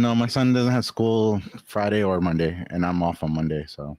No, my son doesn't have school Friday or Monday, and I'm off on Monday, so.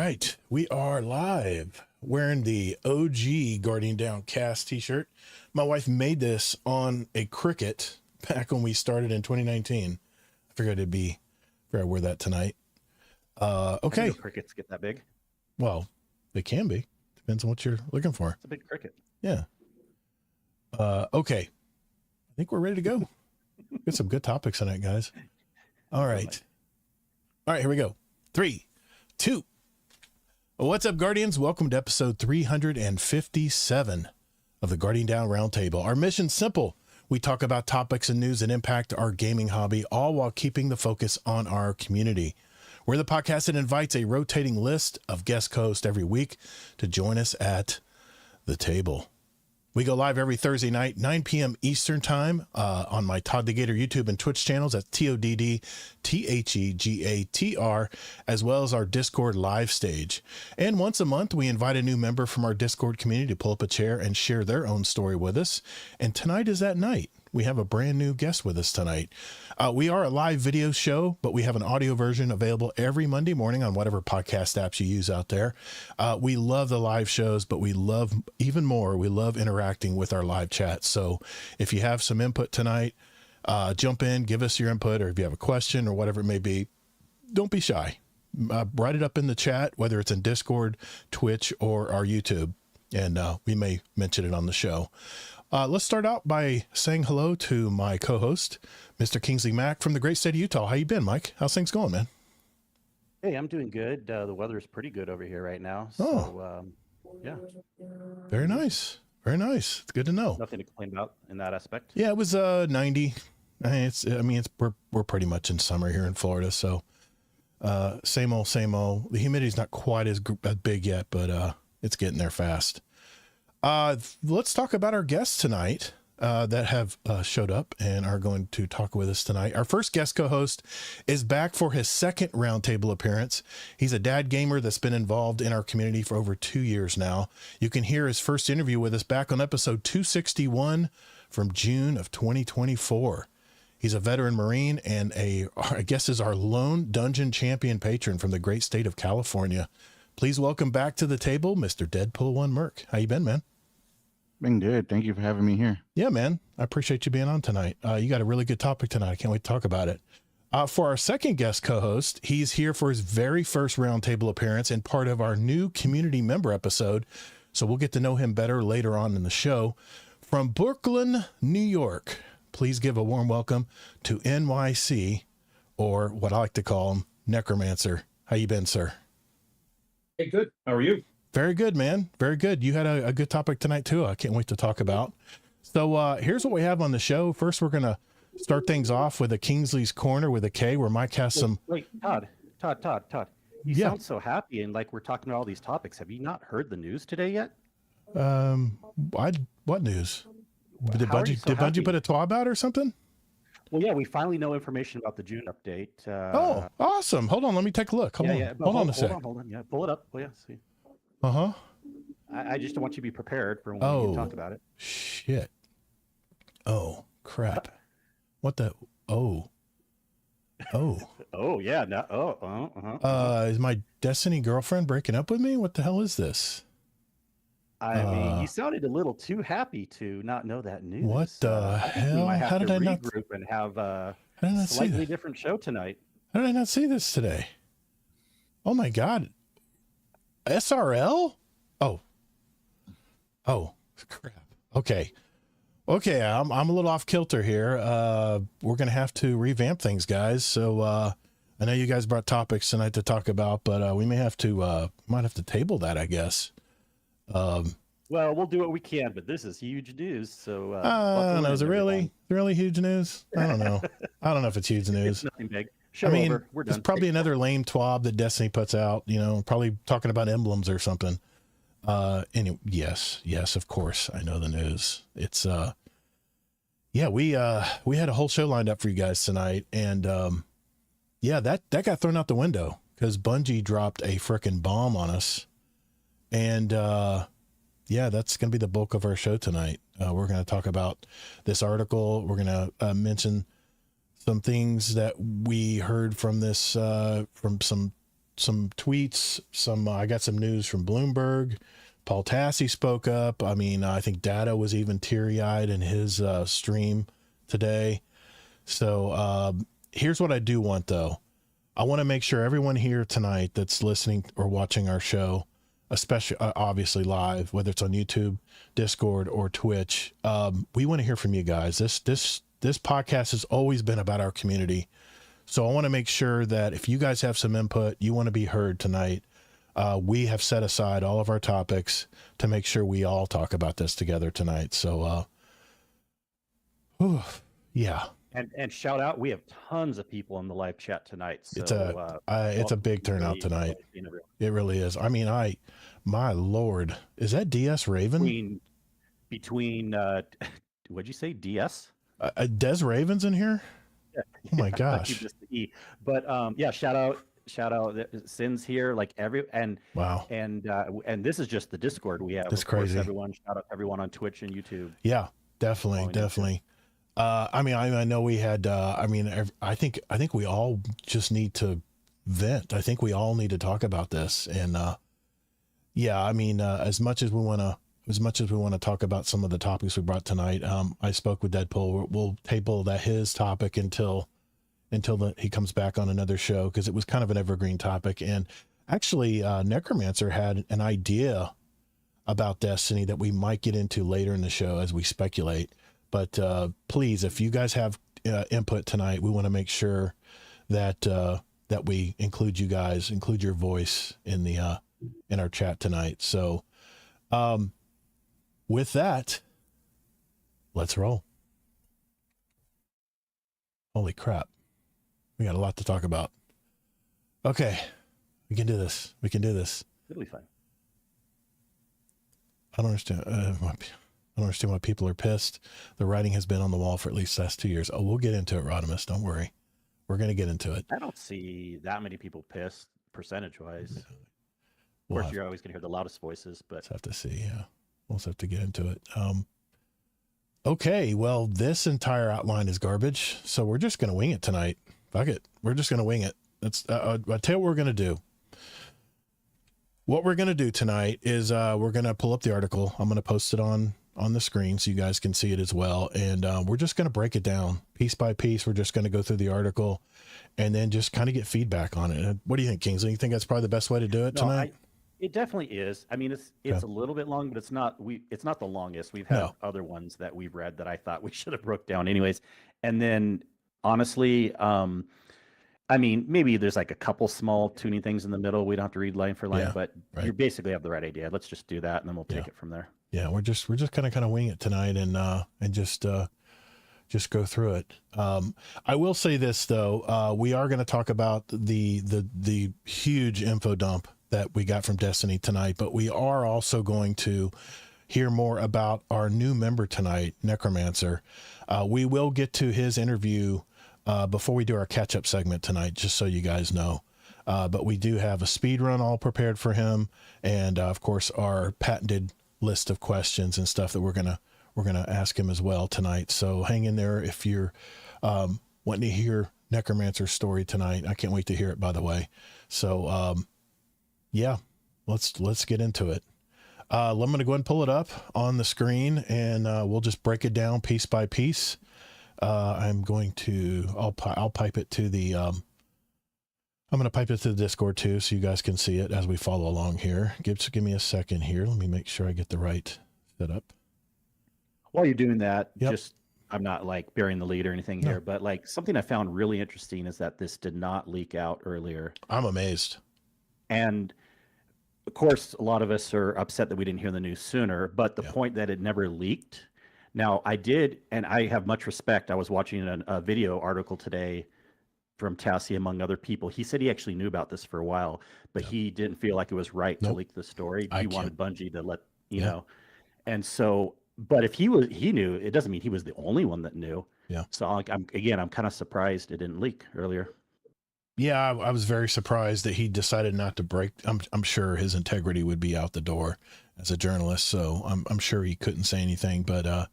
right, we are live wearing the OG Guardian Down cast t-shirt. My wife made this on a Cricut back when we started in 2019. I figured I'd wear that tonight. Okay. Crickets get that big? Well, they can be. Depends on what you're looking for. It's a big cricket. Yeah. Okay. I think we're ready to go. Got some good topics tonight, guys. All right. All right, here we go. 3, 2. What's up, Guardians? Welcome to episode 357 of the Guardian Down Roundtable. Our mission's simple. We talk about topics and news that impact our gaming hobby, all while keeping the focus on our community. We're the podcast that invites a rotating list of guest hosts every week to join us at the table. We go live every Thursday night, 9 p.m. Eastern time on my Todd the Gator YouTube and Twitch channels at TODDTHEGATR, as well as our Discord live stage. And once a month, we invite a new member from our Discord community to pull up a chair and share their own story with us. And tonight is that night. We have a brand new guest with us tonight. We are a live video show, but we have an audio version available every Monday morning on whatever podcast apps you use out there. We love the live shows, but we love interacting with our live chat. So if you have some input tonight, jump in, give us your input, or if you have a question or whatever it may be, don't be shy. write it up in the chat, whether it's in Discord, Twitch, or our YouTube, and we may mention it on the show. Let's start out by saying hello to my co-host, Mr. Kingsley Mack from the great state of Utah. How you been, Mike? How's things going, man? Hey, I'm doing good. The weather is pretty good over here right now. So, yeah. Very nice. Very nice. It's good to know. Nothing to complain about in that aspect. Yeah, it was 90. We're pretty much in summer here in Florida, so same old, same old. The humidity's not quite as big yet, but it's getting there fast. Let's talk about our guests tonight that have showed up and are going to talk with us tonight. Our first guest co-host is back for his second Roundtable appearance. He's a dad gamer that's been involved in our community for over 2 years now. You can hear his first interview with us back on episode 261 from June of 2024. He's a veteran Marine and I guess is our lone dungeon champion patron from the great state of California. Please welcome back to the table, Mr. Deadpool 1 Merc. How you been, man? Been good. Thank you for having me here. Yeah, man. I appreciate you being on tonight. You got a really good topic tonight. I can't wait to talk about it. For our second guest co-host, he's here for his very first Roundtable appearance and part of our new community member episode. So we'll get to know him better later on in the show. From Brooklyn, New York, please give a warm welcome to NYC, or what I like to call him, Necromancer. How you been, sir? Hey, good. How are you? Very good, man. Very good. You had a good topic tonight too. I can't wait to talk about. So here's what we have on the show. First, we're going to start things off with a Kingsley's Corner with a K, where Mike has some. Wait, Todd. You sound so happy and like we're talking about all these topics. Have you not heard the news today yet? What news? Did Bungie put a TWAB out or something? Well, yeah, we finally know information about the June update. Oh, awesome. Hold on. Let me take a look. Hold on a sec. Hold on. Yeah, pull it up. Oh, yeah. See. Uh-huh. I just want you to be prepared for when we talk about it. Shit. Oh, crap. What the? Oh. Oh, yeah. No. Is my Destiny girlfriend breaking up with me? What the hell is this? I mean, you sounded a little too happy to not know that news. What the hell? How did I not regroup and have a slightly different show tonight? How did I not see this today? Oh my God. SRL? Oh, crap. Okay. I'm a little off kilter here. We're going to have to revamp things, guys. So, I know you guys brought topics tonight to talk about, but, we might have to table that, I guess. Well, we'll do what we can, but this is huge news. So, I don't know. Is it really huge news? I don't know. I don't know if it's huge news. It's nothing big. We're done. It's probably another lame TWAB that Destiny puts out, probably talking about emblems or something. Anyway, yes, of course. I know the news. It's, we had a whole show lined up for you guys tonight. And, that got thrown out the window because Bungie dropped a frickin' bomb on us. And, that's going to be the bulk of our show tonight. We're going to talk about this article. We're going to mention some things that we heard from this, from some tweets. I got some news from Bloomberg. Paul Tassi spoke up. I mean, I think Data was even teary-eyed in his stream today. So here's what I do want, though. I want to make sure everyone here tonight that's listening or watching our show, especially obviously live, whether it's on YouTube, Discord, or Twitch, we want to hear from you guys. This podcast has always been about our community. So I want to make sure that if you guys have some input, you want to be heard tonight, we have set aside all of our topics to make sure we all talk about this together tonight. So, yeah. And shout out, we have tons of people in the live chat tonight. So, it's a big turnout tonight. It really is. I mean, my Lord, is that DS Raven? Between what'd you say? DS? Des Raven's in here? Yeah. Oh my gosh. Just the E. But shout out Sin's here, wow. And this is just the Discord we have. That's crazy. Shout out everyone on Twitch and YouTube. Yeah, definitely. I know we had, I think we all just need to vent. I think we all need to talk about this. And, as much as we want to talk about some of the topics we brought tonight, I spoke with Deadpool. We'll table his topic until until he comes back on another show, because it was kind of an evergreen topic. And actually, Necromancer had an idea about Destiny that we might get into later in the show as we speculate. But please, if you guys have input tonight, we want to make sure that that we include you guys, include your voice in the in our chat tonight. So with that, let's roll. Holy crap. We got a lot to talk about. Okay. We can do this. We can do this. It'll be fun. I don't understand. I don't understand why people are pissed. The writing has been on the wall for at least the last 2 years. Oh, we'll get into it, Rodimus. Don't worry. We're going to get into it. I don't see that many people pissed percentage-wise. Of course, you're always going to hear the loudest voices, but... Let's have to see, yeah. We'll just have to get into it. Okay, well, this entire outline is garbage, so we're just going to wing it tonight. Fuck it. We're just going to wing it. That's, I'll tell you what we're going to do. What we're going to do tonight is we're going to pull up the article. I'm going to post it on the screen so you guys can see it as well. And we're just going to break it down piece by piece. We're just going to go through the article and then just kind of get feedback on it. What do you think, Kingsley? You think that's probably the best way to do it tonight? It definitely is. I mean, it's a little bit long, but it's not the longest. We've had other ones that we've read that I thought we should have broke down anyways. And then honestly, I mean, maybe there's like a couple small tuning things in the middle. We don't have to read line for line, but you basically have the right idea. Let's just do that, and then we'll take it from there. Yeah, we're just kind of wing it tonight, and just go through it. I will say this though, we are going to talk about the huge info dump that we got from Destiny tonight, but we are also going to hear more about our new member tonight, Necromancer. We will get to his interview before we do our catch-up segment tonight, just so you guys know. But we do have a speed run all prepared for him, and of course our patented list of questions and stuff that we're gonna ask him as well tonight. So hang in there if you're wanting to hear Necromancer's story tonight. I can't wait to hear it, by the way. So yeah, let's get into it. I'm going to go ahead and pull it up on the screen, and we'll just break it down piece by piece. I'll pipe it to the, I'm going to pipe it to the Discord too, so you guys can see it as we follow along here. Give me a second here. Let me make sure I get the right setup. While you're doing that, I'm not like burying the lead or anything here, but like something I found really interesting is that this did not leak out earlier. I'm amazed. And of course, a lot of us are upset that we didn't hear the news sooner, but the point that it never leaked. Now, I did, and I have much respect. I was watching a video article today from Tassie, among other people. He said he actually knew about this for a while, but he didn't feel like it was right to leak the story. He wanted Bungie to let, you know. And so, but if he knew, it doesn't mean he was the only one that knew. Yeah. So I'm kind of surprised it didn't leak earlier. Yeah, I was very surprised that he decided not to break. I'm sure his integrity would be out the door as a journalist, so I'm sure he couldn't say anything. But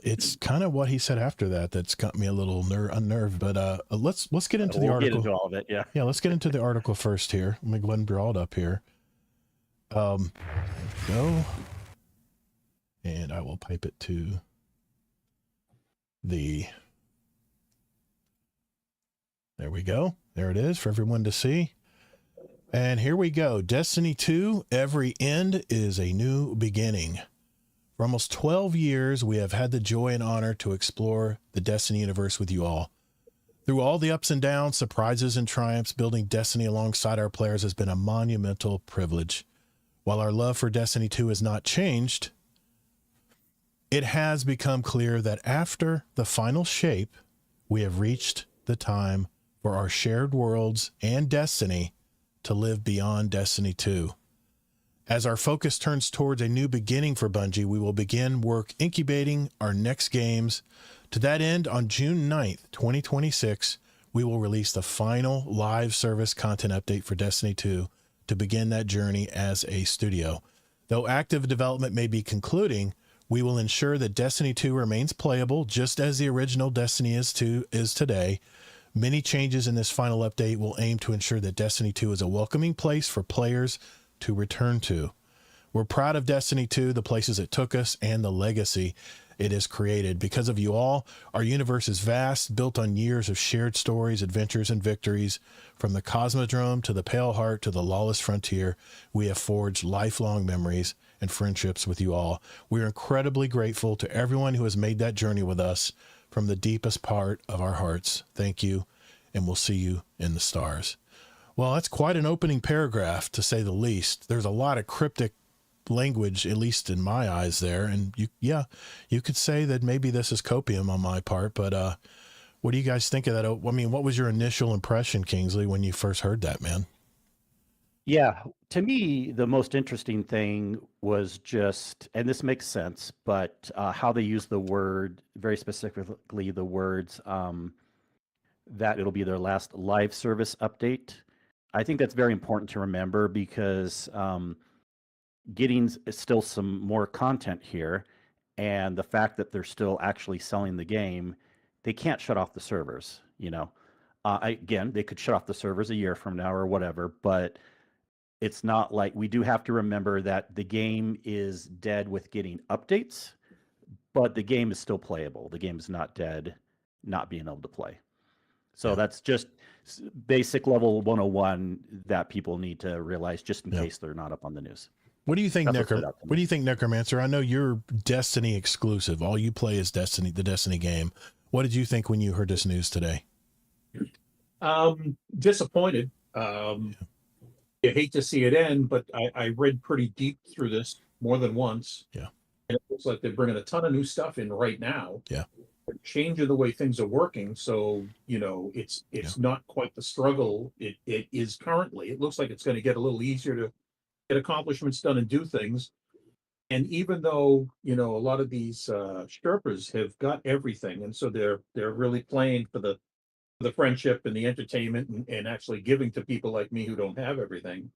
it's kind of what he said after that's got me a little unnerved. But let's get into the article. Get into all of it, yeah. Yeah, let's get into the article first here. Let me go ahead and draw it up here. Go, and I will pipe it to the. There we go. There it is for everyone to see. And here we go. Destiny 2, every end is a new beginning. For almost 12 years, we have had the joy and honor to explore the Destiny universe with you all. Through all the ups and downs, surprises and triumphs, building Destiny alongside our players has been a monumental privilege. While our love for Destiny 2 has not changed, it has become clear that after the final shape, we have reached the time for our shared worlds and Destiny to live beyond Destiny 2. As our focus turns towards a new beginning for Bungie, we will begin work incubating our next games. To that end, on June 9th, 2026, we will release the final live service content update for Destiny 2 to begin that journey as a studio. Though active development may be concluding, we will ensure that Destiny 2 remains playable just as the original Destiny is today. Many changes in this final update will aim to ensure that Destiny 2 is a welcoming place for players to return to. We're proud of Destiny 2, the places it took us, and the legacy it is created. Because of you all, our universe is vast, built on years of shared stories, adventures, and victories. From the Cosmodrome to the Pale Heart to the Lawless Frontier, we have forged lifelong memories and friendships with you all. We are incredibly grateful to everyone who has made that journey with us from the deepest part of our hearts. Thank you, and we'll see you in the stars. Well, that's quite an opening paragraph, to say the least. There's a lot of cryptic language, at least in my eyes there. And you could say that maybe this is copium on my part, but what do you guys think of that? I mean, what was your initial impression, Kingsley, when you first heard that, man? Yeah, to me, the most interesting thing was just, and this makes sense, but how they use the word, very specifically the words, that it'll be their last live service update. I think that's very important to remember because getting still some more content here, and the fact that they're still actually selling the game, they can't shut off the servers. Again, they could shut off the servers a year from now or whatever, but it's not like, we do have to remember that the game is dead with getting updates, but the game is still playable. The game is not dead, not being able to play. So that's just basic level 101 that people need to realize, just in case they're not up on the news. What do you think, Necromancer? I know you're Destiny exclusive. All you play is Destiny, the Destiny game. What did you think when you heard this news today? Disappointed. You hate to see it end, but I read pretty deep through this more than once. Yeah. And it looks like they're bringing a ton of new stuff in right now. Yeah. Changing the way things are working. So, it's not quite the struggle it is currently. It looks like it's going to get a little easier to get accomplishments done and do things. And even though, a lot of these Sherpas have got everything, and so they're really playing for the friendship and the entertainment and actually giving to people like me who don't have everything.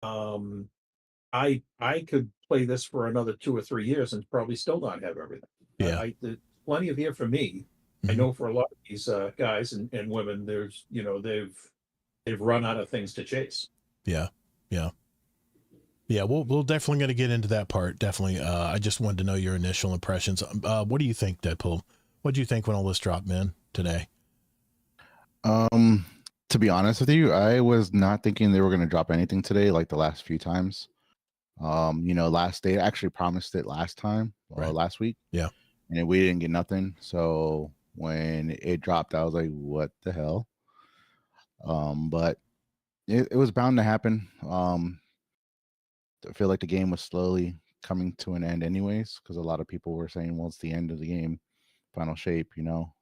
I could play this for another 2 or 3 years and probably still not have everything. Yeah. There's plenty of here for me. Mm-hmm. I know for a lot of these guys and women, there's, they've run out of things to chase. Yeah. Yeah. Yeah, we'll definitely going to get into that part. Definitely. I just wanted to know your initial impressions. What do you think, Deadpool? What do you think when all this dropped, man, today? To be honest with you, I was not thinking they were going to drop anything today, like the last few times. They actually promised it last time, last week. Yeah. And we didn't get nothing. So when it dropped, I was like, what the hell? But it was bound to happen. I feel like the game was slowly coming to an end anyways, because a lot of people were saying, well, it's the end of the game, final shape,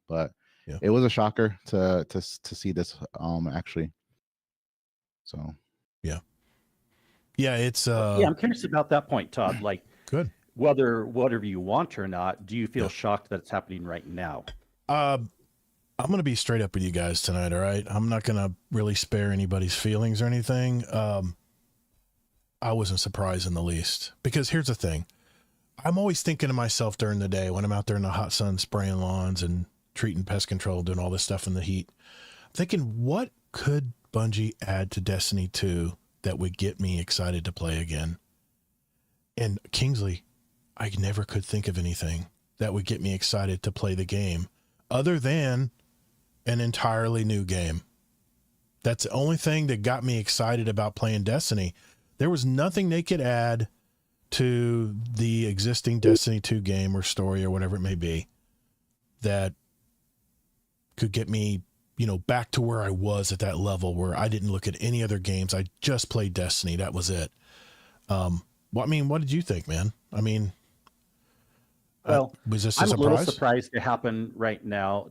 but it was a shocker to see this actually. So it's I'm curious about that point, Todd. Like, good. Whatever you want or not, do you feel shocked that it's happening right now? I'm going to be straight up with you guys tonight. All right. I'm not going to really spare anybody's feelings or anything. I wasn't surprised in the least, because here's the thing. I'm always thinking to myself during the day when I'm out there in the hot sun spraying lawns and treating pest control, doing all this stuff in the heat, thinking, what could Bungie add to Destiny 2 that would get me excited to play again? And Kingsley, I never could think of anything that would get me excited to play the game other than an entirely new game. That's the only thing that got me excited about playing Destiny. There was nothing they could add to the existing Destiny 2 game or story or whatever it may be that could get me, back to where I was at that level where I didn't look at any other games. I just played Destiny. That was it. What did you think, man? Was this a surprise? I'm a little surprised it happened right now.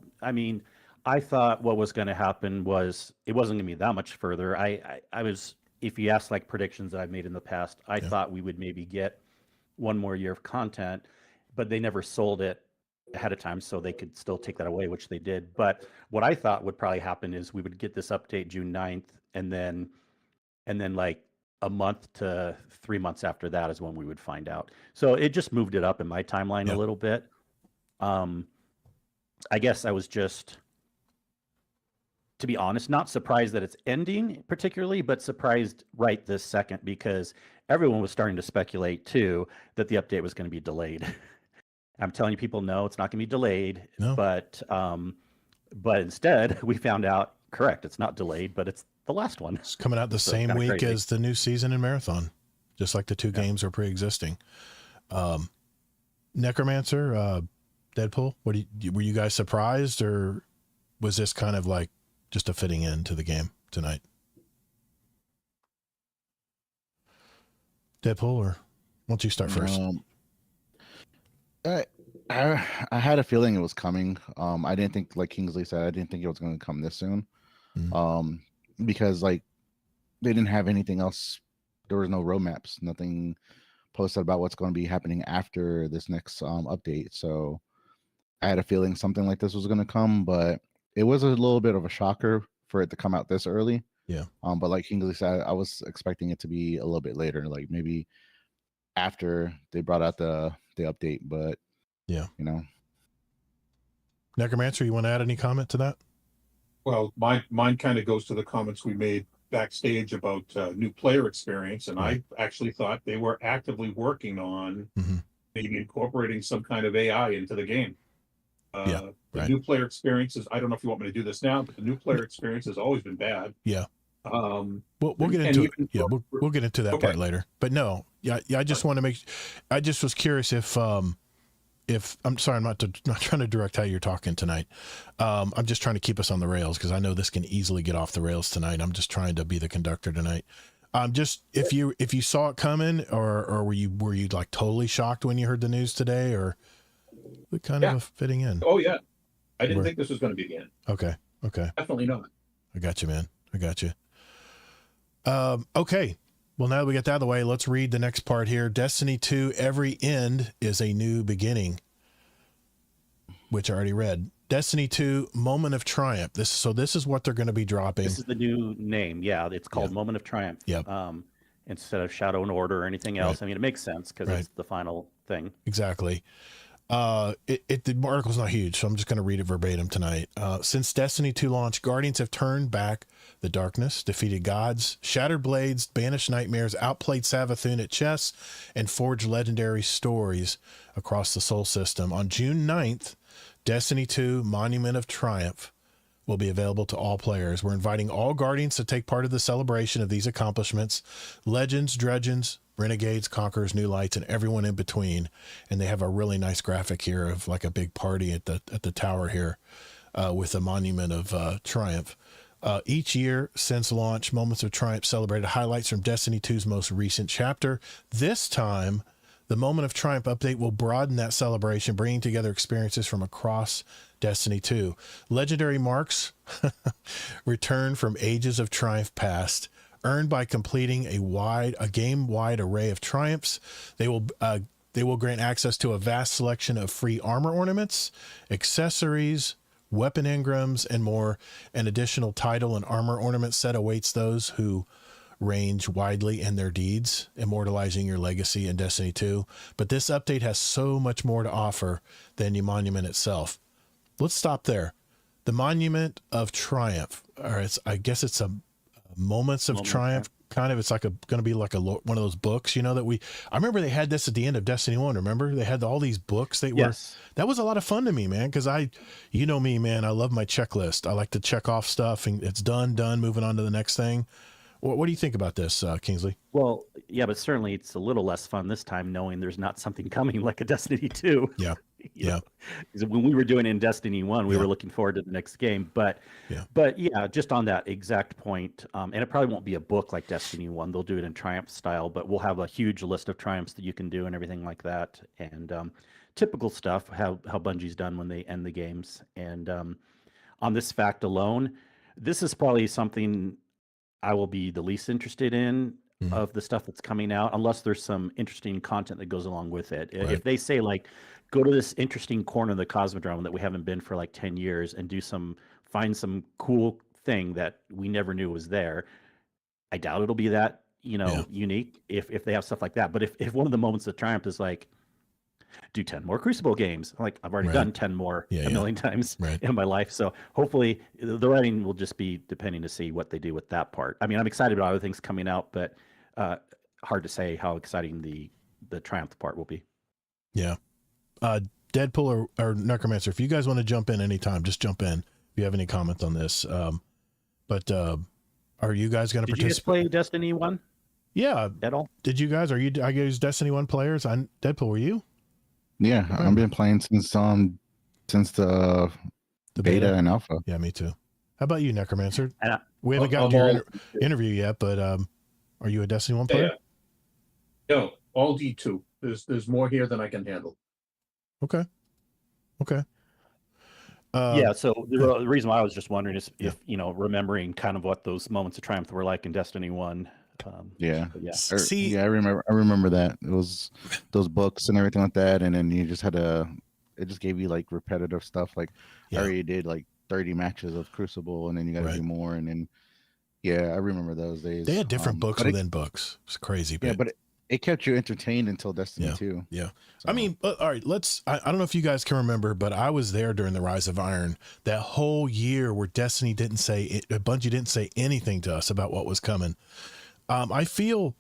I thought what was going to happen was it wasn't going to be that much further. I was, if you ask like predictions that I've made in the past, I thought we would maybe get one more year of content, but they never sold it ahead of time, so they could still take that away, which they did. But what I thought would probably happen is we would get this update June 9th, and then like a month to 3 months after that is when we would find out. So it just moved it up in my timeline a little bit. I guess I was just, to be honest, not surprised that it's ending particularly, but surprised right this second, because everyone was starting to speculate too that the update was going to be delayed. I'm telling people, no, it's not going to be delayed. No. But instead, we found out, correct, it's not delayed, but it's the last one. It's coming out the same week crazy. As the new season in Marathon, just like the two games are pre-existing. Necromancer, Deadpool, were you guys surprised, or was this kind of like just a fitting end to the game tonight? Deadpool, or why don't you start first? I had a feeling it was coming. I didn't think, like Kingsley said, I didn't think it was going to come this soon. Because like they didn't have anything else. There was no roadmaps, nothing posted about what's going to be happening after this next update. So I had a feeling something like this was going to come, but it was a little bit of a shocker for it to come out this early. Yeah. But like Kingsley said, I was expecting it to be a little bit later, like maybe after they brought out the update. But yeah, you know. Necromancer, you want to add any comment to that? Well, mine kind of goes to the comments we made backstage about new player experience, and I actually thought they were actively working on maybe incorporating some kind of AI into the game. The new player experiences, I don't know if you want me to do this now, but the new player experience has always been bad. Yeah. We'll get into it. Yeah, we'll get into that part later. But no, I just want to I just was curious if I'm sorry, I'm not trying to direct how you're talking tonight. I'm just trying to keep us on the rails because I know this can easily get off the rails tonight. I'm just trying to be the conductor tonight. Just if you saw it coming, or were you like totally shocked when you heard the news today, or kind of a fitting in? Oh yeah, I didn't think this was going to be the end. Okay. Definitely not. I got you, man. I got you. Okay. Well, now that we get that out of the way, let's read the next part here. Destiny 2, every end is a new beginning, which I already read. Destiny 2, Moment of Triumph. This is what they're going to be dropping. This is the new name. Yeah, it's called Moment of Triumph. Yep. Instead of Shadow and Order or anything else. I mean, it makes sense because it's the final thing. Exactly. The article's not huge, so I'm just going to read it verbatim tonight. Since Destiny 2 launch, Guardians have turned back the darkness, defeated gods, shattered blades, banished nightmares, outplayed Savathun at chess, and forged legendary stories across the Sol system. On June 9th, Destiny 2 Monument of Triumph will be available to all players. We're inviting all Guardians to take part of the celebration of these accomplishments. Legends, Dredgens, Renegades, Conquerors, New Lights, and everyone in between. And they have a really nice graphic here of like a big party at the tower here with a Monument of Triumph. Each year since launch, Moments of Triumph celebrated highlights from Destiny 2's most recent chapter. This time, the Moment of Triumph update will broaden that celebration, bringing together experiences from across Destiny 2. Legendary marks return from ages of Triumph past, earned by completing a game-wide array of triumphs. They will grant access to a vast selection of free armor ornaments, accessories, weapon engrams, and more. An additional title and armor ornament set awaits those who range widely in their deeds, immortalizing your legacy in Destiny 2. But this update has so much more to offer than the Monument itself. Let's stop there. The Monument of Triumph, or I guess it's a Moments of Triumph. Kind of, it's like going to be like one of those books, that I remember they had this at the end of Destiny 1. Remember they had all these books. That was a lot of fun to me, man. Cause me, man, I love my checklist. I like to check off stuff and it's done, moving on to the next thing. What do you think about this, Kingsley? Well, yeah, but certainly it's a little less fun this time knowing there's not something coming like a Destiny 2. Yeah. Because when we were doing in Destiny 1, we were looking forward to the next game. But just on that exact point, and it probably won't be a book like Destiny 1. They'll do it in Triumph style, but we'll have a huge list of triumphs that you can do and everything like that. And typical stuff, how Bungie's done when they end the games. And on this fact alone, this is probably something I will be the least interested in of the stuff that's coming out, unless there's some interesting content that goes along with it. Right. If they say like, go to this interesting corner of the Cosmodrome that we haven't been for like 10 years and find some cool thing that we never knew was there, I doubt it'll be that, unique if they have stuff like that. But if one of the Moments of Triumph is like, do 10 more Crucible games. Like I've already done 10 more a million times in my life. So hopefully the writing will just be depending to see what they do with that part. I mean, I'm excited about other things coming out, but hard to say how exciting the Triumph part will be. Yeah. Deadpool or Necromancer, if you guys want to jump in anytime, just jump in if you have any comments on this. But are you guys going to Did you guys participate? play Destiny 1 Yeah. at all? Did you guys? I guess Destiny 1 players? Deadpool, were you? Yeah, I've been playing since the beta and alpha. Yeah, me too. How about you, Necromancer? And We haven't gotten to your interview yet, but are you a Destiny 1 player? Yeah. No, all D2. There's more here than I can handle. Okay. Yeah, so the reason why I was just wondering is if, remembering kind of what those moments of triumph were like in Destiny 1. Yeah. See, I remember that. It was those books and everything like that, and then you just had it just gave you like repetitive stuff. Like I already did like 30 matches of Crucible, and then you got to do more, and then I remember those days. They had different books within books. It's crazy. But it kept you entertained until Destiny 2. Yeah. So. I mean, all right, I don't know if you guys can remember, but I was there during the Rise of Iron, that whole year where Destiny Bungie didn't say anything to us about what was coming. I feel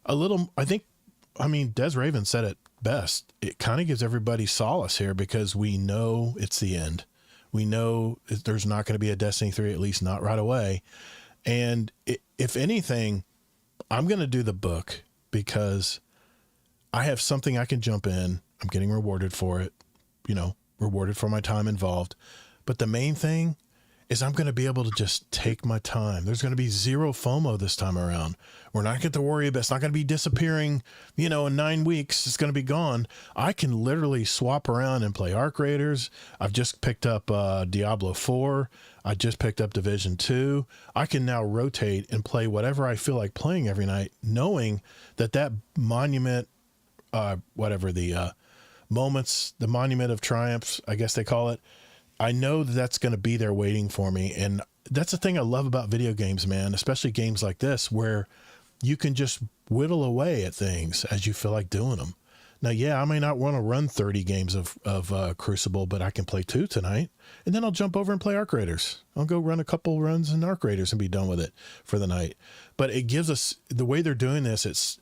a little, Des Raven said it best. It kind of gives everybody solace here because we know it's the end. We know there's not going to be a Destiny 3, at least not right away. And if anything, I'm going to do the book because I have something I can jump in. I'm getting rewarded for it, rewarded for my time involved. But the main thing is I'm going to be able to just take my time. There's going to be zero FOMO this time around. We're not going to worry about, it's not going to be disappearing, in 9 weeks, it's going to be gone. I can literally swap around and play Arc Raiders. I've just picked up Diablo 4. I just picked up Division 2. I can now rotate and play whatever I feel like playing every night, knowing that monument, the monument of triumphs, I guess they call it, I know that's going to be there waiting for me. And that's the thing I love about video games, man, especially games like this, where you can just whittle away at things as you feel like doing them. Now, I may not want to run 30 games of Crucible, but I can play 2 tonight, and then I'll jump over and play Arc Raiders. I'll go run a couple runs in Arc Raiders and be done with it for the night. But it gives us, the way they're doing this,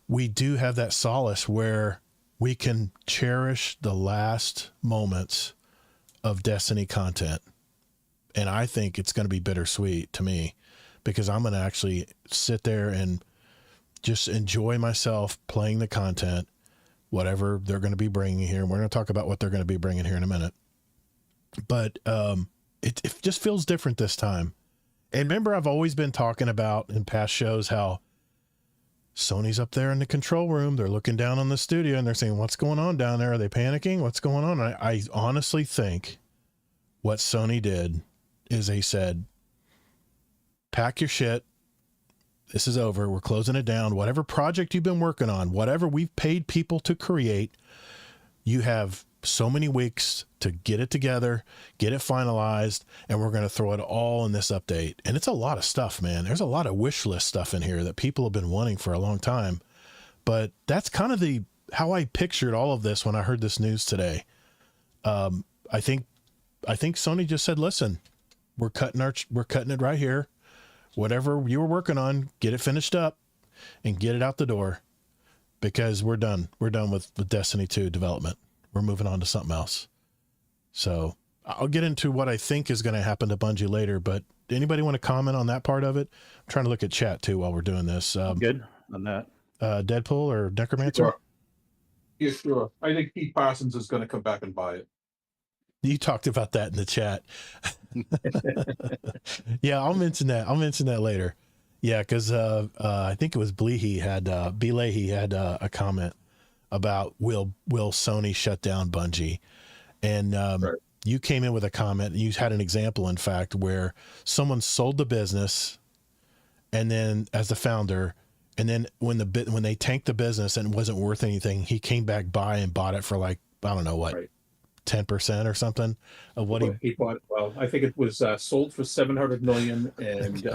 we do have that solace where we can cherish the last moments of Destiny content. And I think it's going to be bittersweet to me because I'm going to actually sit there and just enjoy myself playing the content, whatever they're going to be bringing here. We're going to talk about what they're going to be bringing here in a minute. But it just feels different this time. And remember, I've always been talking about in past shows how Sony's up there in the control room. They're looking down on the studio and they're saying, what's going on down there? Are they panicking? What's going on? I honestly think what Sony did is they said, pack your shit. This is over. We're closing it down. Whatever project you've been working on, whatever we've paid people to create, you have so many weeks to get it together, get it finalized, and we're going to throw it all in this update. And it's a lot of stuff, man. There's a lot of wish list stuff in here that people have been wanting for a long time. But that's kind of how I pictured all of this when I heard this news today. I think Sony just said, listen, we're cutting it right here. Whatever you were working on, get it finished up and get it out the door because we're done. We're done with Destiny 2 development. We're moving on to something else. So I'll get into what I think is going to happen to Bungie later, but anybody want to comment on that part of it? I'm trying to look at chat too while we're doing this. Good on that. Deadpool or Necromancer? Sure. Yeah, sure. I think Pete Parsons is going to come back and buy it. You talked about that in the chat. Yeah, I'll mention that later. Yeah, because I think it was B. Leahy had a comment about will Sony shut down Bungie, and right. You came in with a comment. And you had an example, in fact, where someone sold the business, and then as the founder, and then when they tanked the business and it wasn't worth anything, he came back by and bought it for like I don't know what. Right. 10% or something of what he bought. Well, I think it was sold for $700 million and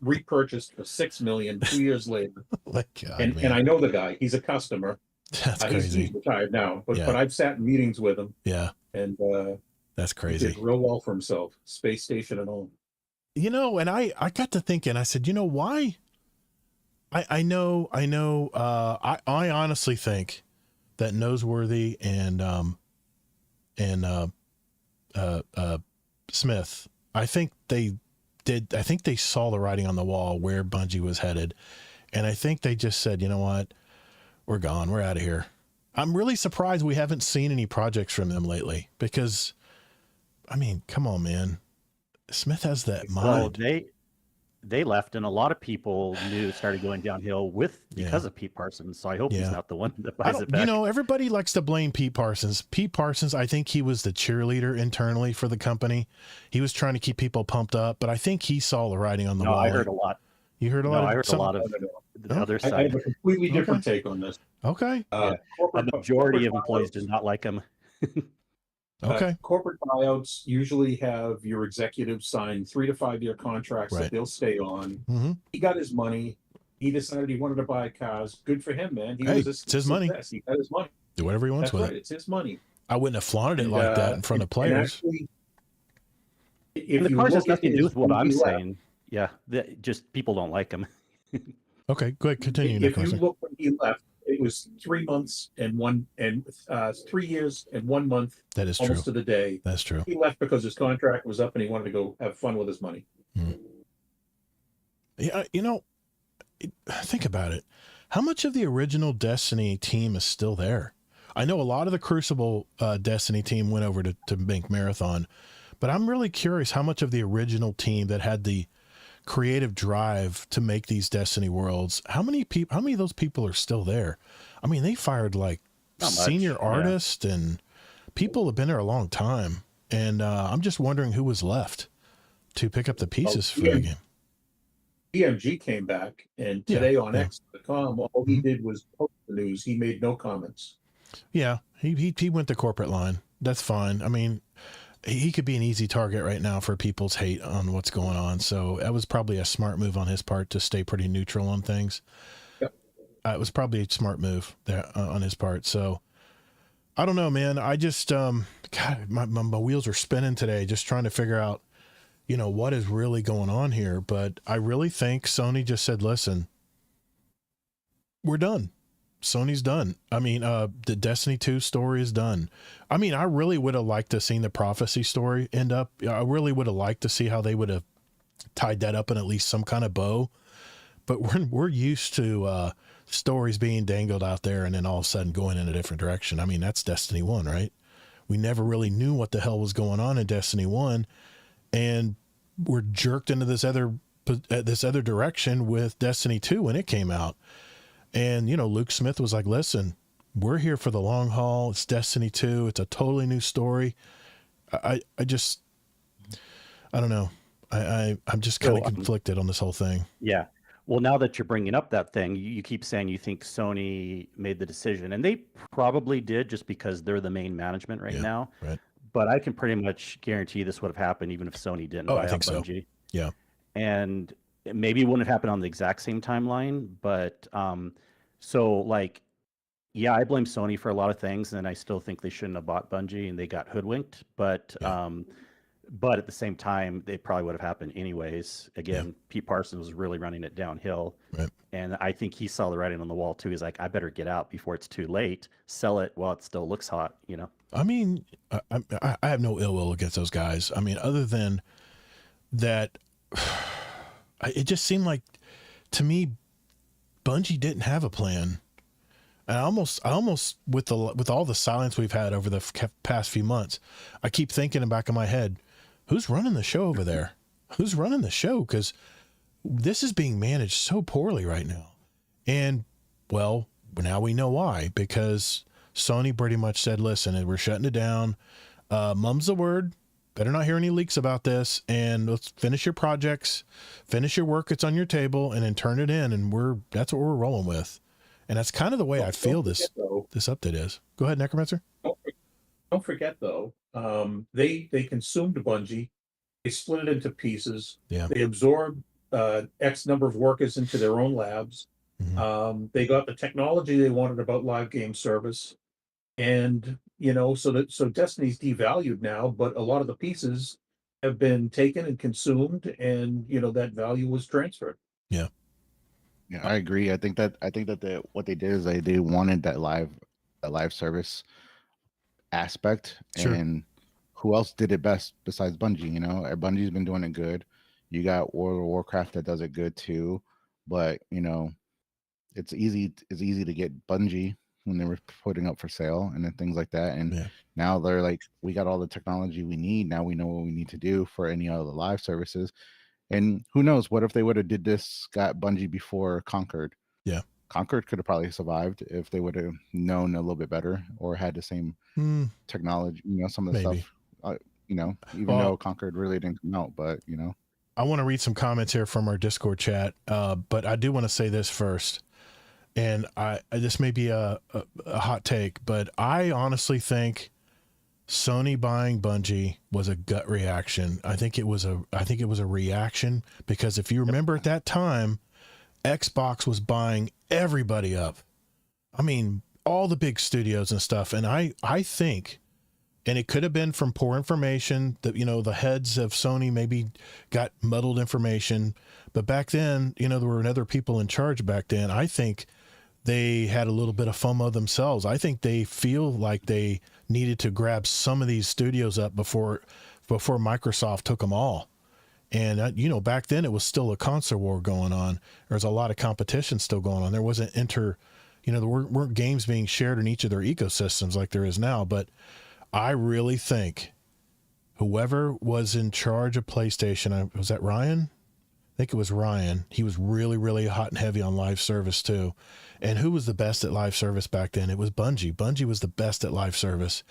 repurchased for $6 million 2 years later. God, and I know the guy; he's a customer. That's crazy. He's retired now, but I've sat in meetings with him. Yeah, and that's crazy. He did real well for himself, space station and all. And I got to thinking. I said, why? I honestly think that Noseworthy and Smith, I think they saw the writing on the wall where Bungie was headed. And I think they just said, you know what? We're gone. We're out of here. I'm really surprised we haven't seen any projects from them lately because, I mean, come on, man. Smith has that mind. Well, they left, and a lot of people knew it started going downhill because of Pete Parsons. So I hope he's not the one that buys it back. You know, everybody likes to blame Pete Parsons. Pete Parsons, I think he was the cheerleader internally for the company. He was trying to keep people pumped up, but I think he saw the writing on the wall. I heard a lot. You heard a lot? I heard a lot of the other side. I have a completely different take on this. Okay. A majority of employees did not like him. Okay. Corporate buyouts usually have your executives sign 3 to 5 year contracts that they'll stay on. Mm-hmm. He got his money. He decided he wanted to buy cars. Good for him, man. It's his money. He got his money. Do whatever he wants with it. It's his money. I wouldn't have flaunted it like that in front of players. Actually, the cars has nothing to do with what I'm saying. Yeah, just people don't like him. Okay, go ahead. Continue. If you look when he left, it was 3 months and 3 years and 1 month. That is almost true. to the day. That's true. He left because his contract was up and he wanted to go have fun with his money. Yeah, you know, think about it. How much of the original Destiny team is still there? I know a lot of the Crucible Destiny team went over to make Marathon, but I'm really curious how much of the original team that had the creative drive to make these Destiny worlds, how many of those people are still there? I mean, they fired like senior artists and people have been there a long time. And I'm just wondering who was left to pick up the pieces for the game. DMG came back, and today on X.com, all he did was post the news. He made no comments. Yeah, he went the corporate line. That's fine. I mean, he could be an easy target right now for people's hate on what's going on. So that was probably a smart move on his part to stay pretty neutral on things. Yep. It was probably a smart move there on his part. So I don't know, man. I just, God, my wheels are spinning today, just trying to figure out, you know, what is really going on here. But I really think Sony just said, listen, we're done. Sony's done. I mean, the Destiny 2 story is done. I mean, I really would have liked to seen the Prophecy story end up. I really would have liked to see how they would have tied that up in at least some kind of bow. But we're used to stories being dangled out there and then all of a sudden going in a different direction. I mean, that's Destiny 1, right? We never really knew what the hell was going on in Destiny 1, and we're jerked into this other direction with Destiny 2 when it came out. And, you know, Luke Smith was like, listen, we're here for the long haul. It's Destiny 2. It's a totally new story. I don't know. I'm just kind of conflicted on this whole thing. Yeah. Well, now that you're bringing up that thing, you keep saying you think Sony made the decision, and they probably did just because they're the main management right now. Right. But I can pretty much guarantee this would have happened even if Sony didn't buy out Bungie. So. Yeah. And maybe it wouldn't have happened on the exact same timeline, but so like, yeah, I blame Sony for a lot of things, and I still think they shouldn't have bought Bungie and they got hoodwinked. But at the same time, they probably would have happened anyways. Again, Pete Parsons was really running it downhill, and I think he saw the writing on the wall too. He's like, I better get out before it's too late. Sell it while it still looks hot, you know. I mean, I have no ill will against those guys. I mean, other than that, it just seemed like to me, Bungie didn't have a plan. And I almost with all the silence we've had over the past few months, I keep thinking in the back of my head, who's running the show over there? Who's running the show? Because this is being managed so poorly right now. And, well, now we know why. Because Sony pretty much said, listen, we're shutting it down. Mum's the word. Better not hear any leaks about this, and let's finish your projects, finish your work that's on your table, and then turn it in, and that's what we're rolling with. And that's kind of the way I feel this update is. Go ahead, Necromancer. Don't forget, though, they consumed Bungie. They split it into pieces. Yeah. They absorbed X number of workers into their own labs. Mm-hmm. They got the technology they wanted about live game service. And, you know, so Destiny's devalued now, but a lot of the pieces have been taken and consumed, and, you know, that value was transferred. Yeah. Yeah, I agree. I think that what they did is they wanted that live live service aspect. Sure. And who else did it best besides Bungie? You know, Bungie's been doing it good. You got World of Warcraft that does it good too, but you know, it's easy to get Bungie when they were putting up for sale and then things like that. And Yeah. now they're like, we got all the technology we need. Now we know what we need to do for any other live services. And who knows, what if they would have did this, got Bungie before Concord? Yeah. Concord could have probably survived if they would have known a little bit better or had the same technology, you know, some of the Maybe. stuff, you know, even though Concord really didn't come out, but you know. I want to read some comments here from our Discord chat, but I do want to say this first. And this may be a hot take, but I honestly think Sony buying Bungie was a gut reaction. I think it was a reaction because if you remember at that time, Xbox was buying everybody up. I mean, all the big studios and stuff. And I think, and it could have been from poor information that, you know, the heads of Sony maybe got muddled information, but back then, you know, there were other people in charge back then. I think they had a little bit of FOMO themselves. I think they feel like they needed to grab some of these studios up before Microsoft took them all. And, you know, back then it was still a console war going on. There was a lot of competition still going on. There wasn't there weren't games being shared in each of their ecosystems like there is now. But I really think whoever was in charge of PlayStation, was that Ryan? I think it was Ryan. He was really, really hot and heavy on live service too. And who was the best at live service back then? It was Bungie. Bungie was the best at live service.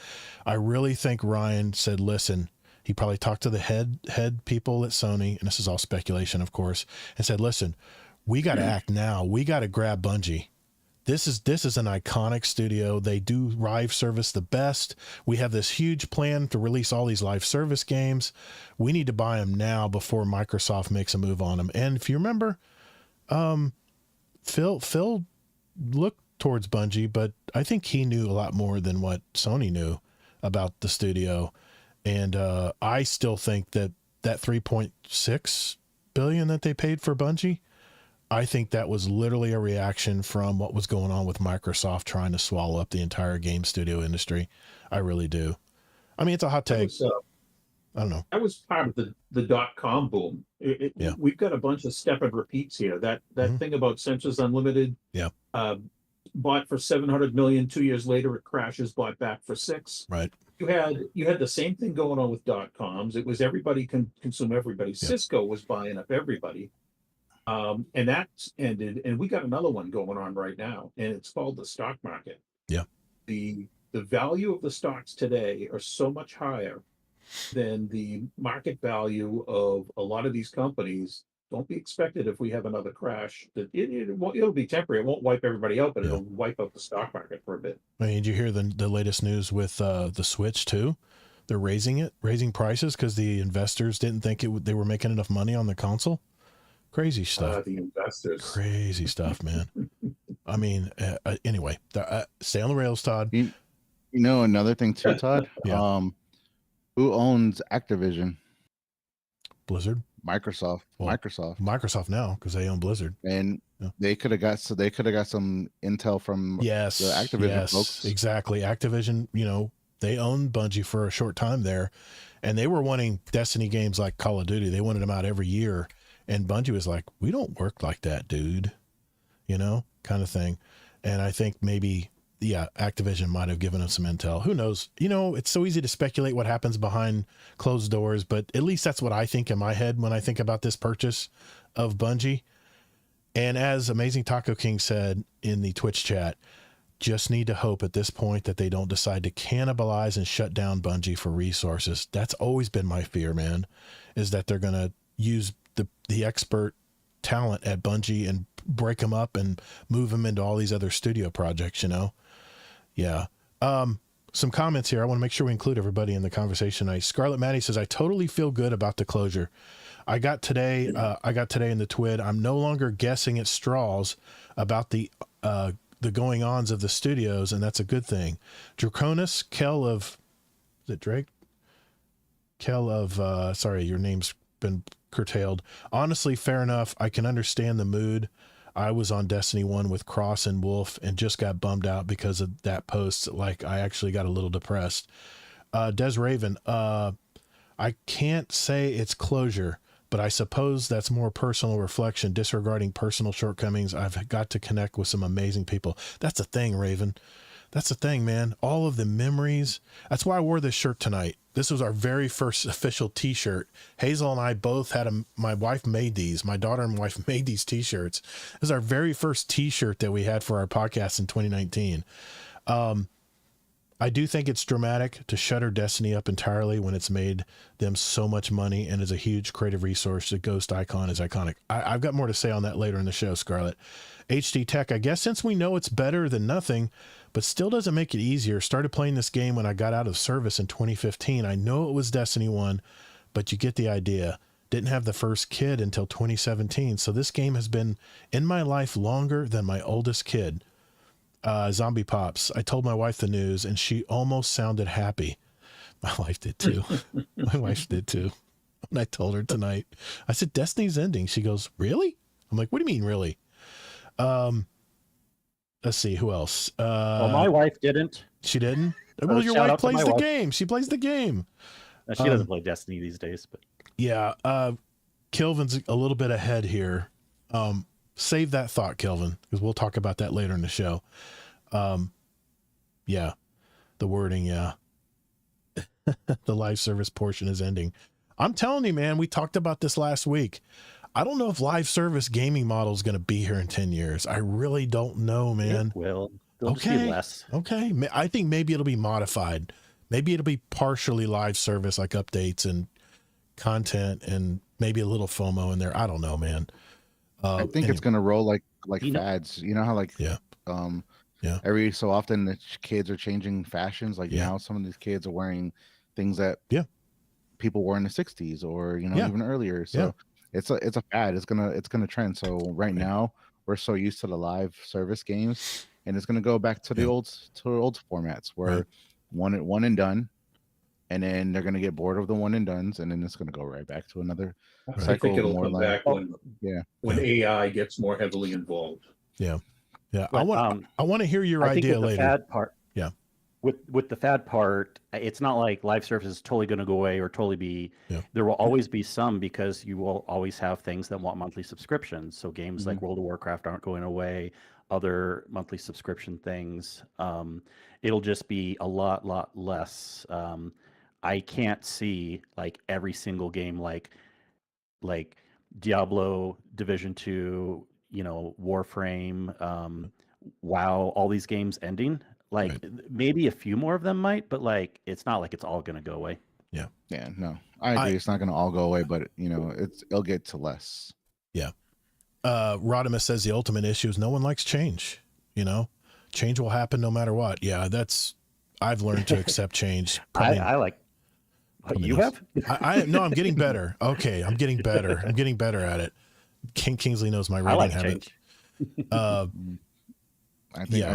I really think Ryan said, listen, he probably talked to the head people at Sony, and this is all speculation, of course, and said, listen, we got to act now. We got to grab Bungie. This is an iconic studio. They do live service the best. We have this huge plan to release all these live service games. We need to buy them now before Microsoft makes a move on them. And if you remember, Phil looked towards Bungie, but I think he knew a lot more than what Sony knew about the studio. And I still think that 3.6 billion that they paid for Bungie, I think that was literally a reaction from what was going on with Microsoft trying to swallow up the entire game studio industry. I really do. I mean, it's a hot take. I don't know. That was part of the .com boom. Yeah. We've got a bunch of step and repeats here. That thing about Sensors Unlimited. Yeah. Bought for 700 million. 2 years later, it crashes. Bought back for 6. Right. You had the same thing going on with .coms. It was everybody can consume everybody. Yeah. Cisco was buying up everybody. And that's ended, and we got another one going on right now, and it's called the stock market. Yeah. The value of the stocks today are so much higher than the market value of a lot of these companies. Don't be expected if we have another crash that it'll be temporary. It won't wipe everybody out, but it'll wipe out the stock market for a bit. I mean, did you hear the latest news with the Switch too? They're raising prices because the investors didn't think they were making enough money on the console. Crazy stuff. The investors. Crazy stuff, man. I mean, anyway, stay on the rails, Todd. You know, another thing too, Todd. Yeah. Who owns Activision? Blizzard. Microsoft. Well, Microsoft. Microsoft now because they own Blizzard. And they could have got some intel from the Activision folks. Exactly. Activision, you know, they owned Bungie for a short time there, and they were wanting Destiny games like Call of Duty. They wanted them out every year. And Bungie was like, we don't work like that, dude, you know, kind of thing. And I think maybe, Activision might have given us some intel. Who knows? You know, it's so easy to speculate what happens behind closed doors, but at least that's what I think in my head when I think about this purchase of Bungie. And as Amazing Taco King said in the Twitch chat, just need to hope at this point that they don't decide to cannibalize and shut down Bungie for resources. That's always been my fear, man, is that they're going to use the expert talent at Bungie and break them up and move them into all these other studio projects, you know? Yeah. Some comments here. I want to make sure we include everybody in the conversation tonight. Scarlet Maddie says, I totally feel good about the closure. I got today in the TWID. I'm no longer guessing at straws about the going ons of the studios, and that's a good thing. Draconis, Kel of, is it Drake? Kel of, sorry, your name's been curtailed. Honestly, fair enough. I can understand the mood. I was on Destiny 1 with Cross and Wolf and just got bummed out because of that post. Like, I actually got a little depressed. Des Raven, I can't say it's closure, but I suppose that's more personal reflection, disregarding personal shortcomings. I've got to connect with some amazing people. That's the thing, Raven. That's the thing, man. All of the memories. That's why I wore this shirt tonight. This was our very first official t-shirt. Hazel and I both had my wife made these. My daughter and wife made these t-shirts. This is our very first t-shirt that we had for our podcast in 2019. I do think it's dramatic to shutter Destiny up entirely when it's made them so much money and is a huge creative resource. The Ghost icon is iconic. I've got more to say on that later in the show, Scarlett. HD Tech, I guess since we know it's better than nothing, but still doesn't make it easier. Started playing this game when I got out of service in 2015. I know it was Destiny 1, but you get the idea. Didn't have the first kid until 2017. So this game has been in my life longer than my oldest kid. Zombie Pops. I told my wife the news and she almost sounded happy. My wife did too. My wife did too. When I told her tonight, I said, Destiny's ending. She goes, really? I'm like, what do you mean, really? Let's see, who else? Well, my wife didn't. She didn't? Well, your wife plays the game. She plays the game. She doesn't play Destiny these days, but yeah. Kelvin's a little bit ahead here. Save that thought, Kelvin, because we'll talk about that later in the show. Yeah, the wording, yeah. The live service portion is ending. I'm telling you, man, we talked about this last week. I don't know if live service gaming model is going to be here in 10 years. I really don't know, man. It will. There'll just be less. Okay. I think maybe it'll be modified. Maybe it'll be partially live service, like updates and content and maybe a little FOMO in there. I don't know, man. I think it's going to roll like fads. You know how every so often the kids are changing fashions. Like now some of these kids are wearing things that people wore in the 60s or, even earlier. So it's a fad. It's gonna trend. So right now we're so used to the live service games, and it's gonna go back to the old formats where one and done, and then they're gonna get bored of the one and dones, and then it's gonna go right back to another cycle. I think it'll come back when AI gets more heavily involved. Yeah. But, I want to hear your idea later. The fad part, with the fad part, it's not like live service is totally going to go away or totally be. There will always be some, because you will always have things that want monthly subscriptions. So games like World of Warcraft aren't going away. Other monthly subscription things. It'll just be a lot less. I can't see like every single game like Diablo, Division 2, Warframe, WoW, all these games ending. Maybe a few more of them might, but it's not like it's all going to go away. Yeah, no, I agree. It's not going to all go away, but it'll get to less. Yeah. Rodimus says the ultimate issue is no one likes change. Change will happen no matter what. Yeah, I've learned to accept change. I like. You have? No, I'm getting better. Okay, I'm getting better. I'm getting better at it. Kingsley knows my reading habit. I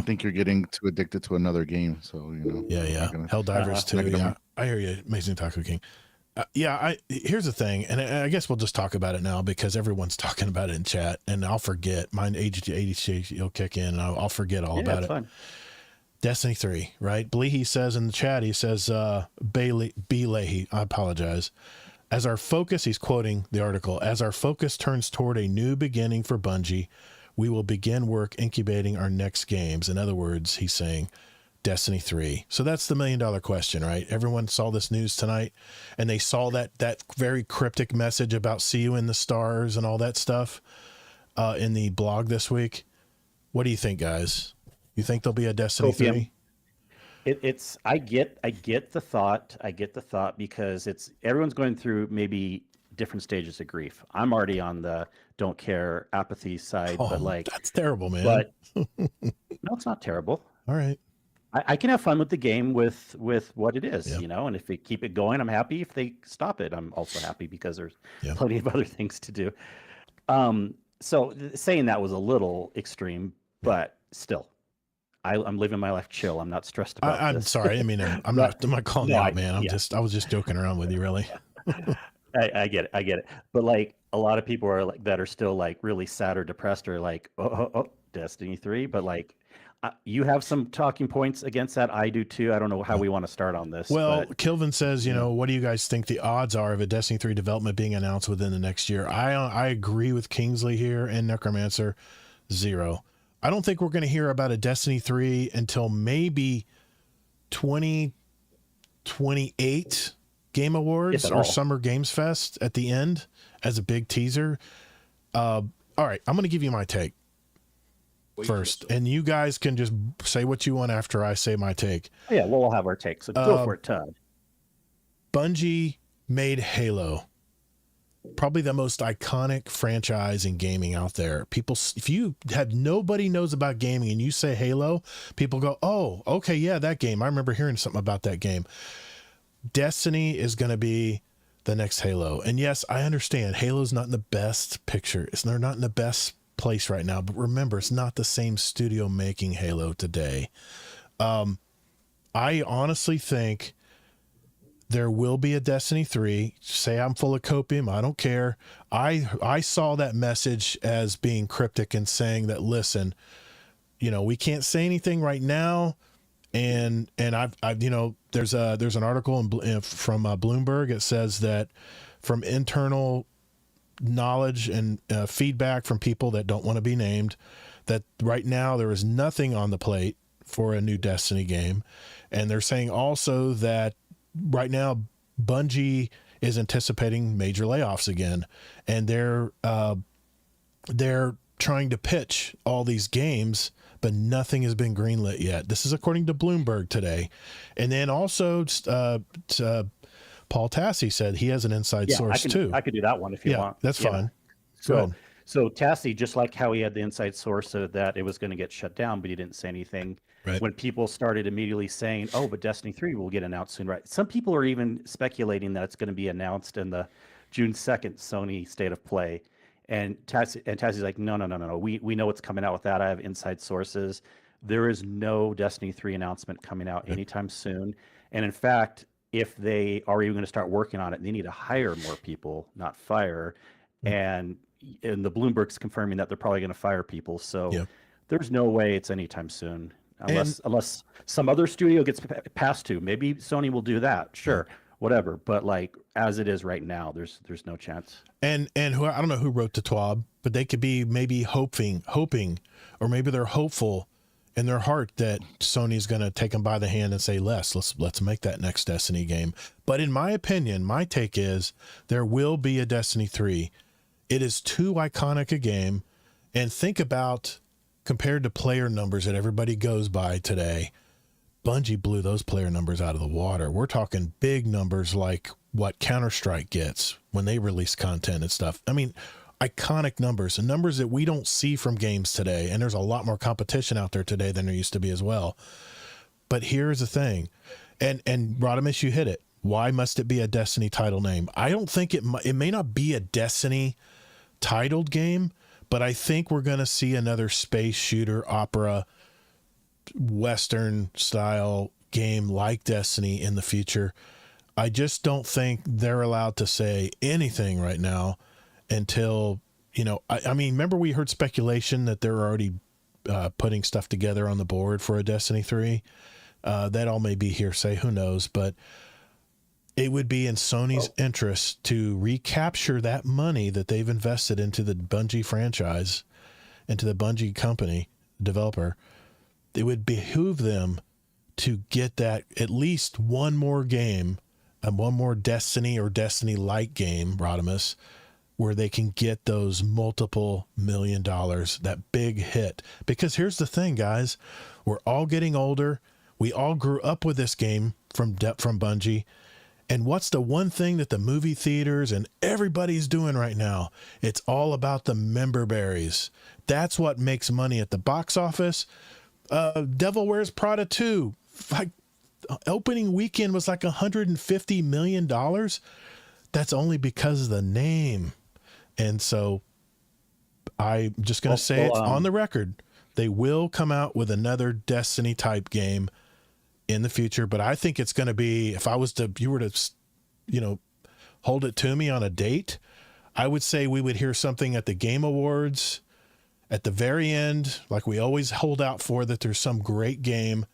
think you're getting too addicted to another game. So Helldivers too. Yeah, I hear you, Amazing Taco King. Here's the thing, and I guess we'll just talk about it now because everyone's talking about it in chat, and I'll forget. Mine ADHD will kick in, and I'll forget all about it. Fine. Destiny 3, right? Bleahy says in the chat, he says, B. Leahy, I apologize. As our focus, he's quoting the article, as our focus turns toward a new beginning for Bungie, we will begin work incubating our next games. In other words, he's saying Destiny 3. So that's the $1 million question, right? Everyone saw this news tonight, and they saw that very cryptic message about see you in the stars and all that stuff in the blog this week. What do you think, guys? You think there'll be a Destiny 3? I get the thought because everyone's going through maybe different stages of grief. I'm already on the don't care apathy side, but that's terrible, man. But no, it's not terrible. All right. I can have fun with the game with what it is, and if they keep it going, I'm happy. If they stop it, I'm also happy because there's plenty of other things to do. So saying that was a little extreme, but still. I'm living my life chill. I'm not stressed about I'm this. sorry. I mean, I'm not calling you out, man. I was just joking around with you, really. I get it. I get it. But like a lot of people are like that are still like really sad or depressed or like, Destiny 3. But like, you have some talking points against that. I do too. I don't know how we want to start on this. Well, but Kilvin says, yeah. what do you guys think the odds are of a Destiny 3 development being announced within the next year? I agree with Kingsley here and Necromancer, 0. I don't think we're going to hear about a Destiny 3 until maybe 2028 Game Awards or Summer Games Fest at the end as a big teaser. All right, I'm going to give you my take first, and you guys can just say what you want after I say my take. Yeah, we'll have our take. So go for it, Todd. Bungie made Halo, probably the most iconic franchise in gaming out there. People, if you had nobody knows about gaming and you say Halo, people go, "Oh, okay, yeah, that game. I remember hearing something about that game." Destiny is going to be the next Halo, and yes, I understand Halo's not in the best picture. They're not in the best place right now, but remember, it's not the same studio making Halo today. I honestly think there will be a Destiny 3. Say I'm full of copium, I don't care. I saw that message as being cryptic and saying that, listen, we can't say anything right now. And I've there's an article from Bloomberg. It says that from internal knowledge and feedback from people that don't want to be named, that right now there is nothing on the plate for a new Destiny game. And they're saying also that right now Bungie is anticipating major layoffs again, and they're trying to pitch all these games, but nothing has been greenlit yet. This is according to Bloomberg today. And then also Paul Tassi said he has an inside source too. I could do that one if you want. That's fine. So Tassi, just like how he had the inside source so that it was going to get shut down, but he didn't say anything. Right. When people started immediately saying, "Oh, but Destiny 3 will get announced soon," right? Some people are even speculating that it's going to be announced in the June 2nd Sony State of Play. And Tassi's like, no. We know what's coming out with that. I have inside sources. There is no Destiny 3 announcement coming out anytime soon. And in fact, if they are even going to start working on it, they need to hire more people, not fire. And the Bloomberg's confirming that they're probably going to fire people. So there's no way it's anytime soon, unless some other studio gets passed to. Maybe Sony will do that. Sure. Whatever, but like as it is right now, there's no chance. And who, I don't know who wrote the TWAB, but they could be maybe hoping, or maybe they're hopeful in their heart that Sony's going to take them by the hand and say, let's make that next Destiny game. But in my opinion, my take is there will be a Destiny 3. It is too iconic a game, and think about compared to player numbers that everybody goes by today. Bungie blew those player numbers out of the water. We're talking big numbers like what Counter-Strike gets when they release content and stuff. I mean, iconic numbers and numbers that we don't see from games today. And there's a lot more competition out there today than there used to be as well. But here's the thing. And Rodimus, you hit it. Why must it be a Destiny title name? I don't think it may not be a Destiny titled game, but I think we're going to see another space shooter opera Western style game like Destiny in the future. I just don't think they're allowed to say anything right now until, I mean, remember we heard speculation that they're already putting stuff together on the board for a Destiny 3. That all may be hearsay, who knows, but it would be in Sony's interest to recapture that money that they've invested into the Bungie franchise, into the Bungie company, developer. It would behoove them to get that at least one more game and one more Destiny or Destiny-like game, Rodimus, where they can get those multiple $1 million, that big hit. Because here's the thing, guys, we're all getting older. We all grew up with this game from Bungie. And what's the one thing that the movie theaters and everybody's doing right now? It's all about the member berries. That's what makes money at the box office. Devil Wears Prada 2, like opening weekend was like $150 million. That's only because of the name. And so I'm just going to say it's on the record. They will come out with another Destiny type game in the future, but I think it's going to be, if you were to, hold it to me on a date, I would say we would hear something at the Game Awards at the very end, like we always hold out for, that there's some great game.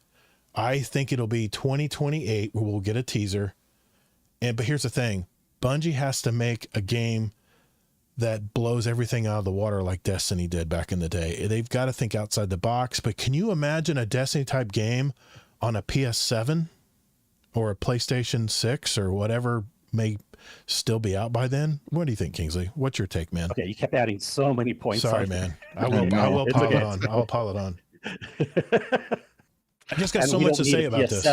I think it'll be 2028 where we'll get a teaser. But here's the thing. Bungie has to make a game that blows everything out of the water like Destiny did back in the day. They've got to think outside the box. But can you imagine a Destiny-type game on a PS7 or a PlayStation 6 or whatever may still be out by then? What do you think, Kingsley? What's your take, man? Okay, you kept adding so many points. Sorry, man. I will pile it on. I will pile it on. I just got so much to say about this.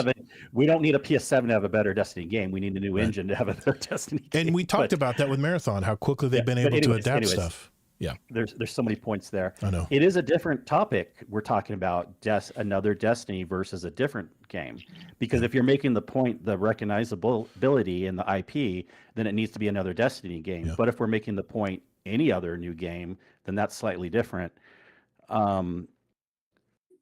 We don't need a PS7 to have a better Destiny game. We need a new engine to have a better Destiny game. And we talked about that with Marathon, how quickly they've been able to adapt stuff. Yeah. There's so many points there. I know. It is a different topic. We're talking about another Destiny versus a different game. Because if you're making the point, the recognizability in the IP, then it needs to be another Destiny game. Yeah. But if we're making the point, any other new game, then that's slightly different.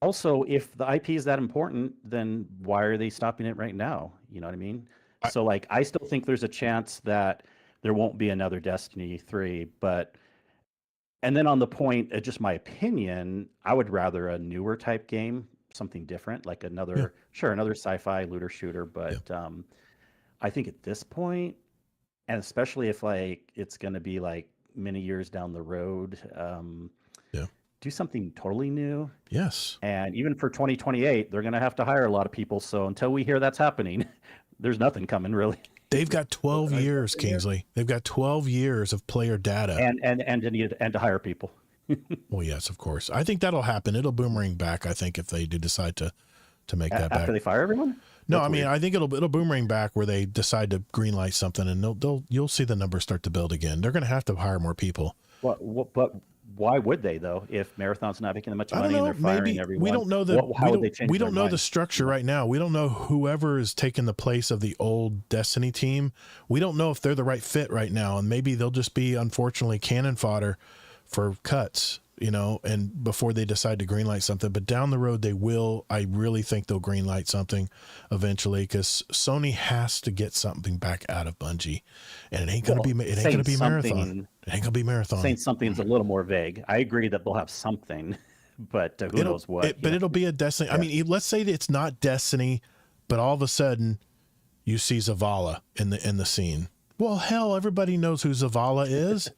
Also, if the IP is that important, then why are they stopping it right now? You know what I mean? So, like, I still think there's a chance that there won't be another Destiny 3, but... And then on the point, just my opinion, I would rather a newer type game, something different, like another sci-fi looter shooter. But I think at this point, and especially if like it's going to be like many years down the road, do something totally new. Yes. And even for 2028, they're going to have to hire a lot of people. So until we hear that's happening, there's nothing coming really. They've got 12 years, Kingsley. They've got 12 years of player data. And to hire people. Well, yes, of course. I think that'll happen. It'll boomerang back, I think, if they do decide to make that back. After they fire everyone? No, That's I mean, weird. I think it'll boomerang back where they decide to greenlight something, and you'll see the numbers start to build again. They're going to have to hire more people. But why would they though? If Marathon's not making that much money and they're firing everyone, we don't know the we don't know the structure right now. We don't know whoever is taking the place of the old Destiny team. We don't know if they're the right fit right now, and maybe they'll just be unfortunately cannon fodder for cuts. And before they decide to greenlight something, but down the road they will. I really think they'll greenlight something eventually because Sony has to get something back out of Bungie, and it ain't gonna be Marathon. It ain't gonna be Marathon. Saying something's a little more vague. I agree that they'll have something, but who knows what? But it'll be a Destiny. Yeah. I mean, let's say that it's not Destiny, but all of a sudden you see Zavala in the scene. Well, hell, everybody knows who Zavala is.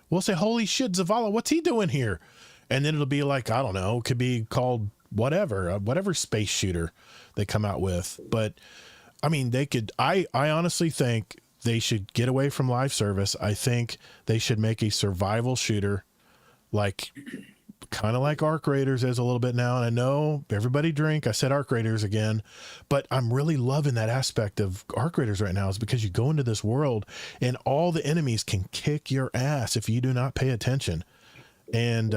We'll say, holy shit, Zavala, what's he doing here? And then it'll be like, I don't know, it could be called whatever space shooter they come out with. But I mean, I honestly think they should get away from live service. I think they should make a survival shooter, like kind of like Arc Raiders is a little bit now. And I know everybody drink. I said Arc Raiders again, but I'm really loving that aspect of Arc Raiders right now is because you go into this world and all the enemies can kick your ass if you do not pay attention. And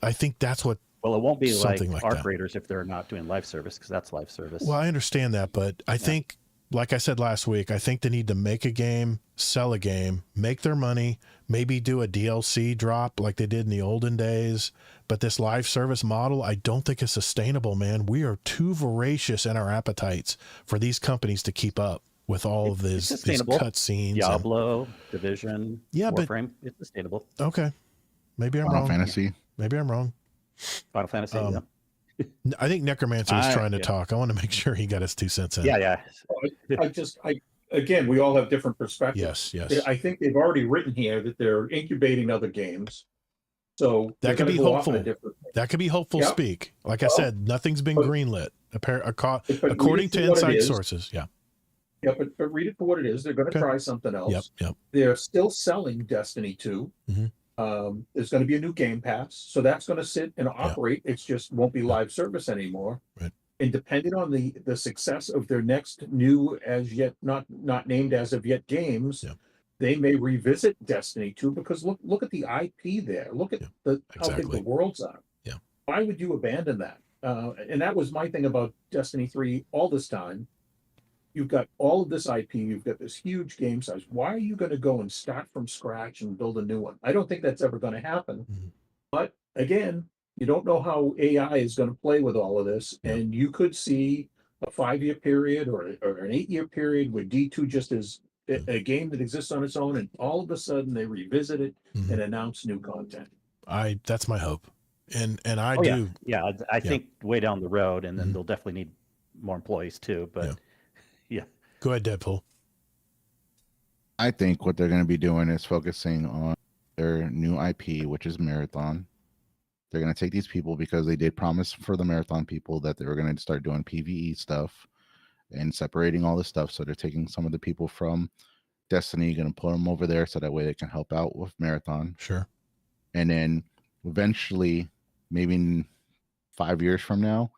I think that's what. Well, it won't be like Arc that. Raiders if they're not doing live service because that's live service. Well, I understand that, but I think, like I said last week, I think they need to make a game, sell a game, make their money, maybe do a DLC drop like they did in the olden days. But this live service model, I don't think is sustainable, man. We are too voracious in our appetites for these companies to keep up with all of these cutscenes. Diablo, Division, Warframe, it's sustainable. Okay. Maybe I'm Final wrong. Fantasy. Maybe I'm wrong. Final Fantasy, I think Necromancer was trying to talk. I want to make sure he got his 2 cents in. Yeah. Again, we all have different perspectives. Yes. I think they've already written here that they're incubating other games. So that could be hopeful. That could be hopeful speak. Like I said, nothing's been greenlit, according to inside sources. Yeah. Yeah, but read it for what it is. They're going to try something else. Yep. They're still selling Destiny 2. Mm-hmm. There's going to be a new Game Pass, so that's going to sit and operate. It just won't be live service anymore. Right. And depending on the success of their next new, as yet not named as of yet games, they may revisit Destiny 2 because look at the IP there. Look at how big the worlds are. Yeah. Why would you abandon that? And that was my thing about Destiny 3 all this time. You've got all of this IP, you've got this huge game size. Why are you going to go and start from scratch and build a new one? I don't think that's ever going to happen. Mm-hmm. But again, you don't know how AI is going to play with all of this. Yeah. And you could see a 5-year period or an 8-year period where D2 just is a game that exists on its own, and all of a sudden they revisit it Mhm. and announce new content. That's my hope. And I Oh, do. yeah. I think way down the road, and then Mhm. they'll definitely need more employees too. But yeah. Go ahead, Deadpool. I think what they're going to be doing is focusing on their new IP, which is Marathon. They're going to take these people because they did promise for the Marathon people that they were going to start doing PvE stuff and separating all this stuff. So they're taking some of the people from Destiny, going to put them over there so that way they can help out with Marathon. Sure. And then eventually, maybe in 5 years from now,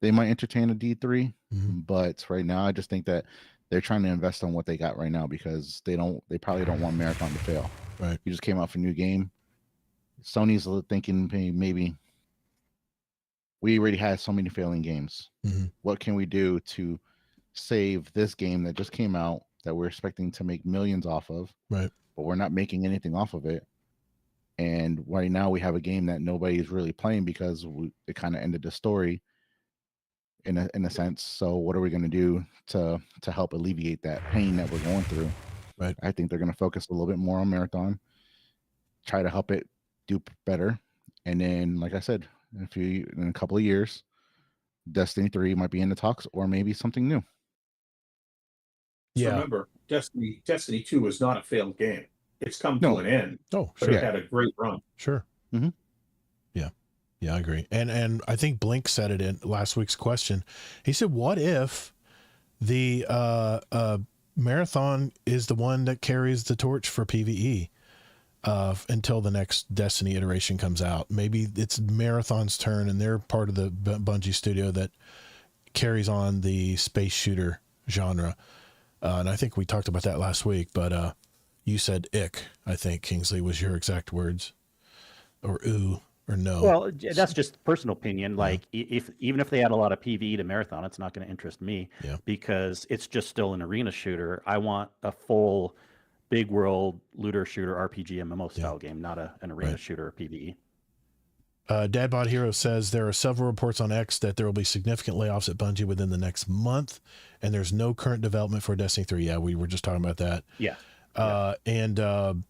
they might entertain a D3. Mhm. But right now, I just think that they're trying to invest on what they got right now because they probably don't want Marathon to fail. Right. You just came out for a new game. Sony's thinking maybe we already had so many failing games. Mhm. What can we do to save this game that just came out that we're expecting to make millions off of? Right. But we're not making anything off of it. And right now we have a game that nobody's really playing because it kind of ended the story in a sense. So what are we going to do to help alleviate that pain that we're going through? Right. I think they're going to focus a little bit more on Marathon, try to help it do better, and then, like I said, in a couple of years, Destiny 3 might be in the talks, or maybe something new. So Yeah. remember, Destiny 2 is not a failed game. It's come to an end, Oh, but sure. it had a great run. Sure. Mhm. Yeah, I agree. And I think Blink said it in last week's question. He said, what if the Marathon is the one that carries the torch for PvE until the next Destiny iteration comes out? Maybe it's Marathon's turn and they're part of the Bungie studio that carries on the space shooter genre. And I think we talked about that last week, but you said ick, I think, Kingsley, was your exact words. Or ooh. Or no. Well, that's just personal opinion. Like, even if they add a lot of PvE to Marathon, it's not going to interest me because it's just still an arena shooter. I want a full big world looter shooter RPG MMO style game, not an arena shooter or PvE. Dadbot Hero says there are several reports on X that there will be significant layoffs at Bungie within the next month, and there's no current development for Destiny 3. Yeah, we were just talking about that. Yeah. And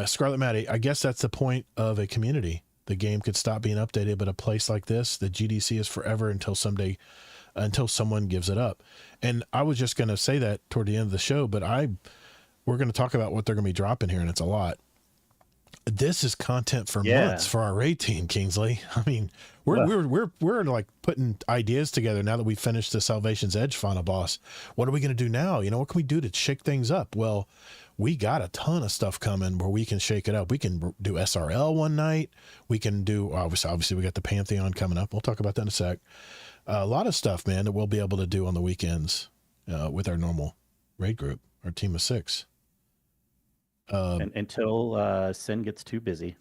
Scarlet Maddie, I guess that's the point of a community. The game could stop being updated, but a place like this, the GDC is forever until someone gives it up. And I was just going to say that toward the end of the show, but we're going to talk about what they're going to be dropping here, and it's a lot. This is content for months for our raid team, Kingsley. I mean, we're like putting ideas together now that we finished the Salvation's Edge final boss. What are we going to do now? What can we do to shake things up? Well, we got a ton of stuff coming where we can shake it up. We can do SRL one night. We can do, obviously we got the Pantheon coming up. We'll talk about that in a sec. A lot of stuff, man, that we'll be able to do on the weekends with our normal raid group, our team of 6. Until Sin gets too busy.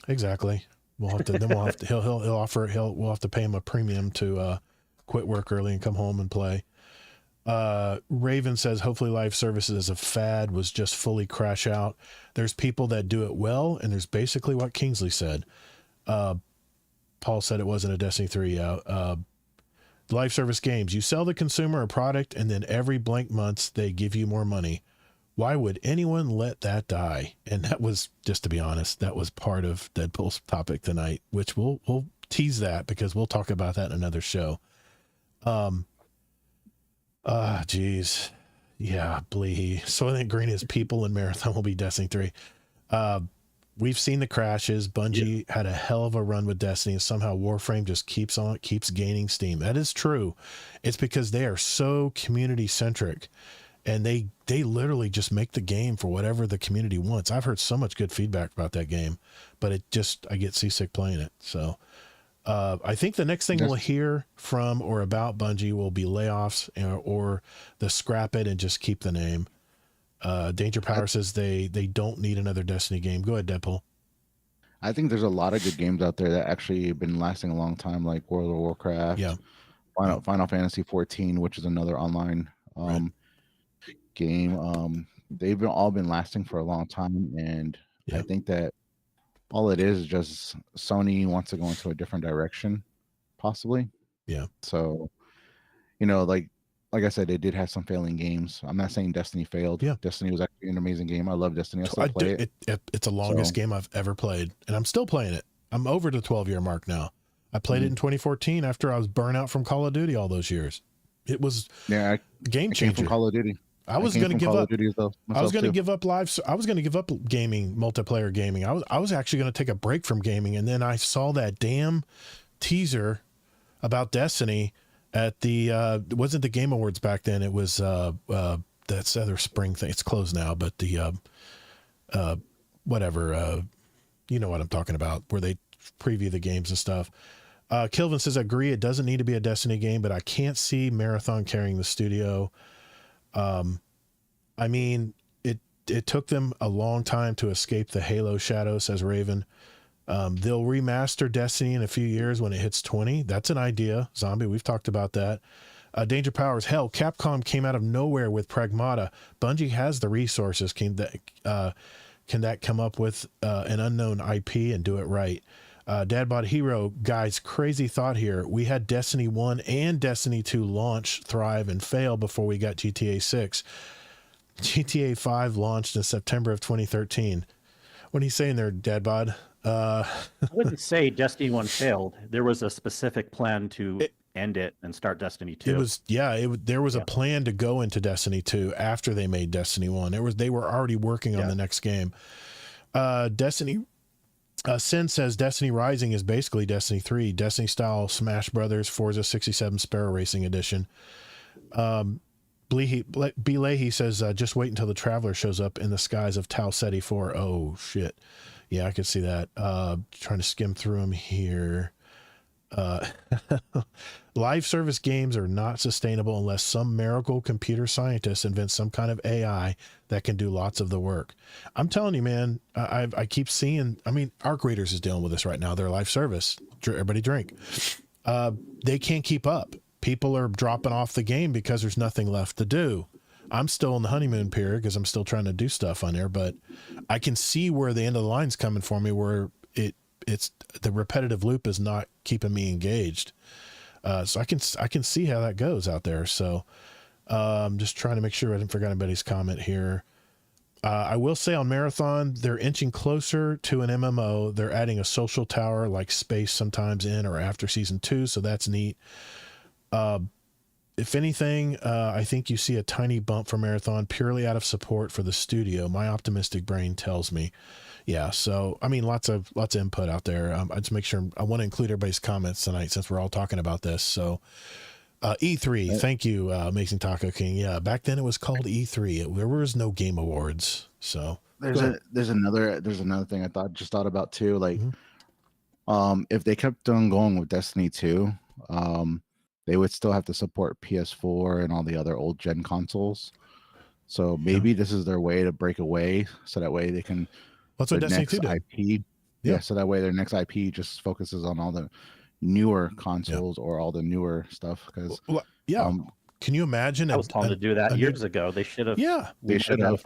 Exactly. We'll have to, we'll have to pay him a premium to quit work early and come home and play. Raven says, hopefully live services as a fad was just fully crash out. There's people that do it well, and there's basically what Kingsley said. Paul said it wasn't a Destiny 3. Live service games, you sell the consumer a product, and then every blank months they give you more money. Why would anyone let that die? And that was, just to be honest, that was part of Deadpool's topic tonight, which we'll tease that because we'll talk about that in another show. Geez. Yeah, Blee. So I think green is people in Marathon will be Destiny 3. We've seen the crashes. Bungie had a hell of a run with Destiny, and somehow Warframe just keeps gaining steam. That is true. It's because they are so community centric, and they literally just make the game for whatever the community wants. I've heard so much good feedback about that game, but I get seasick playing it. So I think the next thing we'll hear from or about Bungie will be layoffs or the scrap it and just keep the name. Danger Power says they don't need another Destiny game. Go ahead, Deadpool. I think there's a lot of good games out there that actually have been lasting a long time, like World of Warcraft, Final Fantasy 14, which is another online game. They've all been lasting for a long time, and I think that all it is just Sony wants to go into a different direction, possibly. Yeah. So, like like I said, they did have some failing games. I'm not saying Destiny failed. Yeah. Destiny was actually an amazing game. I love Destiny. I still play it. It's the longest game I've ever played, and I'm still playing it. I'm over the 12-year mark now. I played it in 2014 after I was burnt out from Call of Duty all those years. It was game changer. From Call of Duty. I was going to give up. I was going to give up live. I was going to give up gaming, multiplayer gaming. I was actually going to take a break from gaming, and then I saw that damn teaser about Destiny at the it wasn't the Game Awards back then. It was that's other spring thing. It's closed now, but the whatever you know what I'm talking about, where they preview the games and stuff. Kilvin says, agree, it doesn't need to be a Destiny game, but I can't see Marathon carrying the studio. I mean, it took them a long time to escape the Halo shadow, says Raven. They'll remaster Destiny in a few years when it hits 20. That's an idea. Zombie, we've talked about that. Danger Powers, hell, Capcom came out of nowhere with Pragmata. Bungie has the resources. Can that come up with an unknown IP and do it right? Dadbot Hero, guys, crazy thought here. We had Destiny 1 and Destiny 2 launch, thrive, and fail before we got GTA 6. GTA 5 launched in September of 2013. What are you saying there, Dadbot? I wouldn't say Destiny 1 failed. There was a specific plan to end it and start Destiny 2. There was a plan to go into Destiny 2 after they made Destiny 1. They were already working on the next game. Destiny Sin says Destiny Rising is basically Destiny 3, Destiny style Smash Brothers, Forza 67 Sparrow Racing Edition. B. Leahy says, just wait until the Traveler shows up in the skies of Tau Ceti 4. Oh, shit. Yeah, I could see that. Trying to skim through them here. Live service games are not sustainable unless some miracle computer scientist invents some kind of AI that can do lots of the work. I'm telling you, man, I keep seeing, I mean, Arc Raiders is dealing with this right now. They're live service. Everybody drink. They can't keep up. People are dropping off the game because there's nothing left to do. I'm still in the honeymoon period because I'm still trying to do stuff on there, but I can see where the end of the line's coming for me, where it's the repetitive loop is not keeping me engaged. So I can see how that goes out there. So I'm just trying to make sure I didn't forget anybody's comment here. I will say on Marathon, they're inching closer to an MMO. They're adding a social tower like space sometimes in or after season 2. So that's neat. If anything, I think you see a tiny bump for Marathon purely out of support for the studio. My optimistic brain tells me. Yeah. So, I mean, lots of input out there. I just make sure I want to include everybody's comments tonight since we're all talking about this. So, E3, thank you, Amazing Taco King. Yeah. Back then it was called E3. There was no Game Awards. So there's another thing I thought about too. Like, if they kept on going with Destiny 2, they would still have to support PS4 and all the other old gen consoles. So maybe this is their way to break away, so that way they can. That's what Destiny 2 did. IP, yeah. So that way their next IP just focuses on all the newer consoles or all the newer stuff. Because can you imagine? I was told to do that years ago. They should have. Yeah, they should have.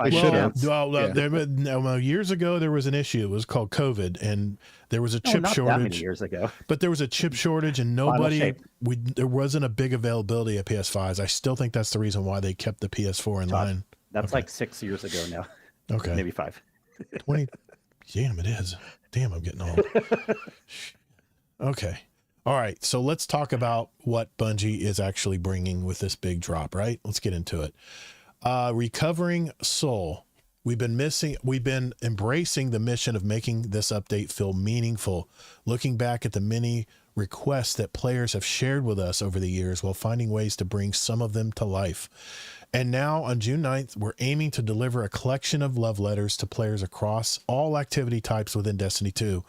Years ago there was an issue. It was called COVID, and there was a chip shortage. That many years ago. But there was a chip shortage, and there wasn't a big availability of PS5s. I still think that's the reason why they kept the PS4 in line. That's like 6 years ago now. Okay, maybe 5. 20. Damn, it is. Damn, I'm getting old. Okay. All right. So let's talk about what Bungie is actually bringing with this big drop, right? Let's get into it. Recovering Soul. We've been embracing the mission of making this update feel meaningful, looking back at the many requests that players have shared with us over the years while finding ways to bring some of them to life. And now on June 9th, we're aiming to deliver a collection of love letters to players across all activity types within Destiny 2.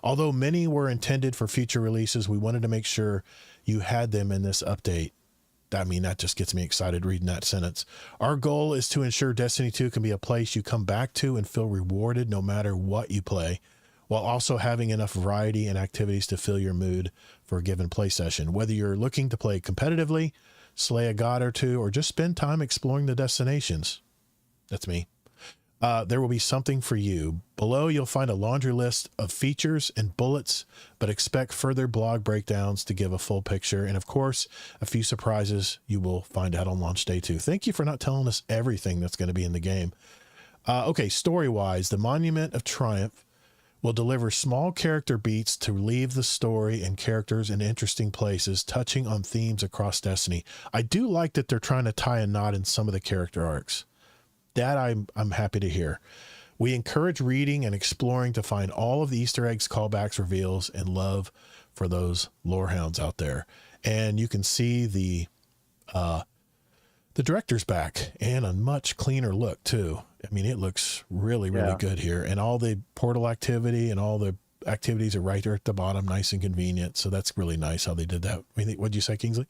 Although many were intended for future releases, we wanted to make sure you had them in this update. I mean, that just gets me excited reading that sentence. Our goal is to ensure Destiny 2 can be a place you come back to and feel rewarded no matter what you play, while also having enough variety and activities to fill your mood for a given play session. Whether you're looking to play competitively, slay a god or two, or just spend time exploring the destinations. That's me. There will be something for you. Below, you'll find a laundry list of features and bullets, but expect further blog breakdowns to give a full picture. And of course, a few surprises you will find out on launch day 2. Thank you for not telling us everything that's going to be in the game. Okay, story-wise, the Monument of Triumph will deliver small character beats to leave the story and characters in interesting places, touching on themes across Destiny. I do like that they're trying to tie a knot in some of the character arcs. That I'm happy to hear. We encourage reading and exploring to find all of the Easter eggs, callbacks, reveals, and love for those lore hounds out there. And you can see the director's back and a much cleaner look too. I mean, it looks really, really good here. And all the portal activity and all the activities are right there at the bottom, nice and convenient. So that's really nice how they did that. What'd you say, Kingsley?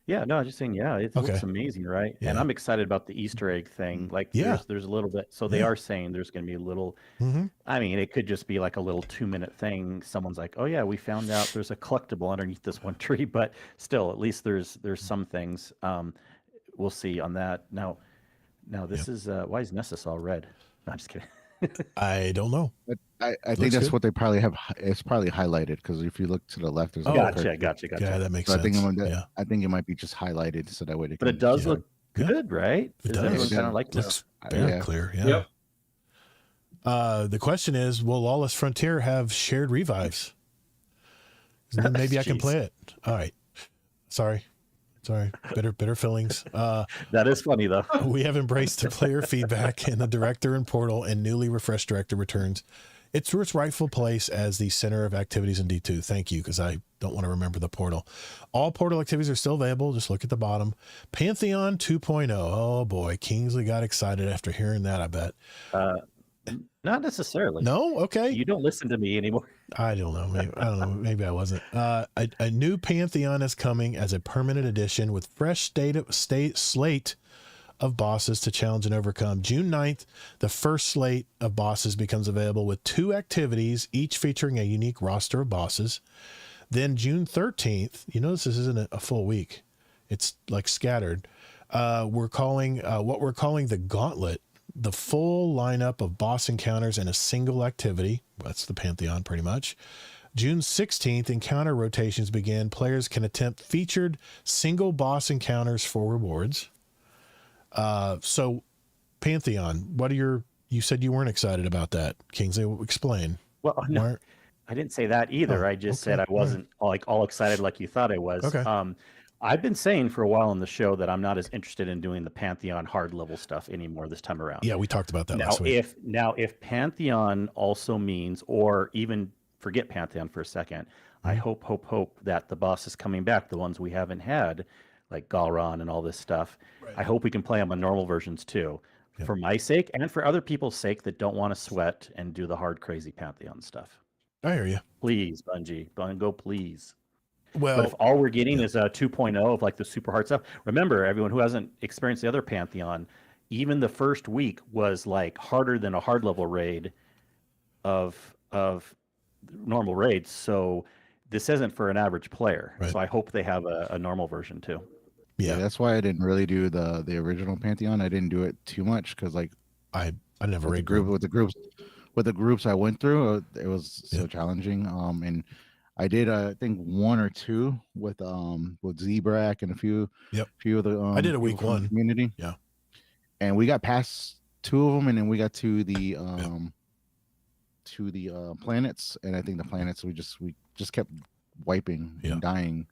Yeah, no, I was just saying, it looks amazing, right? Yeah. And I'm excited about the Easter egg thing. Like, there's a little bit. So they are saying there's going to be a little. I mean, it could just be like a little 2-minute thing. Someone's like, "Oh yeah, we found out there's a collectible underneath this one tree," but still, at least there's some things. We'll see on that. Now this is why is Nessus all red? No, I'm just kidding. I don't know. But I think that's what they probably have. It's probably highlighted because if you look to the left, there's Gotcha. Yeah, that makes so sense. I think it might be just highlighted so that way they can. But it does look good, right? It does. Everyone kind of like looks very clear. Yeah. Yep. The question is, will Lawless Frontier have shared revives? Then maybe I can play it. All right. Sorry. Bitter feelings. That is funny though. We have embraced the player feedback and the director and portal and newly refreshed director returns. It's its rightful place as the center of activities in D2. Thank you, because I don't want to remember the portal. All portal activities are still available. Just look at the bottom. Pantheon 2.0. Oh boy, Kingsley got excited after hearing that, I bet. Not necessarily. No? Okay. You don't listen to me anymore. I don't know. Maybe I wasn't. A new Pantheon is coming as a permanent addition with fresh slate of bosses to challenge and overcome. June 9th, the first slate of bosses becomes available with 2 activities, each featuring a unique roster of bosses. Then June 13th, you notice this isn't a full week. It's like scattered. We're calling what we're calling the Gauntlet, the full lineup of boss encounters in a single activity. That's the Pantheon pretty much. June 16th, encounter rotations begin. Players can attempt featured single boss encounters for rewards. So Pantheon, you said you weren't excited about that. Kingsley, explain. Well, no, I didn't say that either. I just said I wasn't all excited like you thought I was. Okay. I've been saying for a while on the show that I'm not as interested in doing the Pantheon hard level stuff anymore this time around. Yeah, we talked about that last week. If Pantheon also means, or even forget Pantheon for a second, I hope that the boss is coming back, the ones we haven't had, like Galron and all this stuff. Right. I hope we can play them on normal versions too, for my sake and for other people's sake that don't want to sweat and do the hard, crazy Pantheon stuff. I hear you. Please, Bungie, go please. Well, but if all we're getting is a 2.0 of like the super hard stuff, remember, everyone who hasn't experienced the other Pantheon, even the first week was like harder than a hard level raid of normal raids. So this isn't for an average player. Right. So I hope they have a normal version too. Yeah, that's why I didn't really do the original Pantheon. I didn't do it too much because like I never raid with the groups I went through. It was so challenging. And I did I think 1 or 2 with Zebrak and a few of the I did a week 1 community. Yeah. And we got past 2 of them and then we got to the planets, and I think the planets we just kept wiping and dying.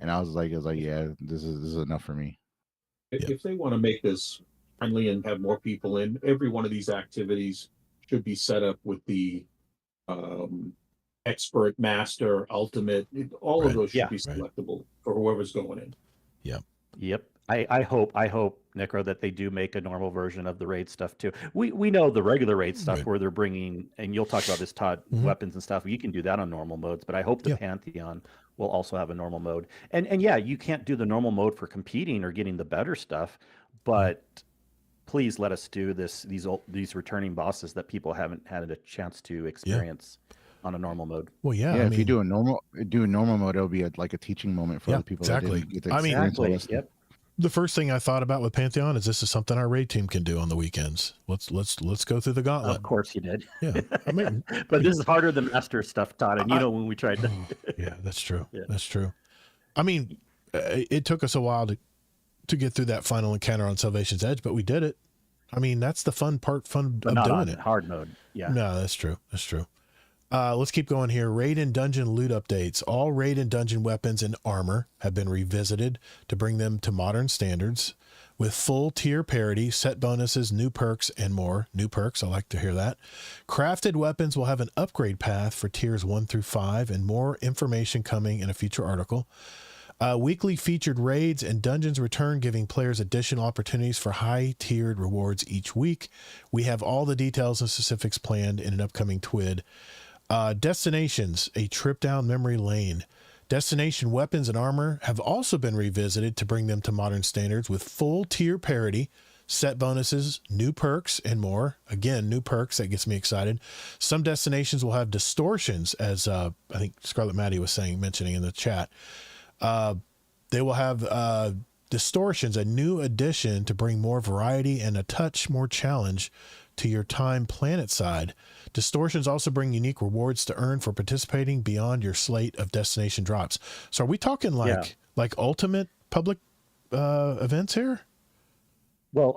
And I was like, yeah, this is enough for me. If they want to make this friendly and have more people in, every one of these activities should be set up with the expert, master, ultimate. All of those should be selectable for whoever's going in. Yep. I hope Necro that they do make a normal version of the raid stuff too. We know the regular raid stuff where they're bringing, and you'll talk about this, Todd, weapons and stuff. You can do that on normal modes, but I hope the Pantheon will also have a normal mode. And yeah, you can't do the normal mode for competing or getting the better stuff, but please let us do these returning bosses that people haven't had a chance to experience on a normal mode. Well, if you do a normal mode, it'll be like a teaching moment for other people. Exactly. That didn't get to experience all this. Yep. the first thing I thought about with Pantheon is this is something our raid team can do on the weekends. Let's go through the gauntlet. Of course you did. Yeah, I mean, but this is harder than master stuff, Todd. And when we tried to. Yeah, that's true. Yeah. That's true. I mean, it took us a while to get through that final encounter on Salvation's Edge, but we did it. I mean, that's the fun but of not doing on it. Hard mode. Yeah. No, that's true. That's true. Let's keep going here. Raid and dungeon loot updates. All raid and dungeon weapons and armor have been revisited to bring them to modern standards with full tier parity, set bonuses, new perks, and more. New perks, I like to hear that. Crafted weapons will have an upgrade path for tiers 1 through 5 and more information coming in a future article. Weekly featured raids and dungeons return, giving players additional opportunities for high-tiered rewards each week. We have all the details and specifics planned in an upcoming TWID. Destinations, a trip down memory lane. Destination weapons and armor have also been revisited to bring them to modern standards with full tier parity, set bonuses, new perks, and more. Again, new perks, that gets me excited. Some destinations will have distortions, as I think Scarlet Maddie was mentioning in the chat. They will have distortions, a new addition to bring more variety and a touch more challenge to your time planet side. Distortions also bring unique rewards to earn for participating beyond your slate of destination drops. So are we talking like ultimate public events here? Well,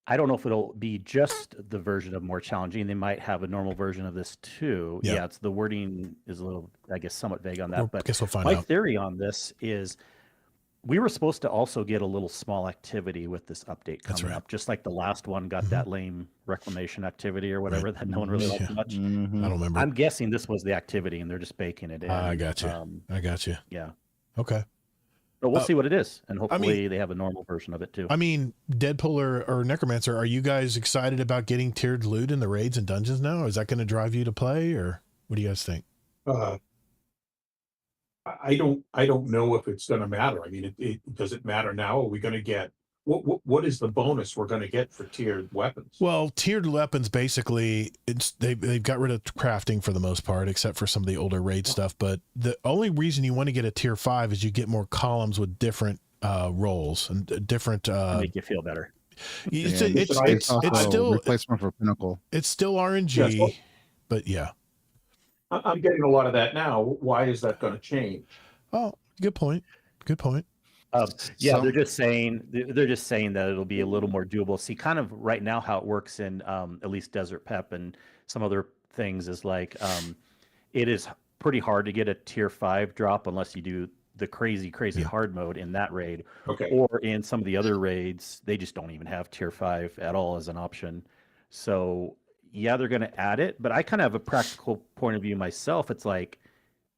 I don't know if it'll be just the version of more challenging. They might have a normal version of this too. Yep. Yeah, it's the wording is a little, I guess, somewhat vague on that. I guess we'll find my out. theory on this is we were supposed to also get a little small activity with this update That's coming right. up, just like the last one got that lame reclamation activity or whatever that no one really liked much. I don't remember. I'm guessing this was the activity and they're just baking it in. I got you. I got you. Yeah. Okay. But we'll see what it is. And hopefully they have a normal version of it too. I mean, Deadpool or Necromancer, are you guys excited about getting tiered loot in the raids and dungeons now? Is that going to drive you to play, or what do you guys think? I don't know if it's going to matter. I mean, does it matter now? Are we going to get what is the bonus we're going to get for tiered weapons? Well, tiered weapons basically they've got rid of crafting for the most part, except for some of the older raid stuff. But the only reason you want to get a tier 5 is you get more columns with different roles and different make you feel better. It's still replacement for Pinnacle. It's still RNG, yes, but yeah. I'm getting a lot of that now. Why is that going to change? Oh, good point. Good point. Yeah, they're just saying that it'll be a little more doable. See, kind of right now how it works in at least Desert Pep and some other things is like it is pretty hard to get a tier 5 drop unless you do the crazy hard mode in that raid. Okay. Or in some of the other raids, they just don't even have tier 5 at all as an option. So yeah, they're going to add it, but I kind of have a practical point of view myself. It's like,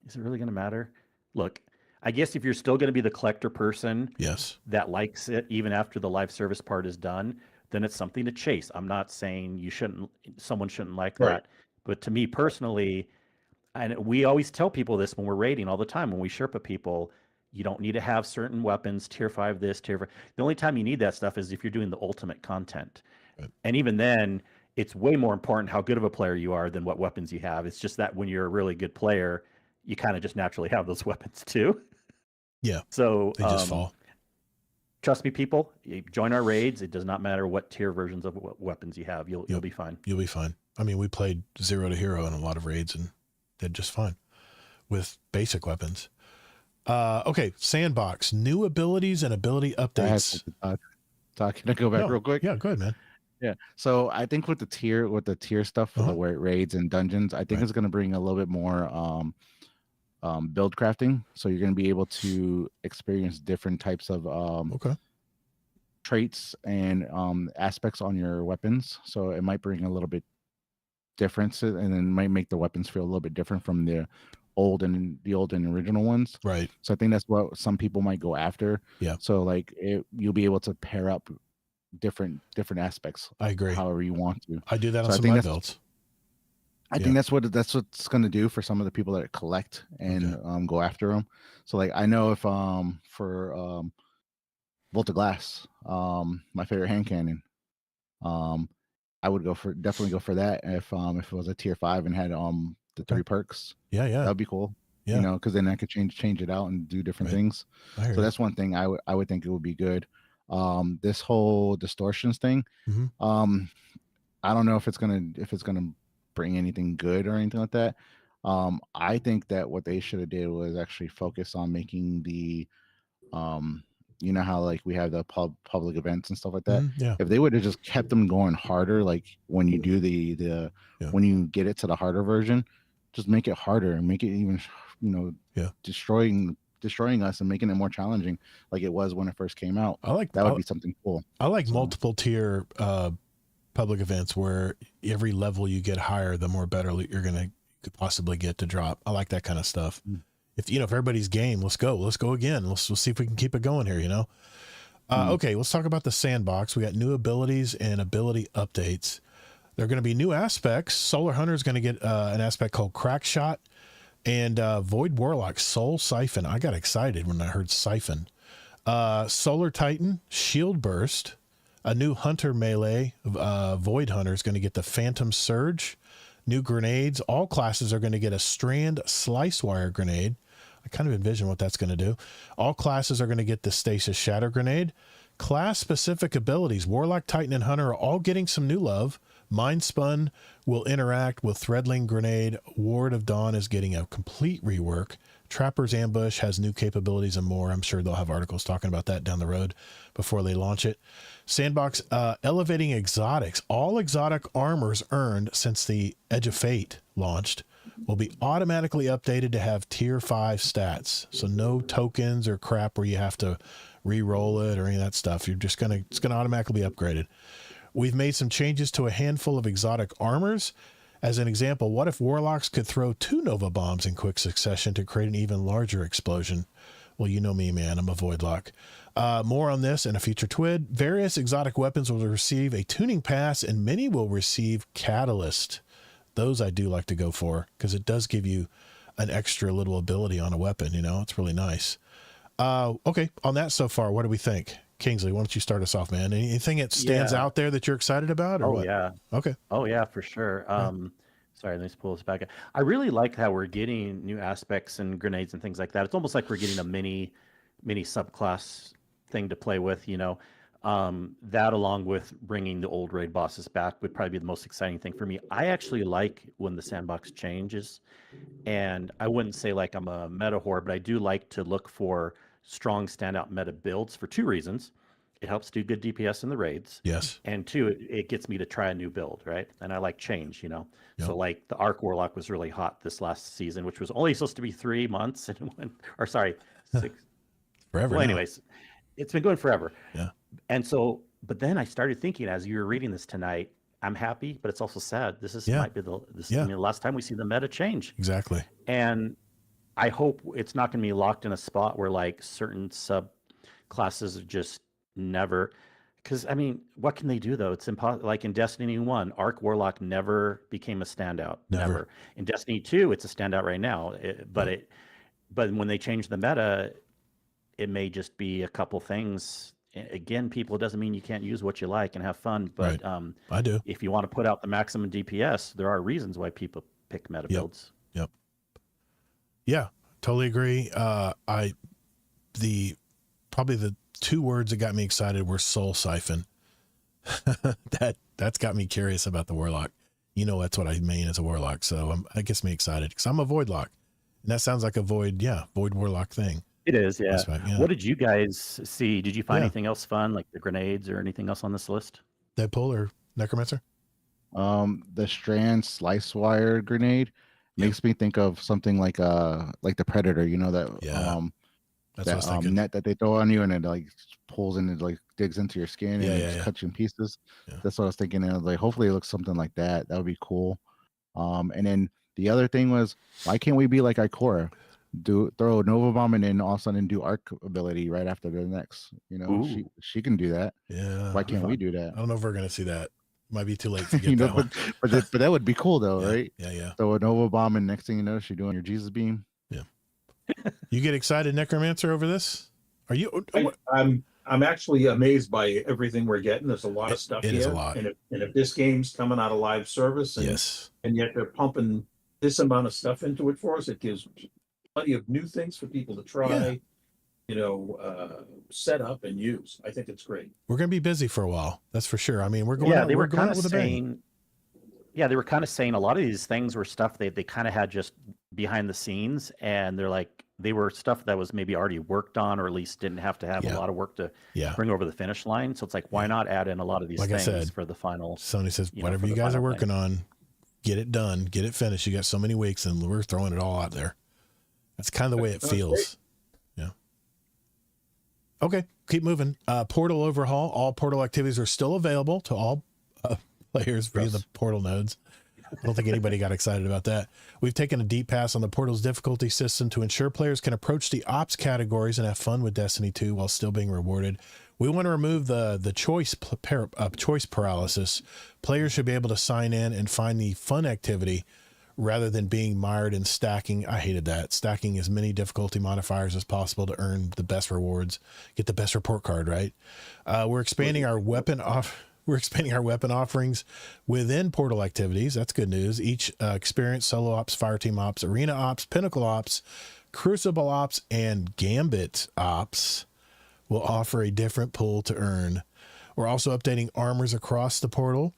is it really going to matter? Look, I guess if you're still going to be the collector person Yes. that likes it, even after the live service part is done, then it's something to chase. I'm not saying someone shouldn't like that. But to me personally, and we always tell people this when we're raiding all the time, when we Sherpa people, you don't need to have certain weapons, tier 5 this, tier 5. The only time you need that stuff is if you're doing the ultimate content. Right. And even then, it's way more important how good of a player you are than what weapons you have. It's just that when you're a really good player, you kind of just naturally have those weapons too. Yeah. So they just fall. Trust me, people, you join our raids. It does not matter what tier versions of weapons you have. You'll be fine. You'll be fine. I mean, we played 0 to hero in a lot of raids and did just fine with basic weapons. Okay. Sandbox, new abilities and ability updates. Can I go back real quick? Yeah, go ahead, man. Yeah. So I think with the tier stuff for the raids and dungeons, I think it's going to bring a little bit more build crafting. So you're going to be able to experience different types of traits and aspects on your weapons. So it might bring a little bit difference, and then might make the weapons feel a little bit different from the old and original ones. Right. So I think that's what some people might go after. Yeah. So like you'll be able to pair up different aspects. I agree. However you want to. I do that on some of my builds. I think that's what it's going to do for some of the people that collect and go after them. So like I know if for Bolt of Glass, my favorite hand cannon, I would definitely go for that if it was a tier 5 and had the 3 perks. Yeah, that'd be cool. Yeah. You know, because then I could change it out and do different Right. things. I hear So you. that's one thing I would think it would be good. This whole distortions thing, Mhm. I don't know if it's gonna bring anything good or anything like that. I think that what they should have did was actually focus on making the you know how like we have the public events and stuff like that. Yeah. If they would have just kept them going harder, like when you do Yeah. when you get it to the harder version, just make it harder and make it even Yeah. destroying us and making it more challenging like it was when it first came out. I like That would be something cool. I like So, multiple tier public events where every level you get higher, the more better you're gonna could possibly get to drop. I like that kind of stuff. If if everybody's game, let's go again. Let's see if we can keep it going here. Okay, let's talk about the sandbox. We got new abilities and ability updates. There are going to be new aspects. Solar Hunter is going to get an aspect called Crack Shot, and Void Warlock Soul Siphon. I got excited when I heard Siphon. Solar Titan Shield Burst. A new Hunter melee. Void Hunter is going to get the Phantom Surge. New grenades. All classes are going to get a Strand Slice Wire grenade. I kind of envision what that's going to do. All classes are going to get the Stasis Shatter grenade. Class-specific abilities. Warlock, Titan, and Hunter are all getting some new love. Mind Spun will interact with Threadling Grenade. Ward of Dawn is getting a complete rework. Trapper's Ambush has new capabilities and more. I'm sure they'll have articles talking about that down the road before they launch it. Sandbox elevating exotics. All exotic armors earned since the Edge of Fate launched will be automatically updated to have tier 5 stats. So no tokens or crap where you have to re-roll it or any of that stuff. It's going to automatically be upgraded. We've made some changes to a handful of exotic armors. As an example, what if Warlocks could throw 2 Nova Bombs in quick succession to create an even larger explosion? Well, you know me, man. I'm a Voidlock. More on this in a future TWID. Various exotic weapons will receive a tuning pass, and many will receive Catalyst. Those I do like to go for because it does give you an extra little ability on a weapon. It's really nice. Okay, on that so far, what do we think? Kingsley, why don't you start us off, man? Anything that stands out there that you're excited about, or what? Yeah. Okay. Oh yeah, for sure. Sorry, let me just pull this back. I really like how we're getting new aspects and grenades and things like that. It's almost like we're getting a mini subclass thing to play with. That along with bringing the old raid bosses back would probably be the most exciting thing for me. I actually like when the sandbox changes, and I wouldn't say like I'm a meta whore, but I do like to look for strong standout meta builds for 2 reasons. It helps do good DPS in the raids. Yes. And 2, it gets me to try a new build, right? And I like change, Yep. So like the Arc Warlock was really hot this last season, which was only supposed to be 3 months and or sorry, 6. Forever. Well, now. anyways, it's been going forever. Yeah. And so, but then I started thinking as you were reading this tonight, I'm happy, but it's also sad. Might be the last time we see the meta change. Exactly. And I hope it's not going to be locked in a spot where like certain sub classes are just never, because I mean, what can they do though? It's impossible. Like in Destiny 1, Arc Warlock never became a standout. Never. In Destiny 2, it's a standout right now. But when they change the meta, it may just be a couple things. Again, people, it doesn't mean you can't use what you like and have fun. But right. I do. If you want to put out the maximum DPS, there are reasons why people pick meta builds. Yep. Yeah, totally agree. Probably the 2 words that got me excited were Soul Siphon. That's got me curious about the Warlock. That's what I mean as a Warlock. So that gets me excited because I'm a Voidlock. And that sounds like a Void Warlock thing. It is, yeah. Yeah. What did you guys see? Did you find anything else fun, like the grenades or anything else on this list? Deadpool or Necromancer? The Strand Slice Wire grenade makes me think of something like the Predator. That's what I was thinking. Net that they throw on you and it like pulls and it like digs into your skin and it just cuts you in pieces. Yeah. That's what I was thinking. And I was like, hopefully it looks something like that. That would be cool. And then the other thing was, why can't we be like Ikora? Throw a Nova Bomb and then all of a sudden do Arc ability right after the next. She can do that. Yeah. Why can't we do that? I don't know if we're gonna see that. Might be too late to get that one. But that would be cool though, right? Yeah. Throw a Nova Bomb and next thing you know, she's doing your Jesus beam. Yeah. You get excited, Necromancer, over this? Are you? I'm actually amazed by everything we're getting. There's a lot of stuff here. It is a lot. And if this game's coming out of live service, and yet they're pumping this amount of stuff into it for us, it gives plenty of new things for people to try, set up and use. I think it's great. We're going to be busy for a while. That's for sure. I mean, we're going Yeah, out, they we're were going kind out of with a bang. saying, yeah, they were kind of saying a lot of these things were stuff they kind of had just behind the scenes, and they're like, they were stuff that was maybe already worked on, or at least didn't have to have a lot of work to bring over the finish line. So it's like, why not add in a lot of these Like things I said, for the final? Sony says, for whatever you the guys are final working thing. on, get it done, get it finished. You got so many weeks, and we're throwing it all out there. That's kind of the way it feels. Yeah. Okay, keep moving. Portal overhaul. All Portal activities are still available to all players via the Portal nodes. I don't think anybody got excited about that. We've taken a deep pass on the Portal's difficulty system to ensure players can approach the ops categories and have fun with Destiny 2 while still being rewarded. We want to remove the choice paralysis. Players should be able to sign in and find the fun activity rather than being mired in stacking. I hated that. Stacking as many difficulty modifiers as possible to earn the best rewards, get the best report card, right? We're expanding our weapon offerings within Portal activities. That's good news. Each experience, solo ops, fireteam ops, arena ops, pinnacle ops, crucible ops, and gambit ops will offer a different pool to earn. We're also updating armors across the Portal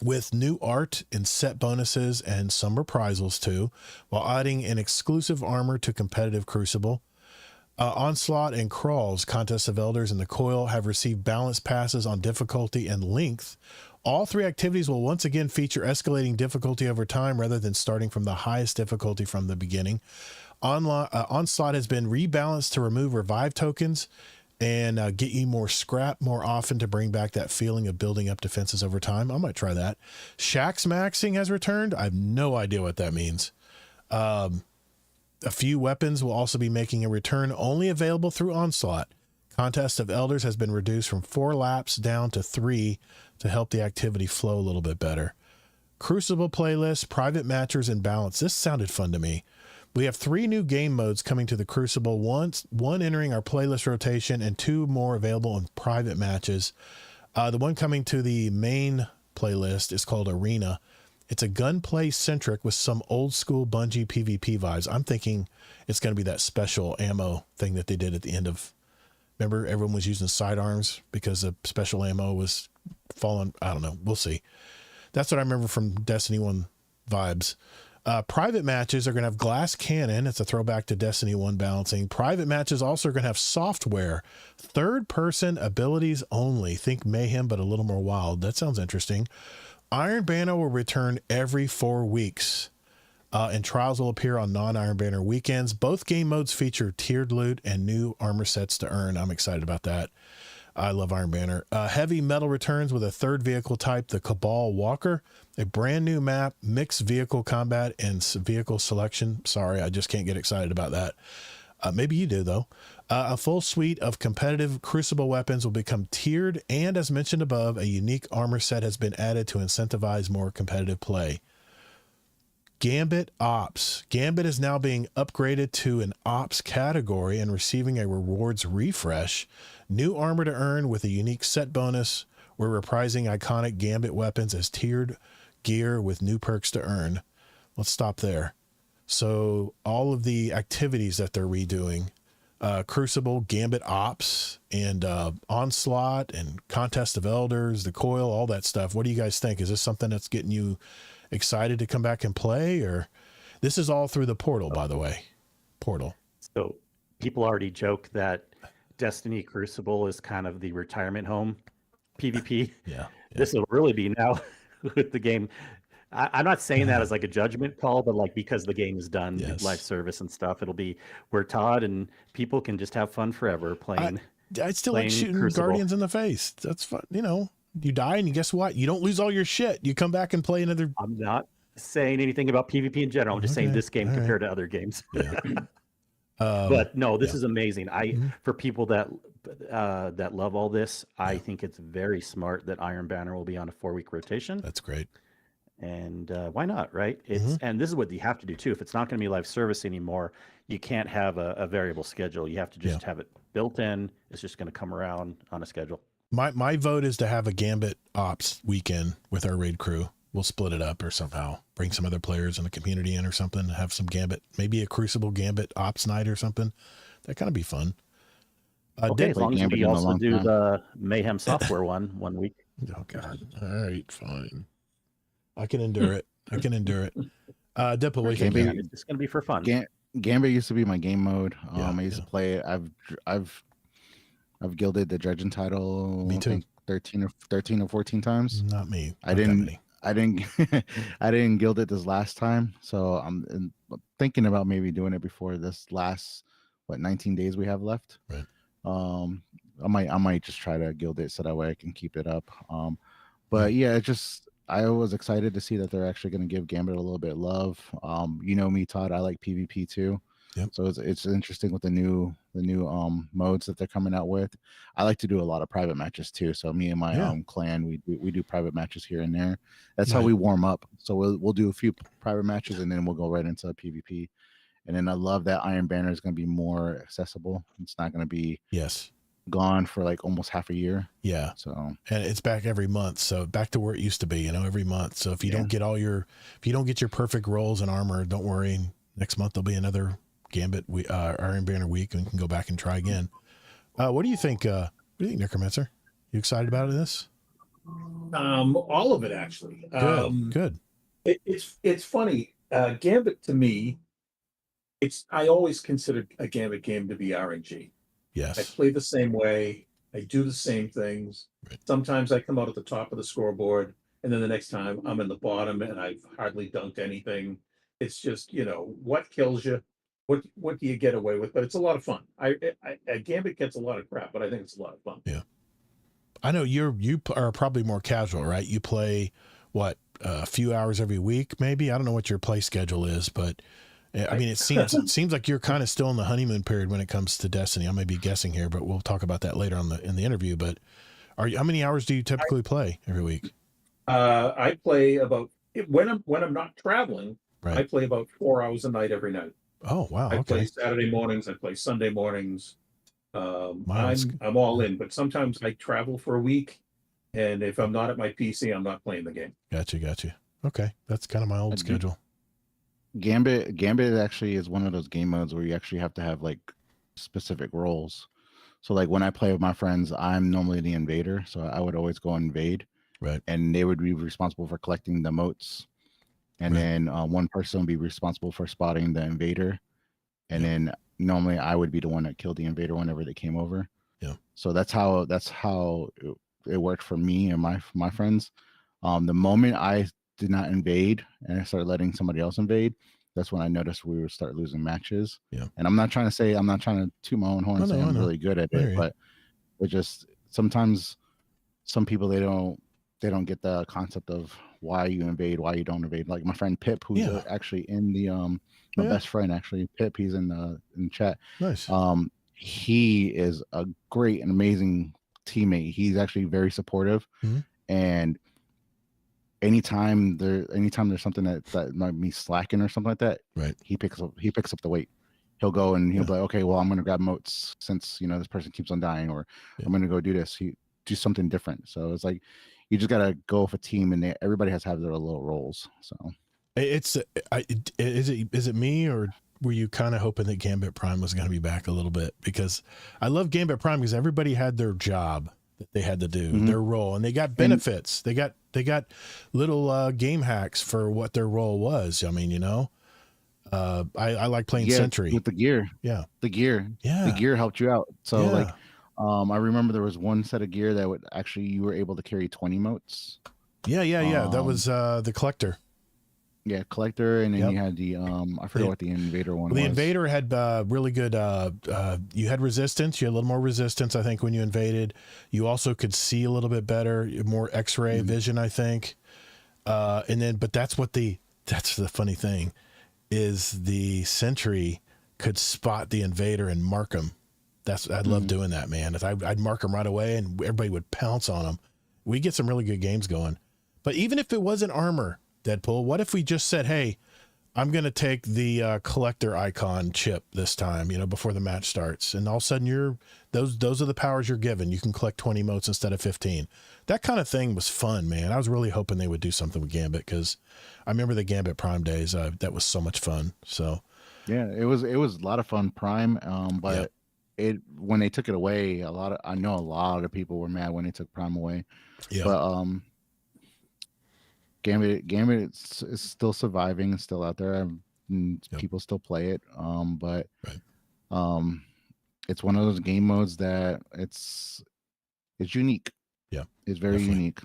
with new art and set bonuses and some reprisals too, while adding an exclusive armor to competitive Crucible. Onslaught and Crawls, Contest of Elders, and the Coil have received balance passes on difficulty and length. All three activities will once again feature escalating difficulty over time rather than starting from the highest difficulty from the beginning. Onslaught has been rebalanced to remove revive tokens and get you more scrap more often to bring back that feeling of building up defenses over time. I might try that. Shax maxing has returned. I have no idea what that means. A few weapons will also be making a return, only available through Onslaught. Contest of Elders has been reduced from 4 laps down to 3 to help the activity flow a little bit better. Crucible playlist, private matchers, and balance. This sounded fun to me. We have 3 new game modes coming to the Crucible, one entering our playlist rotation and 2 more available in private matches. The one coming to the main playlist is called Arena. It's a gunplay centric with some old school Bungie PvP vibes. I'm thinking it's going to be that special ammo thing that they did at the end of, remember everyone was using sidearms because the special ammo was falling. I don't know. We'll see. That's what I remember from Destiny 1 vibes. Private matches are going to have glass cannon. It's a throwback to Destiny 1 balancing. Private matches also are going to have software, third person abilities only. Think Mayhem, but a little more wild. That sounds interesting. Iron Banner will return every 4 weeks, and trials will appear on non-Iron Banner weekends. Both game modes feature tiered loot and new armor sets to earn. I'm excited about that. I love Iron Banner. Heavy metal returns with a third vehicle type, the Cabal Walker, a brand new map, mixed vehicle combat, and vehicle selection. Sorry, I just can't get excited about that. Maybe you do, though. A full suite of competitive Crucible weapons will become tiered, and as mentioned above, a unique armor set has been added to incentivize more competitive play. Gambit Ops. Gambit is now being upgraded to an Ops category and receiving a rewards refresh. New armor to earn with a unique set bonus. We're reprising iconic Gambit weapons as tiered gear with new perks to earn. Let's stop there. So all of the activities that they're redoing, Crucible, Gambit Ops, and Onslaught, and Contest of Elders, the Coil, all that stuff. What do you guys think? Is this something that's getting you excited to come back and play? Or this is all through the Portal, by the way. Portal. So people already joke that Destiny Crucible is kind of the retirement home PvP. Yeah. This will really be now with the game. I'm not saying that as like a judgment call, but like because the game is done, live service and stuff, it'll be where Todd and people can just have fun forever playing. I'd still like shooting Crucible. Guardians in the face. That's fun. You know, you die and guess what? You don't lose all your shit. You come back and play another. I'm not saying anything about PvP in general. I'm just saying this game compared to other games. Yeah. But no, this is amazing. For people that love all this, I think it's very smart that Iron Banner will be on a 4-week rotation. That's great. And why not, right? It's and this is what you have to do too. If it's not going to be live service anymore, you can't have a variable schedule. You have to just have it built in. It's just going to come around on a schedule. My vote is to have a Gambit Ops weekend with our raid crew. we'll split it up or somehow bring some other players in the community in or something. Have some Gambit, maybe a Crucible Gambit Ops night or something. That kind of be fun. Okay, as long as Gambit we in a also long do time. the Mayhem Software one week. Oh God! All right, fine. I can endure it. I can endure it. Deadpool, what do you think? Yeah, it's just gonna be for fun. Gambit used to be my game mode. Yeah, I used to play it. I've gilded the Dredgen title. Me too. I think 13 or 14 times. Not me. I didn't I didn't gild it this last time, so I'm thinking about maybe doing it before this last 19 days we have left. Right. I might just try to gild it so that way I can keep it up. But yeah, it just I was excited to see that they're actually going to give Gambit a little bit of love. You know me, Todd. I like PvP too. Yep. So it's interesting with the new modes that they're coming out with. I like to do a lot of private matches too. So me and my clan, we do private matches here and there. That's how we warm up. So we'll do a few private matches and then we'll go right into PvP. And then I love that Iron Banner is going to be more accessible. It's not going to be gone for like almost half a year. Yeah. So and it's back every month. So back to where it used to be, every month. So if you don't get if you don't get your perfect rolls and armor, don't worry. Next month there'll be another Gambit Iron Banner week and you can go back and try again. What do you think? What do you think, Necromancer? You excited about this? All of it actually. Good. It's funny. Gambit to me, I always considered a Gambit game to be RNG. Yes. I play the same way. I do the same things. Right. Sometimes I come out at the top of the scoreboard, and then the next time I'm in the bottom and I've hardly dunked anything. It's just, what kills you? What do you get away with? But it's a lot of fun. Gambit gets a lot of crap, but I think it's a lot of fun. Yeah. I know you are probably more casual, right? You play a few hours every week, maybe. I don't know what your play schedule is, but I mean, it seems like you're kind of still in the honeymoon period when it comes to Destiny. I may be guessing here, but we'll talk about that later in the interview. But how many hours do you typically play every week? I play about when I'm not traveling. Right. I play about 4 hours a night every night. Oh wow! I play Saturday mornings. I play Sunday mornings. I'm all in, but sometimes I travel for a week, and if I'm not at my PC, I'm not playing the game. Gotcha. Okay, that's kind of my old schedule. Gambit actually is one of those game modes where you actually have to have like specific roles. So like when I play with my friends, I'm normally the invader, so I would always go invade, right? And they would be responsible for collecting the motes. And then one person would be responsible for spotting the invader. And then normally I would be the one that killed the invader whenever they came over. Yeah. So that's how it worked for me and my friends. The moment I did not invade and I started letting somebody else invade, that's when I noticed we would start losing matches. Yeah. And I'm not trying to toot my own horn and say I'm really good at it, but it just sometimes some people they don't get the concept of why you invade, why you don't invade. Like my friend Pip, who's actually in the my best friend actually, Pip, he's in chat. Nice. He is a great and amazing teammate. He's actually very supportive, and anytime there's something that might be slacking or something like that, right? He picks up the weight. He'll go and he'll be like, okay, well, I'm gonna grab motes since this person keeps on dying, or I'm gonna go do this. He do something different. So it's like you just gotta go with a team, and everybody has to have their little roles. So is it me, or were you kind of hoping that Gambit Prime was going to be back a little bit? Because I love Gambit Prime because everybody had their job that they had to do, their role, and they got benefits. They got little game hacks for what their role was. I mean, I like playing Sentry with the gear. Yeah, the gear helped you out. So like. I remember there was one set of gear that you were able to carry 20 motes. Yeah. That was the collector. Yeah, collector, and then you had the I forget what the invader one was. The invader had really good you had resistance, you had a little more resistance, I think, when you invaded. You also could see a little bit better, more X-ray vision, I think. But that's the funny thing is the sentry could spot the invader and mark him. I'd love doing that, man. I'd mark them right away and everybody would pounce on them. We get some really good games going. But even if it wasn't armor, Deadpool, what if we just said, hey, I'm going to take the collector icon chip this time, before the match starts. And all of a sudden those are the powers you're given. You can collect 20 emotes instead of 15. That kind of thing was fun, man. I was really hoping they would do something with Gambit because I remember the Gambit Prime days. That was so much fun. So yeah, it was a lot of fun, Prime. But when they took it away, I know a lot of people were mad when they took Prime away. Yeah. But Gambit is still surviving, still out there. People still play it. But it's one of those game modes that it's unique. Yeah, it's very unique.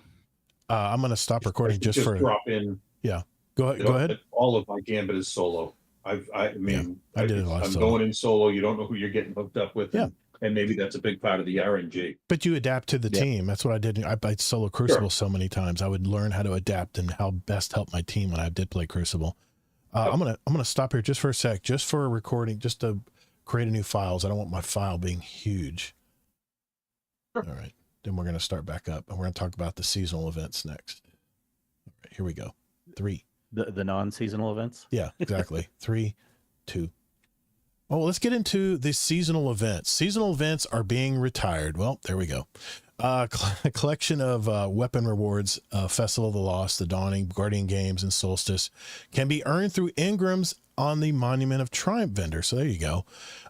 I'm gonna stop recording just for drop in. Yeah, go ahead. All of my Gambit is solo. I mean, I did it I'm going in solo. You don't know who you're getting hooked up with. Yeah. And maybe that's a big part of the RNG. But you adapt to the team. That's what I did. I played solo Crucible so many times. I would learn how to adapt and how best help my team when I did play Crucible. I'm gonna stop here just for a sec, just for a recording, just to create a new files. I don't want my file being huge. Sure. All right. Then we're gonna start back up, and we're gonna talk about the seasonal events next. All right, here we go. 3. The non-seasonal events. Yeah, exactly. 3, 2. Oh, let's get into the seasonal events. Seasonal events are being retired. Well, there we go. A collection of weapon rewards, Festival of the Lost, the Dawning, Guardian Games, and Solstice can be earned through engrams on the Monument of Triumph vendor. So there you go.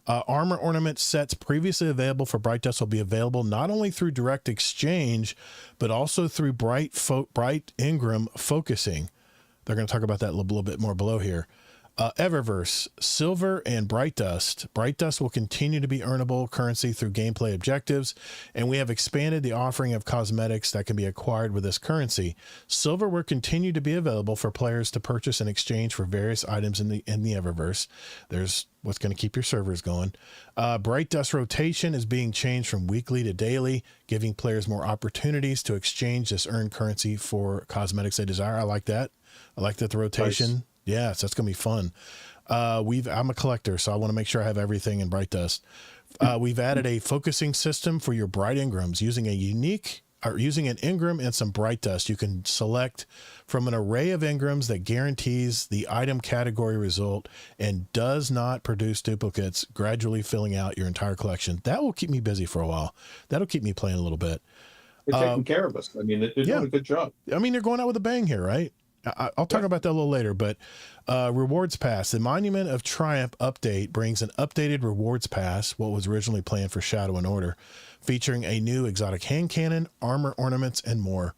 Armor ornament sets previously available for Bright Dust will be available not only through direct exchange, but also through Bright Engram focusing. They're going to talk about that a little bit more below here. Eververse, Silver, and Bright Dust. Bright Dust will continue to be earnable currency through gameplay objectives, and we have expanded the offering of cosmetics that can be acquired with this currency. Silver will continue to be available for players to purchase in exchange for various items in the Eververse. There's what's going to keep your servers going. Bright Dust rotation is being changed from weekly to daily, giving players more opportunities to exchange this earned currency for cosmetics they desire. I like that. I like that the rotation. Nice. Yes, that's going to be fun. I'm a collector, so I want to make sure I have everything in Bright Dust. We've added a focusing system for your Bright Engrams using an engram and some Bright Dust. You can select from an array of engrams that guarantees the item category result and does not produce duplicates, gradually filling out your entire collection. That will keep me busy for a while. That'll keep me playing a little bit. They're taking care of us. I mean, they're doing a good job. I mean, they're going out with a bang here, right? I'll talk about that a little later, but Rewards Pass. The Monument of Triumph update brings an updated Rewards Pass, what was originally planned for Shadow and Order, featuring a new exotic hand cannon, armor ornaments, and more.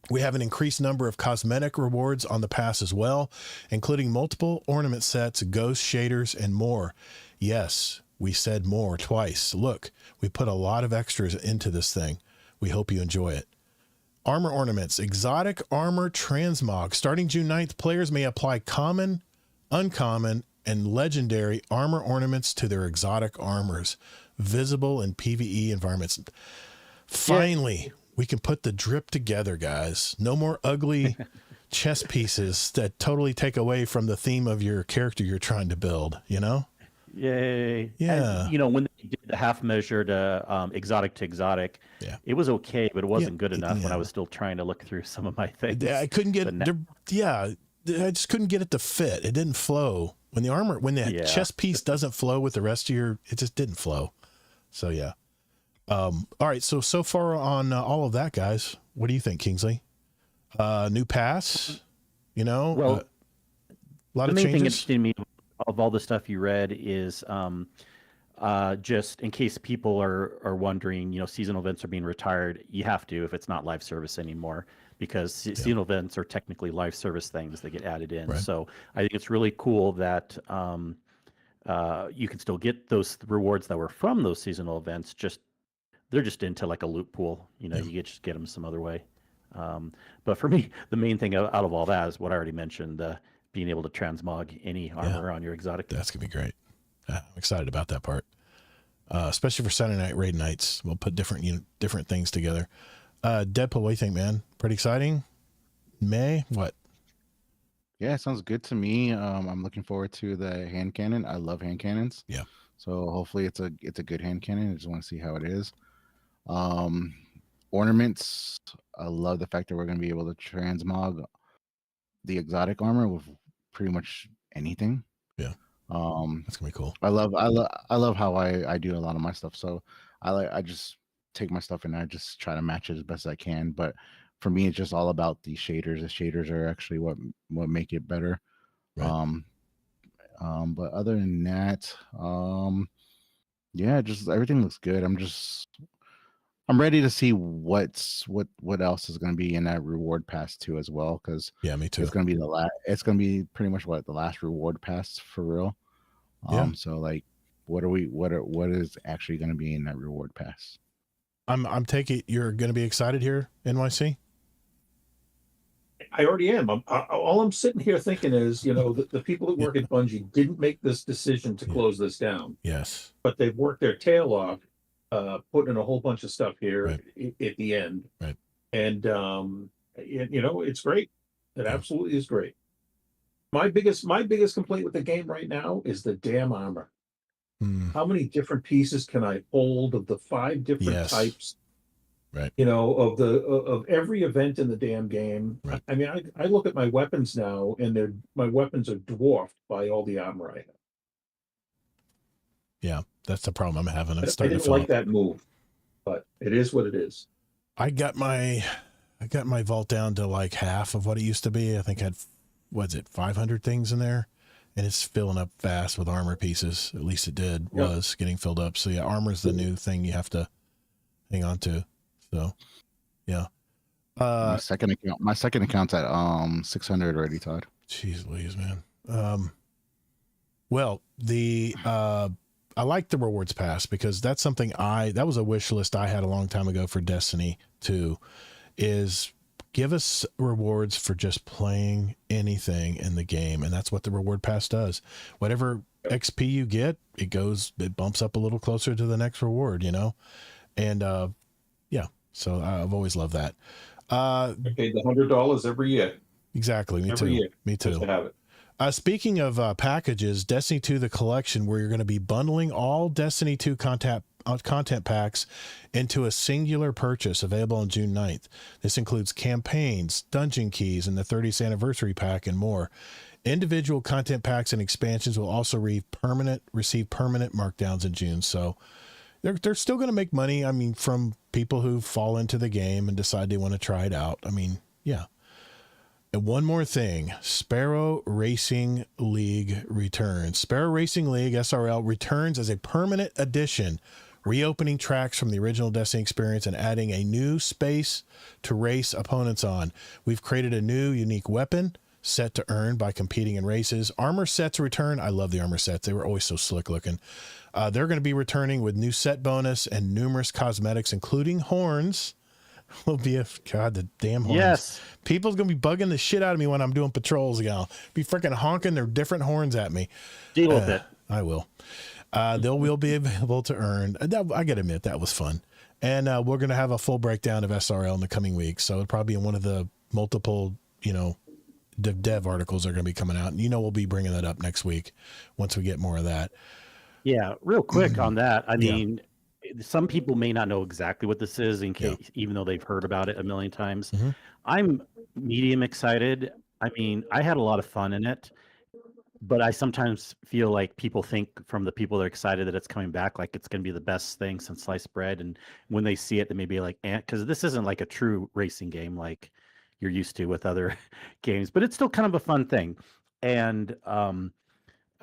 We have an increased number of cosmetic rewards on the pass as well, including multiple ornament sets, ghost shaders, and more. Yes, we said more twice. Look, we put a lot of extras into this thing. We hope you enjoy it. Armor ornaments, exotic armor transmog. Starting June 9th, players may apply common, uncommon, and legendary armor ornaments to their exotic armors, visible in PvE environments. Finally, we can put the drip together, guys. No more ugly chess pieces that totally take away from the theme of your character you're trying to build, Yay. Yeah. And, when they did the half measured exotic to exotic, it was okay, but it wasn't good enough when I was still trying to look through some of my things. I couldn't get I just couldn't get it to fit. It didn't flow. When the chess piece doesn't flow with the rest of it just didn't flow. So yeah. All right. So far on all of that, guys, what do you think, Kingsley? New pass, well, a lot the of main changes. thing interesting to me of all the stuff you read is just in case people are wondering, seasonal events are being retired. You have to if it's not live service anymore, because seasonal events are technically live service things that get added in. Right. So I think it's really cool that you can still get those rewards that were from those seasonal events. They're just into like a loot pool. You just get them some other way. But for me, the main thing out of all that is what I already mentioned. Being able to transmog any armor on your exotic. That's going to be great. I'm excited about that part. Especially for Saturday night raid nights. We'll put different things together. Deadpool, what do you think, man? Pretty exciting? May? What? Yeah, it sounds good to me. I'm looking forward to the hand cannon. I love hand cannons. Yeah. So hopefully it's a good hand cannon. I just want to see how it is. Ornaments. I love the fact that we're going to be able to transmog the exotic armor with pretty much anything. Yeah. That's gonna be cool. I love how I do a lot of my stuff. So I just take my stuff and I just try to match it as best as I can. But for me, it's just all about the shaders. The shaders are actually what make it better. Right. But other than that, yeah, just everything looks good. I'm ready to see what else is going to be in that reward pass too as well, because Yeah, me too. it's going to be it's going to be pretty much the last reward pass for real. Yeah. So like, what is actually going to be in that reward pass? I'm taking you're going to be excited here, NYC. I already am. All I'm sitting here thinking is, the people that work at Bungie didn't make this decision to close this down. Yes. But they've worked their tail off, putting in a whole bunch of stuff here at the end. Right. And, it's great. It absolutely is great. My biggest complaint with the game right now is the damn armor. How many different pieces can I hold of the 5 different types? Right. Of every event in the damn game. Right. I mean, I look at my weapons now, and my weapons are dwarfed by all the armor I have. Yeah, that's the problem I'm having. I didn't like that move, but it is what it is. I got my vault down to like half of what it used to be. I think I had 500 things in there, and it's filling up fast with armor pieces. At least it did. Was getting filled up. So yeah, armor's the new thing you have to hang on to. So, yeah. My second account's at 600 already, Todd. Jeez Louise, man. Well, I like the rewards pass because that's something that was a wish list I had a long time ago for Destiny 2, is give us rewards for just playing anything in the game. And that's what the reward pass does. Whatever XP you get, it bumps up a little closer to the next reward, and, yeah. So I've always loved that. I paid the $100 every year. Exactly. Me every too. Year, me too. Just to have it. Speaking of packages, Destiny 2, the collection, where you're going to be bundling all Destiny 2 content packs into a singular purchase available on June 9th. This includes campaigns, dungeon keys, and the 30th anniversary pack, and more. Individual content packs and expansions will also receive permanent markdowns in June. So they're still going to make money. I mean, from people who fall into the game and decide they want to try it out. I mean, yeah. And one more thing, Sparrow Racing League returns. Sparrow Racing League, SRL, returns as a permanent addition, reopening tracks from the original Destiny experience and adding a new space to race opponents on. We've created a new unique weapon set to earn by competing in races. Armor sets return. I love the armor sets. They were always so slick looking. They're going to be returning with new set bonus and numerous cosmetics, including horns. Will be the damn horns. Yes. People's going to be bugging the shit out of me when I'm doing patrols again. Be freaking honking their different horns at me. Deal with it. I will. They will be available to earn. I got to admit, that was fun. And we're going to have a full breakdown of SRL in the coming weeks. So it'll probably be in one of the multiple, dev articles are going to be coming out. And we'll be bringing that up next week once we get more of that. Yeah, real quick on that. I mean, some people may not know exactly what this is, in case, even though they've heard about it a million times. Mm-hmm. I'm medium excited. I mean, I had a lot of fun in it, but I sometimes feel like people think, from the people that are excited that it's coming back, like it's going to be the best thing since sliced bread. And when they see it, they may be like, because this isn't like a true racing game like you're used to with other games, but it's still kind of a fun thing. And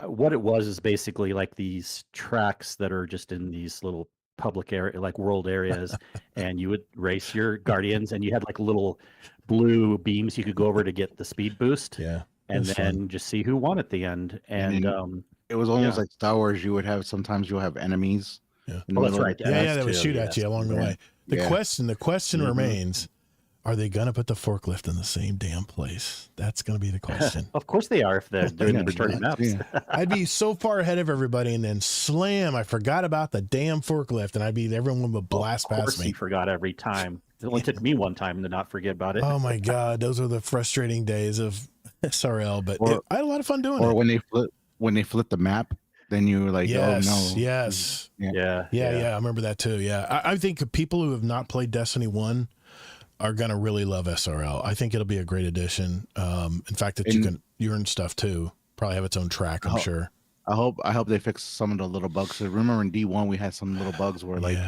what it was is basically like these tracks that are just in these little public area, like world areas, and you would race your guardians, and you had like little blue beams you could go over to get the speed boost. Yeah. And then just see who won at the end. And it was almost like Star Wars. You'll have enemies. Yeah. That's right. Yeah, they would shoot at you along the way. The question remains, are they going to put the forklift in the same damn place? That's going to be the question. Of course they are, if they're doing the returning maps. Yeah. I'd be so far ahead of everybody, and then slam, I forgot about the damn forklift, and everyone would blast past me. Of course you forgot every time. It only took me one time to not forget about it. Oh my God, those are the frustrating days of SRL, but I had a lot of fun doing it. Or when they flip the map, then you were like, yes, oh no. Yes. Yeah. I remember that too. Yeah. I think people who have not played Destiny 1, are going to really love SRL. I think it'll be a great addition. In fact, that you can earn stuff too. Probably have its own track, I'm sure. I hope they fix some of the little bugs. So remember in D1 we had some little bugs where like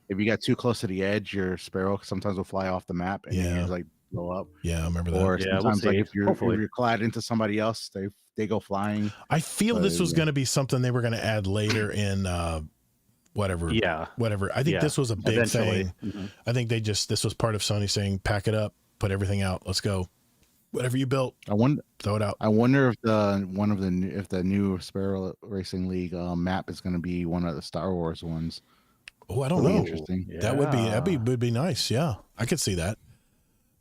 if you got too close to the edge, your sparrow sometimes will fly off the map and then you just like blow up. Yeah, I remember that. Or Yeah, sometimes we'll like see. if you're clad into somebody else, they go flying. I feel this was going to be something they were going to add later in whatever. Yeah. Whatever. I think this was a big thing. Mm-hmm. I think this was part of Sony saying, pack it up, put everything out. Let's go. Whatever you built, throw it out. I wonder if the new Sparrow Racing League map is going to be one of the Star Wars ones. Oh, I don't know. Interesting. Yeah. That would be nice. Yeah, I could see that.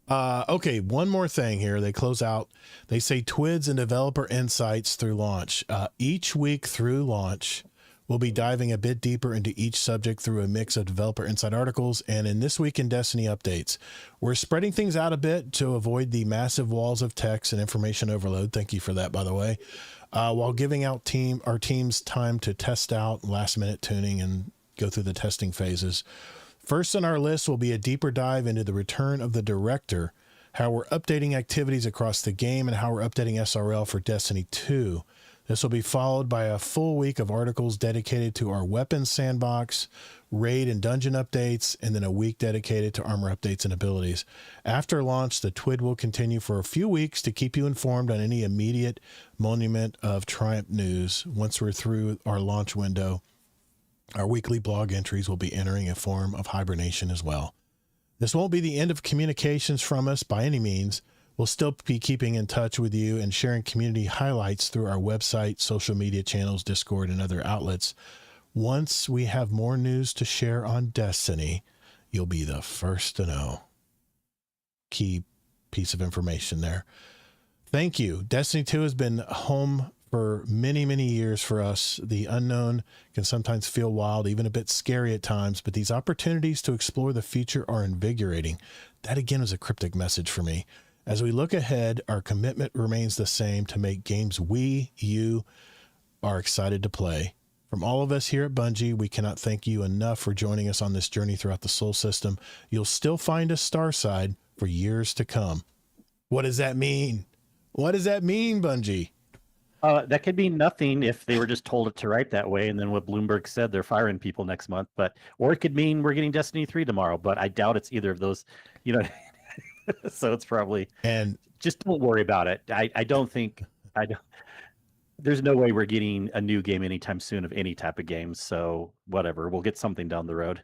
Okay, one more thing here. They close out. They say TWIDs and developer insights through launch. Each week through launch, we'll be diving a bit deeper into each subject through a mix of developer insight articles and in This Week in Destiny updates. We're spreading things out a bit to avoid the massive walls of text and information overload. Thank you for that, by the way. While giving out our teams time to test out last-minute tuning and go through the testing phases. First on our list will be a deeper dive into the return of the director, how we're updating activities across the game, and how we're updating SRL for Destiny 2. This will be followed by a full week of articles dedicated to our weapons sandbox, raid and dungeon updates, and then a week dedicated to armor updates and abilities. After launch, the TWID will continue for a few weeks to keep you informed on any immediate Monument of Triumph news. Once we're through our launch window, our weekly blog entries will be entering a form of hibernation as well. This won't be the end of communications from us by any means. We'll still be keeping in touch with you and sharing community highlights through our website, social media channels, Discord, and other outlets. Once we have more news to share on Destiny, you'll be the first to know. Key piece of information there. Thank you. Destiny 2 has been home for many, many years for us. The unknown can sometimes feel wild, even a bit scary at times, but these opportunities to explore the future are invigorating. That again is a cryptic message for me. As we look ahead, our commitment remains the same to make games you are excited to play. From all of us here at Bungie, we cannot thank you enough for joining us on this journey throughout the Sol system. You'll still find us Starside for years to come. What does that mean? What does that mean, Bungie? That could mean nothing if they were just told it to write that way, and then what Bloomberg said, they're firing people next month. Or it could mean we're getting Destiny 3 tomorrow, but I doubt it's either of those, so it's probably, and just don't worry about it. I don't think there's no way we're getting a new game anytime soon of any type of games. So whatever, we'll get something down the road.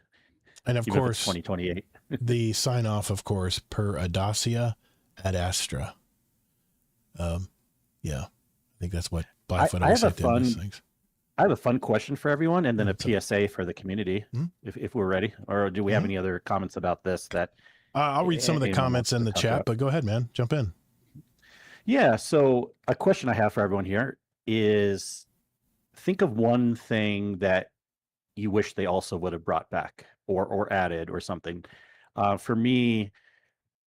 And of course, 2028. The sign off, of course, per Audacia ad Astra. Yeah, I think that's what Blackfoot always said to these things. I have a fun question for everyone, and then a PSA for the community, if we're ready. Or do we have any other comments about this? That I'll read some of the comments in the chat, but go ahead, man. Jump in. Yeah, so a question I have for everyone here is, think of one thing that you wish they also would have brought back or added or something. For me,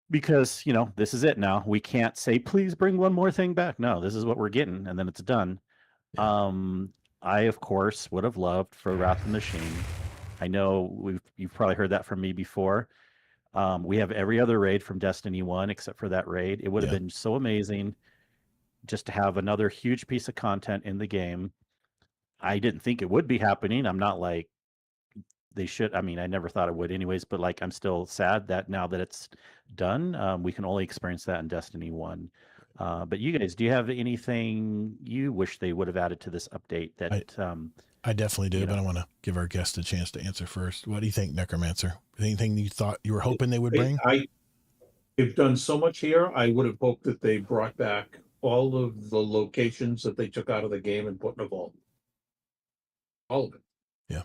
because, this is it now. We can't say, please bring one more thing back. No, this is what we're getting, and then it's done. Yeah. I, of course, would have loved for Wrath of the Machine. I know you've probably heard that from me before. We have every other raid from Destiny 1 except for that raid. It would have been so amazing just to have another huge piece of content in the game. I didn't think it would be happening. I'm not like they should. I mean, I never thought it would anyways, but like, I'm still sad that now that it's done, we can only experience that in Destiny 1. But you guys, do you have anything you wish they would have added to this update that I definitely do, but I want to give our guest a chance to answer first. What do you think, Necromancer? Anything you thought you were hoping they would bring? They've done so much here. I would have hoped that they brought back all of the locations that they took out of the game and put in a vault. All of it. Yeah.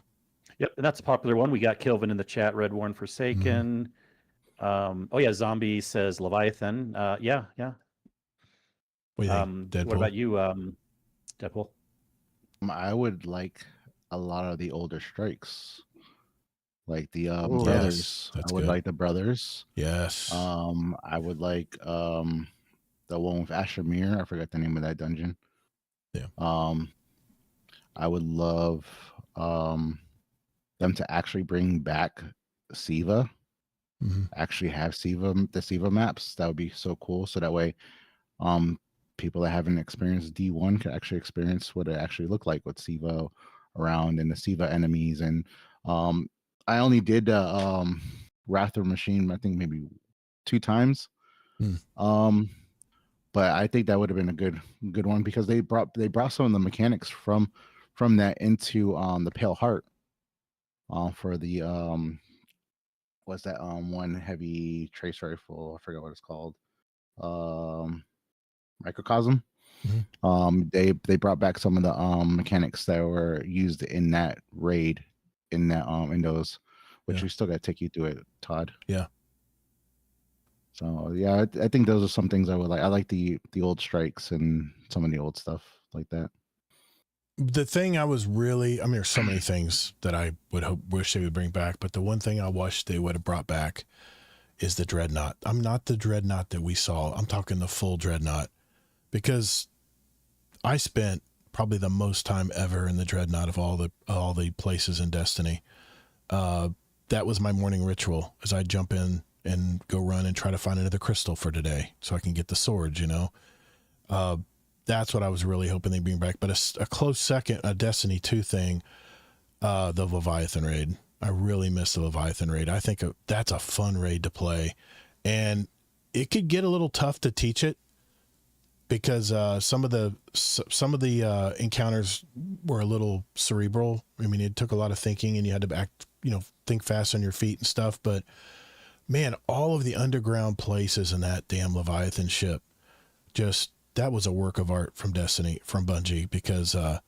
Yep, and that's a popular one. We got Kilvin in the chat, Red Warren Forsaken. Zombie says Leviathan. Yeah. What do you think, Deadpool? What about you, Deadpool? I would like a lot of the older strikes, like the brothers. Yes, I would like the brothers. Yes. I would like the one with Ashamir. I forgot the name of that dungeon. Yeah. I would love them to actually bring back Siva. actually have the SIVA maps. That would be so cool. So that way, people that haven't experienced D1 can actually experience what it actually looked like with SIVA around and the SIVA enemies. And I only did Wrath of Machine, I think maybe 2 times. But I think that would have been a good one because they brought some of the mechanics from that into the Pale Heart for the what's that one heavy trace rifle? I forgot what it's called. Microcosm. They brought back some of the mechanics that were used in that raid in that in those, which we still got to take you through it, Todd. Yeah. So yeah, I think those are some things I would like. I like the old strikes and some of the old stuff like that. The thing I was really, I mean, there's so many things that I wish they would bring back, but the one thing I wish they would have brought back is the Dreadnought. I'm not the Dreadnought that we saw. I'm talking the full Dreadnought, because I spent probably the most time ever in the Dreadnought of all the places in Destiny. That was my morning ritual, as I jump in and go run and try to find another crystal for today so I can get the swords, you know. That's what I was really hoping they bring back. But a close second, a Destiny 2 thing, the Leviathan raid. I really miss the Leviathan raid. I think that's a fun raid to play. And it could get a little tough to teach it, because some of the encounters were a little cerebral. I mean, it took a lot of thinking, and you had to think fast on your feet and stuff. But man, all of the underground places in that damn Leviathan ship, that was a work of art from Destiny, from Bungie, because I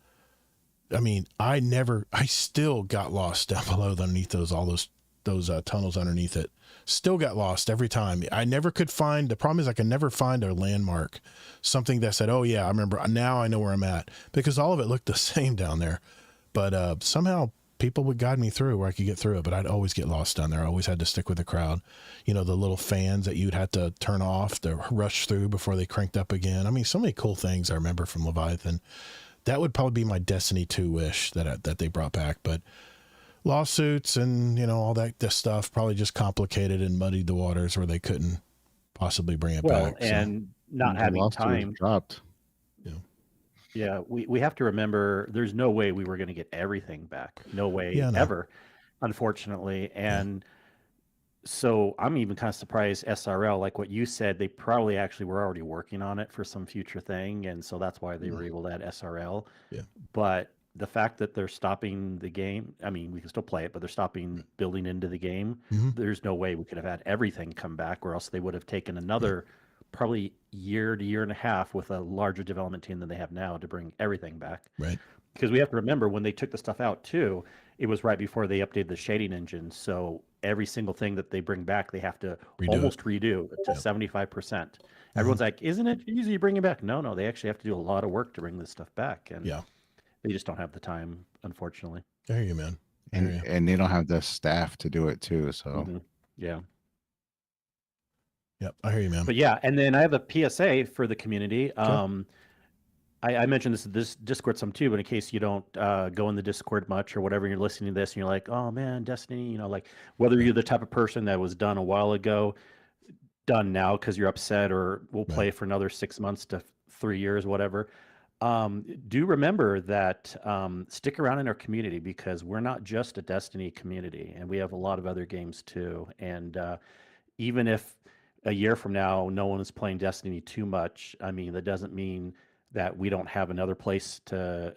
still got lost down below underneath all those tunnels underneath it. Still got lost every time. I never could find, the problem is I can never find a landmark, something that said, oh yeah, I remember, now I know where I'm at, because all of it looked the same down there. But somehow people would guide me through where I could get through it, but I'd always get lost down there. I always had to stick with the crowd. You know, the little fans that you'd have to turn off to rush through before they cranked up again. I mean, so many cool things I remember from Leviathan. That would probably be my Destiny 2 wish that they brought back. But lawsuits and, all this stuff probably just complicated and muddied the waters where they couldn't possibly bring it back. And not having time. Dropped. Yeah, we have to remember there's no way we were going to get everything back. No way ever, unfortunately. And so I'm even kind of surprised SRL, like what you said, they probably actually were already working on it for some future thing. And so that's why they were able to add SRL. Yeah. But the fact that they're stopping the game, I mean, we can still play it, but they're stopping building into the game. There's no way we could have had everything come back, or else they would have taken another probably year to year and a half with a larger development team than they have now to bring everything back. Right. Because we have to remember, when they took the stuff out too, it was right before they updated the shading engine. So every single thing that they bring back, they have to redo to 75%. Everyone's like, isn't it easy to bring it back? No, they actually have to do a lot of work to bring this stuff back. And they just don't have the time, unfortunately. I hear you, man. And they don't have the staff to do it too. So yeah. Yep, I hear you, man. But yeah, and then I have a PSA for the community. Okay. I mentioned this Discord some too, but in case you don't go in the Discord much or whatever, you're listening to this and you're like, oh man, Destiny, like whether you're the type of person that was done a while ago, done now because you're upset, or will play for another 6 months to 3 years, whatever. Do remember that stick around in our community, because we're not just a Destiny community, and we have a lot of other games too. And even if a year from now no one is playing Destiny too much, I mean, that doesn't mean that we don't have another place to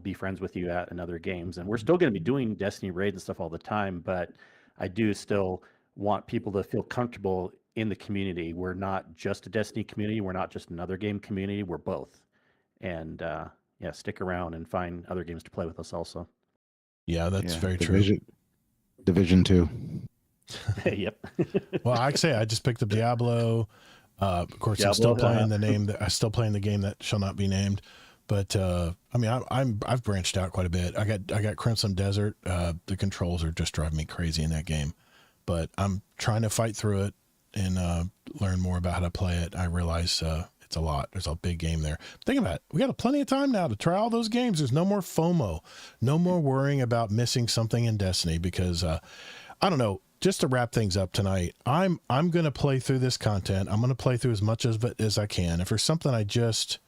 be friends with you at in other games. And we're still going to be doing Destiny raids and stuff all the time, but I do still want people to feel comfortable in the community. We're not just a Destiny community, we're not just another game community, we're both. And stick around and find other games to play with us also. Yeah, that's very true. Division 2. Yep. Well, I say I just picked up Diablo. Of course, Diablo, I'm still playing I'm still playing the game that shall not be named. But I mean, I've branched out quite a bit. I got Crimson Desert. The controls are just driving me crazy in that game, but I'm trying to fight through it and learn more about how to play it. I realize it's a lot. There's a big game there. Think about it. We got plenty of time now to try all those games. There's no more FOMO, no more worrying about missing something in Destiny, because I don't know. just to wrap things up tonight, I'm going to play through this content. I'm going to play through as much of it as I can. If there's something I just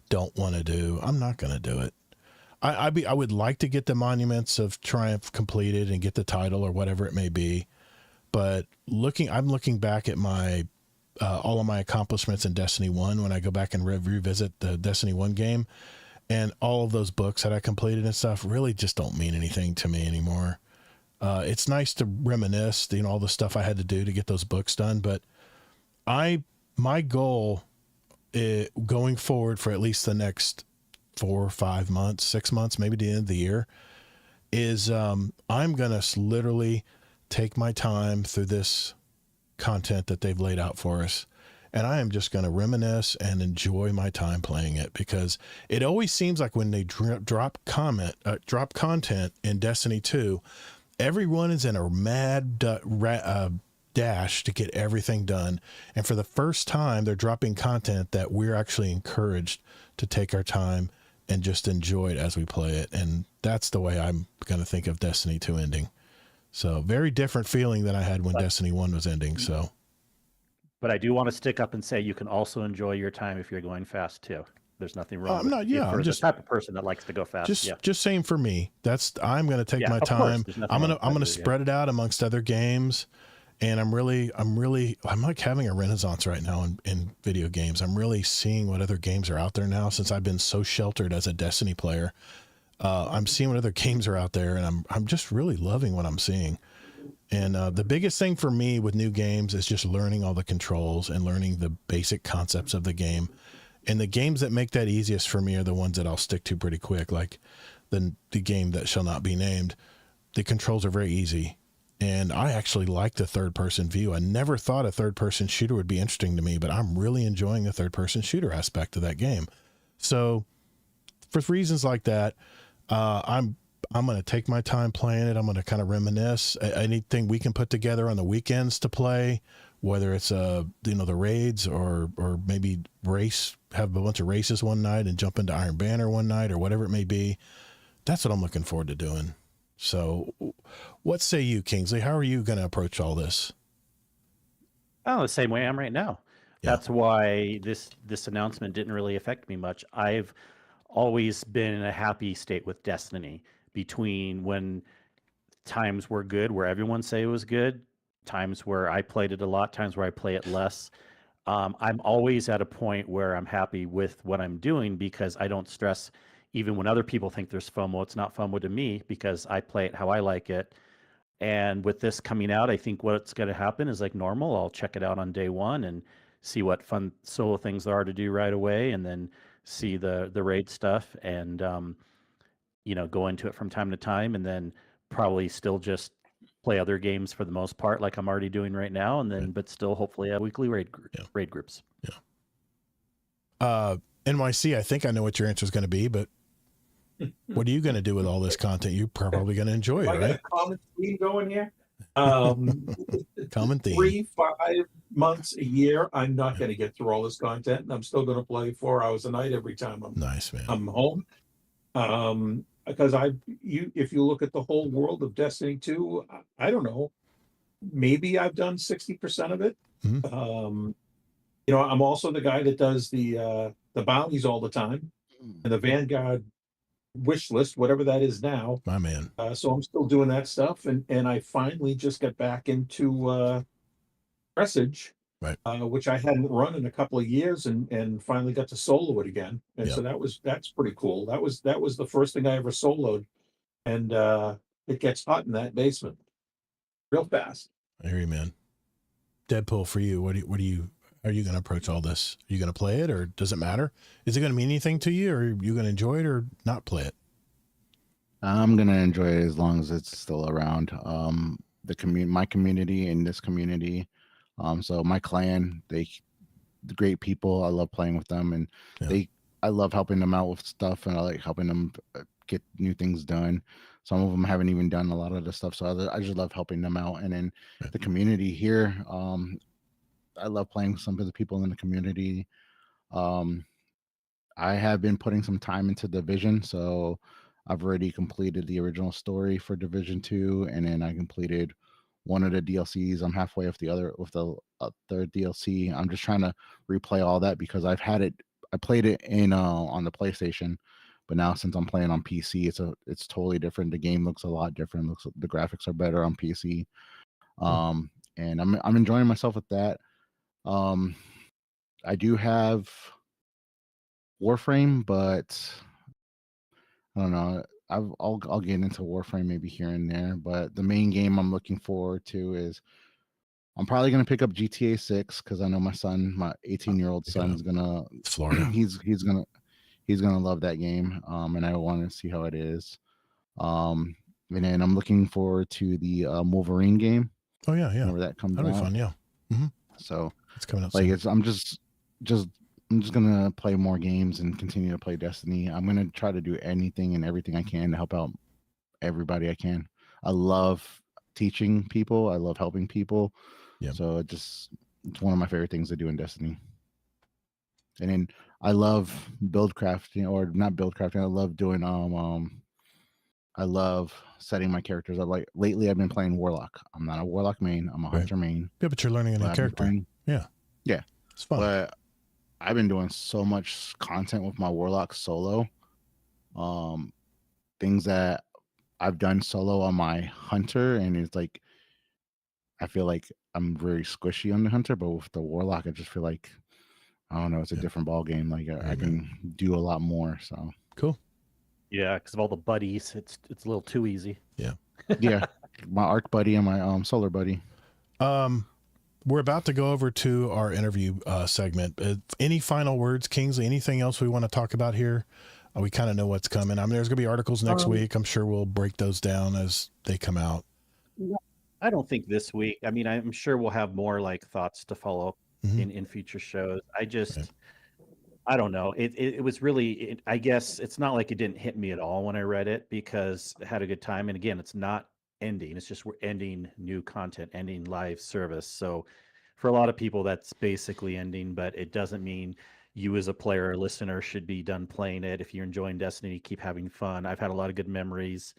don't want to do, I'm not going to do it. I would like to get the Monuments of Triumph completed and get the title or whatever it may be. But I'm looking back at my all of my accomplishments in Destiny 1 when I go back and revisit the Destiny 1 game, and all of those books that I completed and stuff really just don't mean anything to me anymore. It's nice to reminisce, all the stuff I had to do to get those books done. But my goal going forward for at least the next 4 or 5 months, 6 months, maybe the end of the year, is I'm going to literally take my time through this content that they've laid out for us. And I am just going to reminisce and enjoy my time playing it, because it always seems like when they drop content in Destiny 2, everyone is in a mad dash to get everything done. And for the first time, they're dropping content that we're actually encouraged to take our time and just enjoy it as we play it. And that's the way I'm going to think of Destiny 2 ending. So very different feeling than I had when Destiny 1 was ending. So, but I do want to stick up and say you can also enjoy your time if you're going fast too. There's nothing wrong. I'm not. Yeah, for I'm just the type of person that likes to go fast. Just saying for me, I'm going to take my time. I'm going to spread it out amongst other games, and I'm like having a renaissance right now in video games. I'm really seeing what other games are out there now, since I've been so sheltered as a Destiny player. I'm seeing what other games are out there, and I'm just really loving what I'm seeing. And the biggest thing for me with new games is just learning all the controls and learning the basic concepts of the game. And the games that make that easiest for me are the ones that I'll stick to pretty quick, like the game that shall not be named. The controls are very easy, and I actually like the third-person view. I never thought a third-person shooter would be interesting to me, but I'm really enjoying the third-person shooter aspect of that game. So for reasons like that, I'm going to take my time playing it. I'm going to kind of reminisce. Anything we can put together on the weekends to play, whether it's the raids or maybe have a bunch of races one night and jump into Iron Banner one night or whatever it may be. That's what I'm looking forward to doing. So what say you, Kingsley? How are you going to approach all this? Oh, the same way I am right now. Yeah. That's why this announcement didn't really affect me much. I've always been in a happy state with Destiny, between when times were good, where everyone say it was good, times where I played it a lot, times where I play it less. I'm always at a point where I'm happy with what I'm doing, because I don't stress. Even when other people think there's FOMO, it's not FOMO to me, because I play it how I like it. And with this coming out, I think what's going to happen is like normal. I'll check it out on day one and see what fun solo things there are to do right away, and then see the raid stuff, and go into it from time to time, and then probably still just play other games for the most part, like I'm already doing right now, and then but still hopefully have weekly raid groups. Yeah. NYC, I think I know what your answer is going to be, but what are you going to do with all this content? You're probably going to enjoy it, right? I got a common theme going here. Common theme. 3-5 months a year, I'm not going to get through all this content, and I'm still going to play 4 hours a night every time I'm home. Because if you look at the whole world of Destiny 2, I don't know, maybe I've done 60% of it. Mm-hmm. I'm also the guy that does the bounties all the time, and the Vanguard wish list, whatever that is now. My man. So I'm still doing that stuff, and I finally just got back into Presage, right? Which I hadn't run in a couple of years, and finally got to solo it again. And so that's pretty cool. That was the first thing I ever soloed, and it gets hot in that basement real fast. I hear you, man. Deadpool, for you, what are you going to approach all this? Are you going to play it, or does it matter? Is it going to mean anything to you, or are you going to enjoy it or not play it? I'm going to enjoy it as long as it's still around. My community and this community. So my clan, the great people. I love playing with them, and I love helping them out with stuff, and I like helping them get new things done. Some of them haven't even done a lot of the stuff, so I just love helping them out. And then the community here, I love playing with some of the people in the community. I have been putting some time into Division, so I've already completed the original story for Division 2, and then I completed one of the DLCs. I'm halfway with the third DLC. I'm just trying to replay all that because I played it in on the PlayStation, but now since I'm playing on PC, it's totally different. The game looks a lot different. The graphics are better on PC. And I'm enjoying myself with that. I do have Warframe, but I don't know. I'll get into Warframe maybe here and there, but the main game I'm looking forward to is I'm probably gonna pick up GTA 6 because I know my 18-year-old son's gonna Florida. he's gonna love that game. And I want to see how it is. And then I'm looking forward to the Wolverine game. Oh yeah. Whenever that comes That'll out. be fun. Yeah. Mm-hmm. So it's coming out like soon. I'm just gonna play more games and continue to play Destiny. I'm gonna try to do anything and everything I can to help out everybody I can. I love teaching people. I love helping people. Yeah. So it's one of my favorite things to do in Destiny. And then I love build crafting, or not build crafting. I love doing I love setting my characters up. Like lately, I've been playing Warlock. I'm not a Warlock main. I'm a Hunter main. Yeah, but you're learning a new character. Yeah, it's fun. But I've been doing so much content with my Warlock solo. Things that I've done solo on my Hunter, and it's like I feel like I'm very squishy on the Hunter, but with the Warlock, I just feel like I don't know. It's a different ball game. Like I can do a lot more. So cool. Yeah, because of all the buddies, it's a little too easy. Yeah. Yeah, my Arc buddy and my Solar buddy. We're about to go over to our interview segment. Any final words, Kingsley? Anything else we want to talk about here? We kind of know what's coming. I mean, there's going to be articles next week. I'm sure we'll break those down as they come out. I don't think this week. I mean, I'm sure we'll have more like thoughts to follow up in future shows. I don't know. It was really, I guess it's not like it didn't hit me at all when I read it because I had a good time. And again, it's not ending. It's just we're ending new content, ending live service. So for a lot of people, that's basically ending, but it doesn't mean you as a player or listener should be done playing it. If you're enjoying Destiny, keep having fun. I've had a lot of good memories.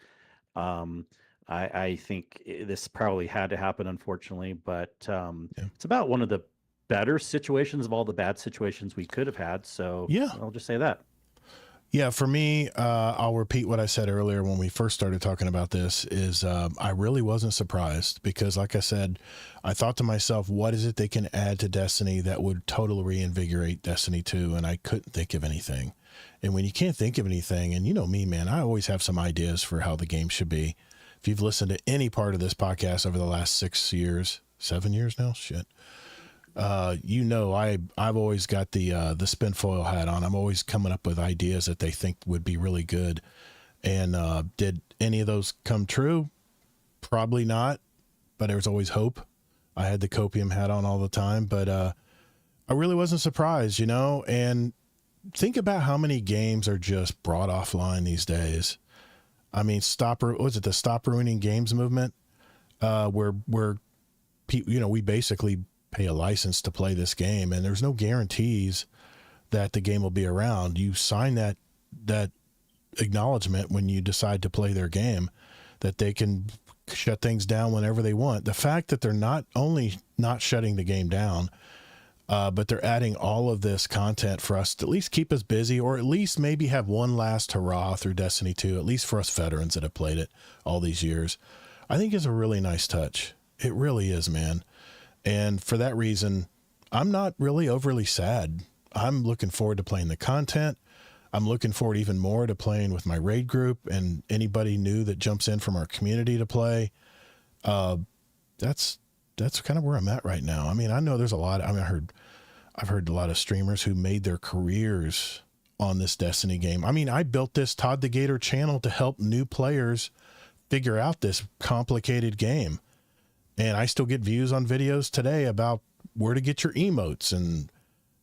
I think this probably had to happen, unfortunately, but it's about one of the better situations of all the bad situations we could have had. So yeah, I'll just say that. Yeah, for me, I'll repeat what I said earlier when we first started talking about this is I really wasn't surprised because, like I said, I thought to myself, what is it they can add to Destiny that would totally reinvigorate Destiny 2? And I couldn't think of anything. And when you can't think of anything, and you know me, man, I always have some ideas for how the game should be. If you've listened to any part of this podcast over the last 7 years now, shit. You know, I've always got the spin foil hat on. I'm always coming up with ideas that they think would be really good. And did any of those come true? Probably not, but there was always hope. I had the copium hat on all the time, but I really wasn't surprised, you know. And think about how many games are just brought offline these days. I mean, was it the Stop Ruining Games movement? Where you know, we basically pay a license to play this game, and there's no guarantees that the game will be around. You sign that acknowledgement when you decide to play their game, that they can shut things down whenever they want. The fact that they're not only not shutting the game down, but they're adding all of this content for us to at least keep us busy, or at least maybe have one last hurrah through Destiny 2, at least for us veterans that have played it all these years, I think is a really nice touch. It really is, man. And for that reason, I'm not really overly sad. I'm looking forward to playing the content. I'm looking forward even more to playing with my raid group and anybody new that jumps in from our community to play. That's kind of where I'm at right now. I mean, I know there's a lot. I mean, I've heard a lot of streamers who made their careers on this Destiny game. I mean, I built this Todd the Gator channel to help new players figure out this complicated game. And I still get views on videos today about where to get your emotes. And,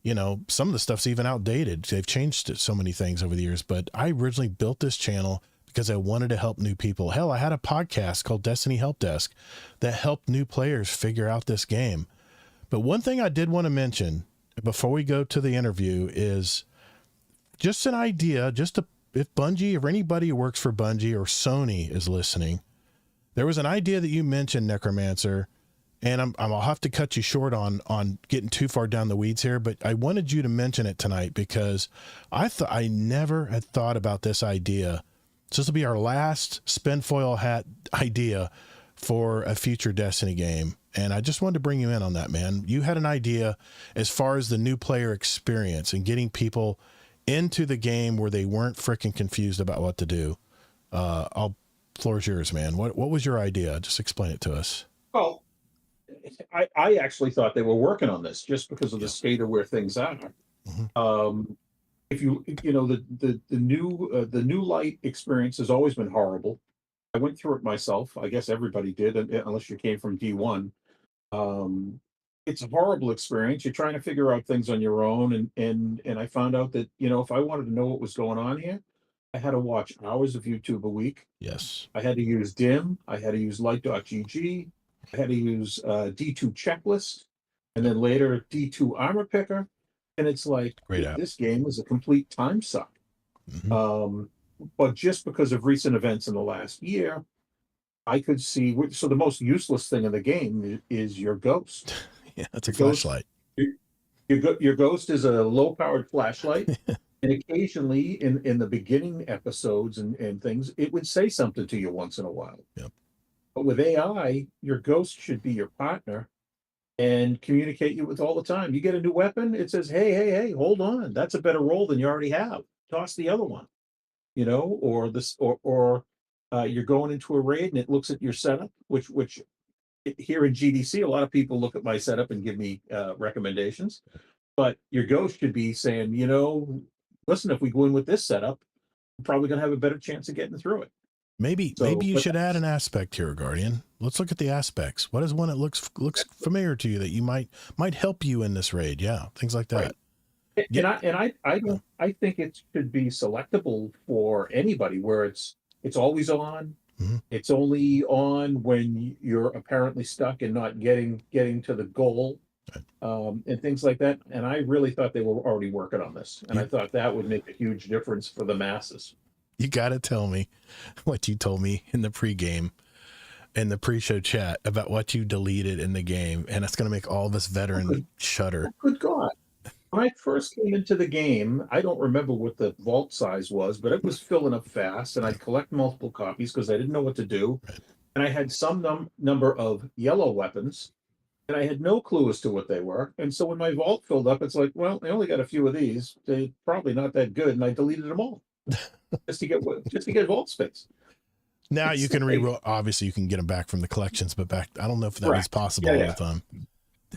you know, some of the stuff's even outdated. They've changed so many things over the years. But I originally built this channel because I wanted to help new people. Hell, I had a podcast called Destiny Help Desk that helped new players figure out this game. But one thing I did want to mention before we go to the interview is just an idea, if Bungie or anybody who works for Bungie or Sony is listening, There was an idea that you mentioned, Necromancer, and I'll have to cut you short on getting too far down the weeds here, but I wanted you to mention it tonight because I never had thought about this idea. So this will be our last spin foil hat idea for a future Destiny game. And I just wanted to bring you in on that, man. You had an idea as far as the new player experience and getting people into the game where they weren't freaking confused about what to do. Floor's yours, man. What was your idea? Just explain it to us. Well, I actually thought they were working on this just because of the state of where things are. If you know, the new light experience has always been horrible. I went through it myself. I guess everybody did, unless you came from D1. It's a horrible experience. You're trying to figure out things on your own, and I found out that, you know, if I wanted to know what was going on here, I had to watch hours of YouTube a week. Yes. I had to use DIM. I had to use light.gg. I had to use D2 checklist, and then later D2 armor picker. And it's like, this game is a complete time suck. But just because of recent events in the last year, I could see. So the most useless thing in the game is your ghost. Yeah, that's a flashlight. Your ghost is a low-powered flashlight. And occasionally in the beginning episodes and things, it would say something to you once in a while. Yep. But with AI, your ghost should be your partner and communicate you with all the time. You get a new weapon, it says, hey, hold on. That's a better roll than you already have. Toss the other one. You know, or you're going into a raid and it looks at your setup, which here in GDC, a lot of people look at my setup and give me recommendations. But your ghost should be saying, you know, listen, if we go in with this setup, we're probably going to have a better chance of getting through it. Maybe you should add an aspect here, Guardian. Let's look at the aspects. What is one that looks familiar to you that you might help you in this raid? Yeah, things like that. Right. I think it should be selectable for anybody, where it's always on. It's only on when you're apparently stuck and not getting to the goal. And things like that. And I really thought they were already working on this. And I thought that would make a huge difference for the masses. You got to tell me what you told me in the pregame, in the pre-show chat about what you deleted in the game. And it's going to make all of us veterans shudder. Oh, good God. When I first came into the game, I don't remember what the vault size was, but it was filling up fast. And I'd collect multiple copies because I didn't know what to do. Right. And I had some number of yellow weapons. And I had no clue as to what they were. And so when my vault filled up, it's like, well, I only got a few of these. They're probably not that good. And I deleted them all just to get vault space. Now you can reroll. Obviously, you can get them back from the collections, but I don't know if that was possible all the time.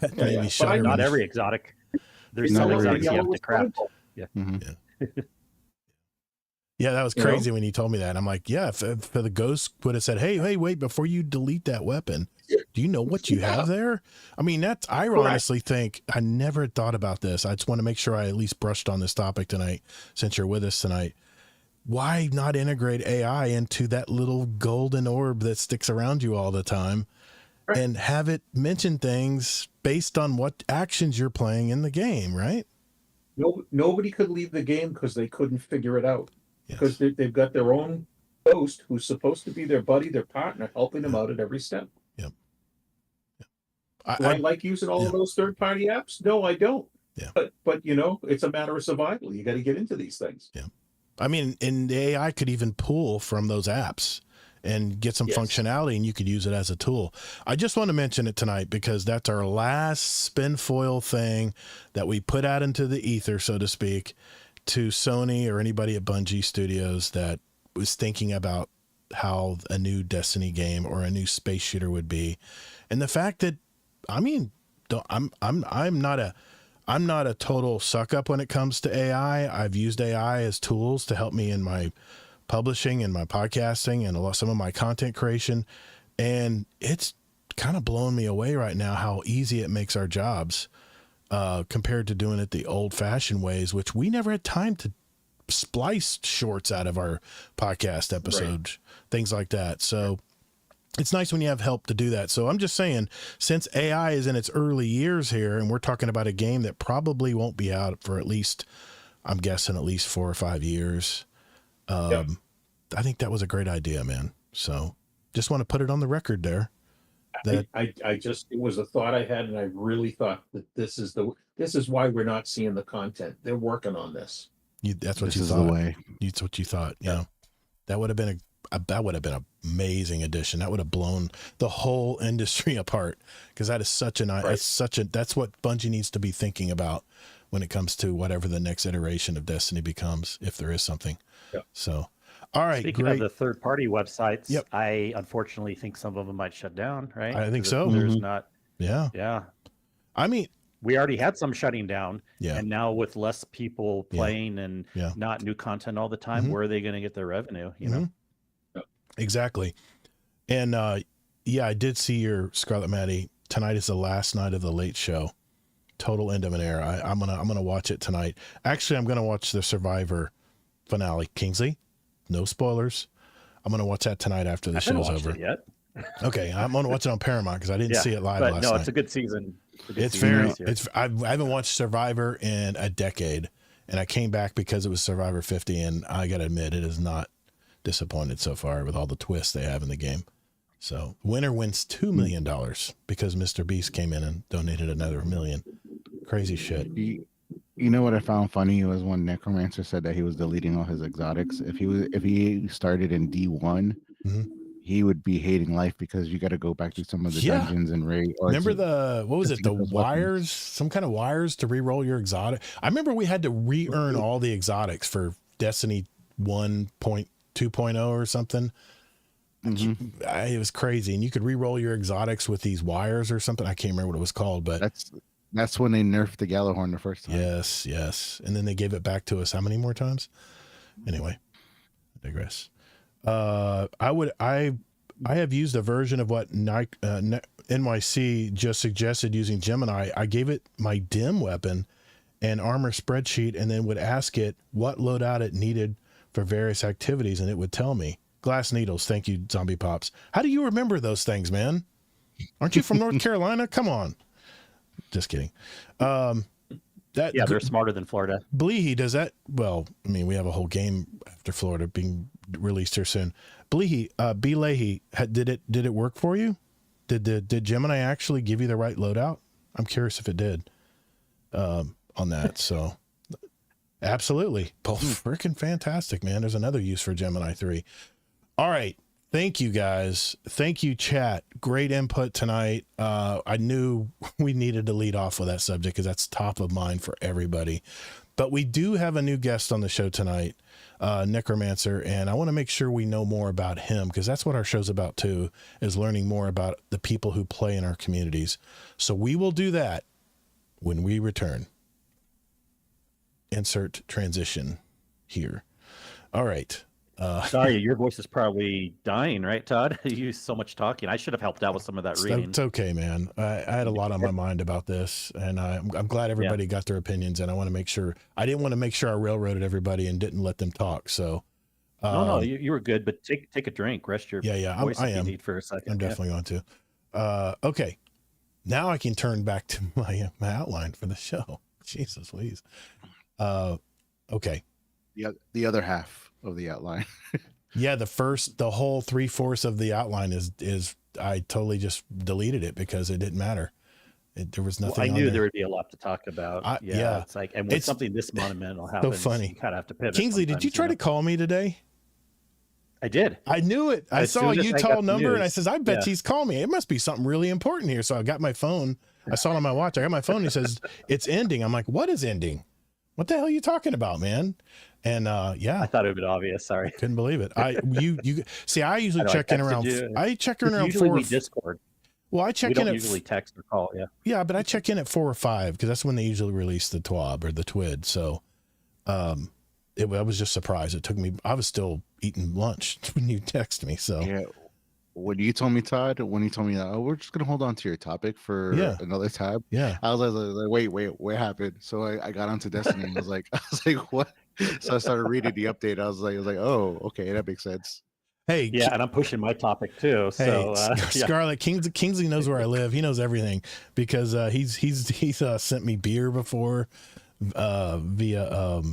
That made me shudder. Not every exotic. There's some exotics you have to craft. Yeah. Yeah, that was crazy when you told me that. I'm like, yeah, if the ghost would have said, hey, wait, before you delete that weapon, do you know what you have there? I mean, I honestly think I never had thought about this. I just want to make sure I at least brushed on this topic tonight, since you're with us tonight. Why not integrate AI into that little golden orb that sticks around you all the time and have it mention things based on what actions you're playing in the game, right? Nobody could leave the game because they couldn't figure it out. Because they've got their own ghost who's supposed to be their buddy, their partner, helping them out at every step. Yep. Do I like using all of those third-party apps? No, I don't. Yeah. But you know, it's a matter of survival. You got to get into these things. Yeah. I mean, and the AI could even pull from those apps and get some functionality, and you could use it as a tool. I just want to mention it tonight because that's our last spin foil thing that we put out into the ether, so to speak, to Sony or anybody at Bungie Studios that was thinking about how a new Destiny game or a new space shooter would be. And the fact that, I mean, I'm not a total suck up when it comes to AI. I've used AI as tools to help me in my publishing and my podcasting and some of my content creation. And it's kind of blowing me away right now how easy it makes our jobs. Compared to doing it the old-fashioned ways, which we never had time to splice shorts out of our podcast episodes, things like that. So it's nice when you have help to do that. So I'm just saying, since AI is in its early years here, and we're talking about a game that probably won't be out for at least, I'm guessing, at least 4 or 5 years, I think that was a great idea, man. So just want to put it on the record there. That It was a thought I had, and I really thought that this is why we're not seeing the content. They're working on this. That's what This you is thought. the way. That's what you thought. Yeah. That would have been an amazing addition. That would have blown the whole industry apart, because that is that's what Bungie needs to be thinking about when it comes to whatever the next iteration of Destiny becomes, if there is something. Yeah. So, all right. Speaking great. of the third-party websites, Yep. I unfortunately think some of them might shut down, right? I think 'Cause so. There's not. Yeah. Yeah. I mean, We already had some shutting down, yeah. and now with less people playing and not new content all the time, where are they going to get their revenue? You know. Exactly. And I did see your Scarlet Maddie. Tonight is the last night of the late show. Total end of an era. I'm gonna watch it tonight. Actually, I'm gonna watch the Survivor finale. Kingsley, no spoilers. I'm gonna watch that tonight after the show's over. It yet. Okay, I'm gonna watch it on Paramount because I didn't see it live last night. It's a good season. I haven't watched Survivor in a decade, and I came back because it was Survivor 50, and I gotta admit, it is not disappointed so far with all the twists they have in the game. So winner wins $2 million because Mr. Beast came in and donated another $1 million. Crazy shit. You know what I found funny was when Necromancer said that he was deleting all his exotics. If he started in D1, he would be hating life because you got to go back to some of the dungeons and raid. Remember the wires, some kind of wires to re-roll your exotic? I remember we had to re-earn all the exotics for Destiny 1.2.0 or something. It was crazy, and you could re-roll your exotics with these wires or something. I can't remember what it was called, but that's when they nerfed the Gallahorn the first time. Yes, and then they gave it back to us how many more times? Anyway, I digress. I have used a version of what NYC just suggested using Gemini. I gave it my dim weapon and armor spreadsheet, and then would ask it what loadout it needed for various activities, and it would tell me. Glass needles. Thank you, Zombie Pops. How do you remember those things, man? Aren't you from North Carolina? Come on. Just kidding. They're smarter than Florida. Bleehee, does that? Well, I mean, we have a whole game after Florida being released here soon. Bleehee, B. Leahy, did it work for you? Did Gemini actually give you the right loadout? I'm curious if it did on that. So absolutely. Both freaking fantastic, man. There's another use for Gemini 3. All right. Thank you, guys. Thank you, chat. Great input tonight. I knew we needed to lead off with that subject because that's top of mind for everybody. But we do have a new guest on the show tonight, Necromancer, and I want to make sure we know more about him because that's what our show's about too, is learning more about the people who play in our communities. So we will do that when we return. Insert transition here. All right. Sorry, your voice is probably dying, right, Todd? You use so much talking. I should have helped out with some of that reading. It's okay, man. I had a lot on my mind about this, and I'm glad everybody got their opinions, and I want to make sure. I didn't want to make sure I railroaded everybody and didn't let them talk. So, no, you were good, but take a drink, rest your voice if you need for a second. I'm definitely going to. Okay, now I can turn back to my outline for the show. Jesus, please. Okay. The other half of the outline. The whole 3/4 of the outline is I totally just deleted it because it didn't matter. There was nothing. I knew there would be a lot to talk about. It's like, and when something this monumental happens, so funny. You kind of have to pivot. Kingsley, did you try to call me today? I did. I knew it. I saw a Utah number and I says, I bet she's calling me. It must be something really important here. So I got my phone. I saw it on my watch. I got my phone. And he says, it's ending. I'm like, what is ending? What the hell are you talking about, man? And I thought it would be obvious. Sorry, couldn't believe it. You see, I usually check in around. I check in around 4. We Discord. Well, I check we don't in usually text or call. Yeah, but I check in at 4 or 5 because that's when they usually release the TWAB or the TWID. So, I was just surprised. It took me. I was still eating lunch when you text me. So yeah. When you told me, Todd, we're just gonna hold on to your topic for another tab. Yeah, I was like, wait, what happened? So I got onto Destiny and I was like, what? So I started reading the update. I was like, oh, okay, that makes sense. Hey, and I'm pushing my topic too. So Scarlet Kingsley knows where I live. He knows everything because he's sent me beer before via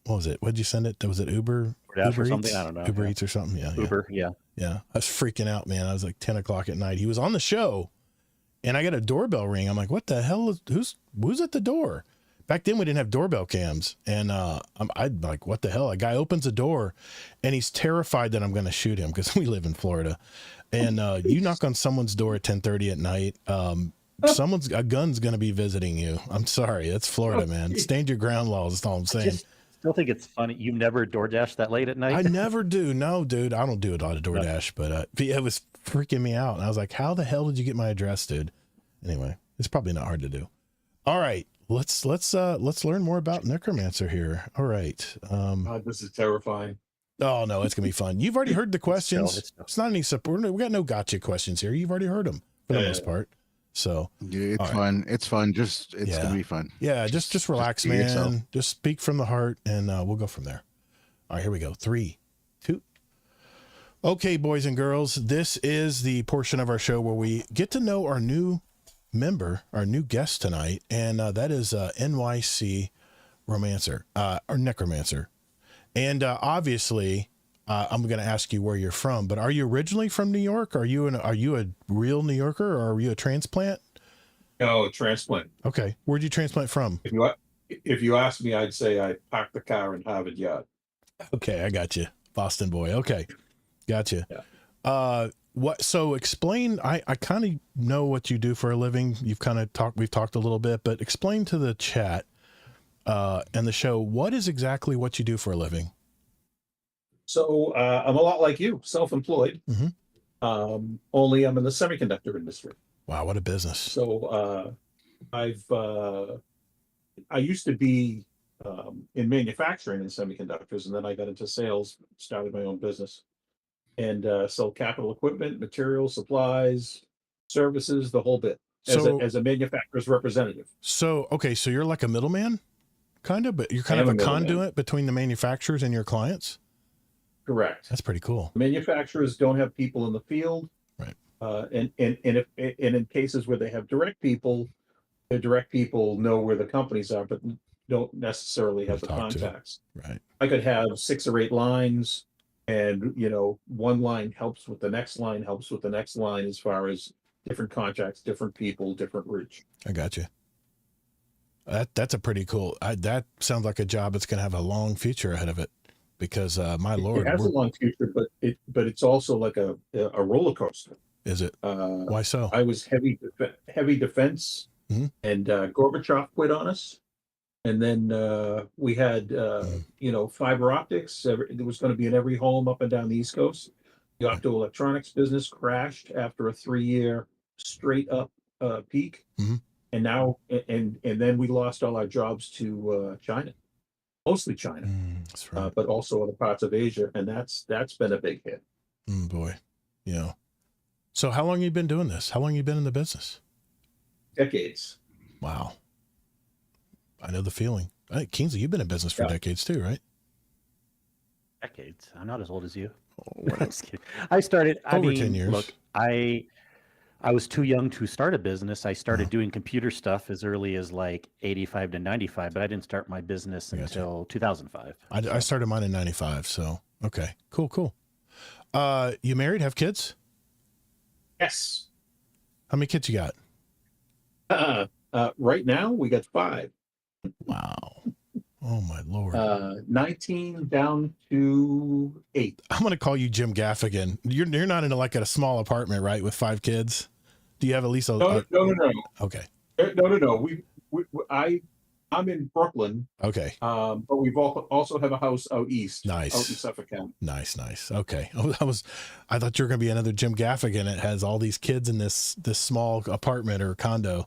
what was it? What'd you send it? Was it Uber? DoorDash or something. I don't know. Uber Eats or something. Yeah. Uber. Yeah. Yeah. I was freaking out, man. I was like 10 o'clock at night. He was on the show and I got a doorbell ring. I'm like, what the hell who's at the door? Back then we didn't have doorbell cams. And I'm like, what the hell? A guy opens a door and he's terrified that I'm going to shoot him because we live in Florida. And you knock on someone's door at 10:30 at night. A gun's going to be visiting you. I'm sorry. It's Florida, man. Stand your ground laws. That's all I'm saying. Still think it's funny. You never DoorDash that late at night? I never do. No, dude. I don't do a lot of DoorDash, but it was freaking me out. And I was like, how the hell did you get my address, dude? Anyway, it's probably not hard to do. All right. Let's learn more about Necromancer here. All right. This is terrifying. Oh no, it's gonna be fun. You've already heard the questions. It's not any support. We got no gotcha questions here. You've already heard them for the most part. So yeah, it's fun. Right. It's fun. It's gonna be fun. Yeah, just relax, man. Yourself. Just speak from the heart, and we'll go from there. All right, here we go. 3, 2. Okay, boys and girls, this is the portion of our show where we get to know our new member, our new guest tonight, and that is NYC Romancer or Necromancer. And obviously, I'm going to ask you where you're from. But are you originally from New York? Are you a real New Yorker, or are you a transplant? No, a transplant. Okay, where'd you transplant from? If you ask me, I'd say I parked the car in Harvard Yard. Okay, I got you, Boston boy. Okay, got you. Yeah. What? So explain. I kind of know what you do for a living. You've kind of talked. We've talked a little bit, but explain to the chat. And the show, what is exactly what you do for a living? So I'm a lot like you, self-employed. Mm-hmm. Only I'm in the semiconductor industry. Wow, what a business! So I used to be in manufacturing in semiconductors, and then I got into sales, started my own business, and sell capital equipment, materials, supplies, services, the whole bit. As a manufacturer's representative. So okay, so you're like a middleman. Kind of, but you're kind of a conduit between the manufacturers and your clients. Correct. That's pretty cool. Manufacturers don't have people in the field, right? And in cases where they have direct people, the direct people know where the companies are, but don't necessarily have the contacts. Right. I could have 6 or 8 lines, and one line helps with the next line, helps with the next line as far as different contracts, different people, different reach. I got you. That's a pretty cool. That sounds like a job that's going to have a long future ahead of it, because my lord, it has a long future, but it's also like a roller coaster. Is it? Why so? I was heavy defense, mm-hmm. and Gorbachev quit on us, and then we had fiber optics. It was going to be in every home up and down the East Coast. The optoelectronics business crashed after a 3-year straight up peak. Mm-hmm. And now, and then we lost all our jobs to China, mostly China, that's right. But also other parts of Asia, and that's been a big hit. Boy, yeah. So, how long have you been doing this? How long have you been in the business? Decades. Wow. I know the feeling. Hey, Kingsley, you've been in business for decades too, right? Decades. I'm not as old as you. Oh, I'm just kidding. I started over 10 years. Look, I was too young to start a business. I started doing computer stuff as early as like 85 to 95, but I didn't start my business until 2005. I started mine in 95. So, okay, cool. You married, have kids? Yes. How many kids you got? Right now we got 5. Wow. Oh my Lord. 19 down to 8. I'm going to call you Jim Gaffigan. You're not in a small apartment, right? With 5 kids. Do you have at least a? No. Okay. No. I'm in Brooklyn. Okay. But we've also have a house out east. Nice. Out in Suffolk County. Nice. Okay. I thought you were going to be another Jim Gaffigan that has all these kids in this small apartment or condo.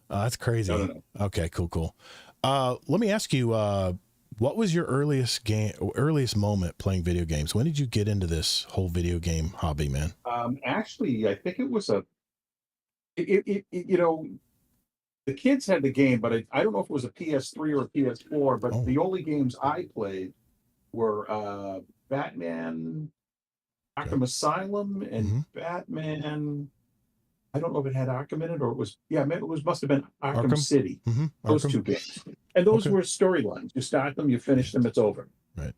That's crazy. No. Okay. Cool. Let me ask you, what was your earliest moment playing video games? When did you get into this whole video game hobby, man? Actually, I think it was the kids had the game, but I don't know if it was a PS3 or a PS4, but the only games I played were Batman, Arkham Asylum, and Batman. I don't know if it had Arkham in it, or it was, must have been Arkham City. Mm-hmm. Those 2 games. And those were storylines. You start them, you finish them, it's over. Right.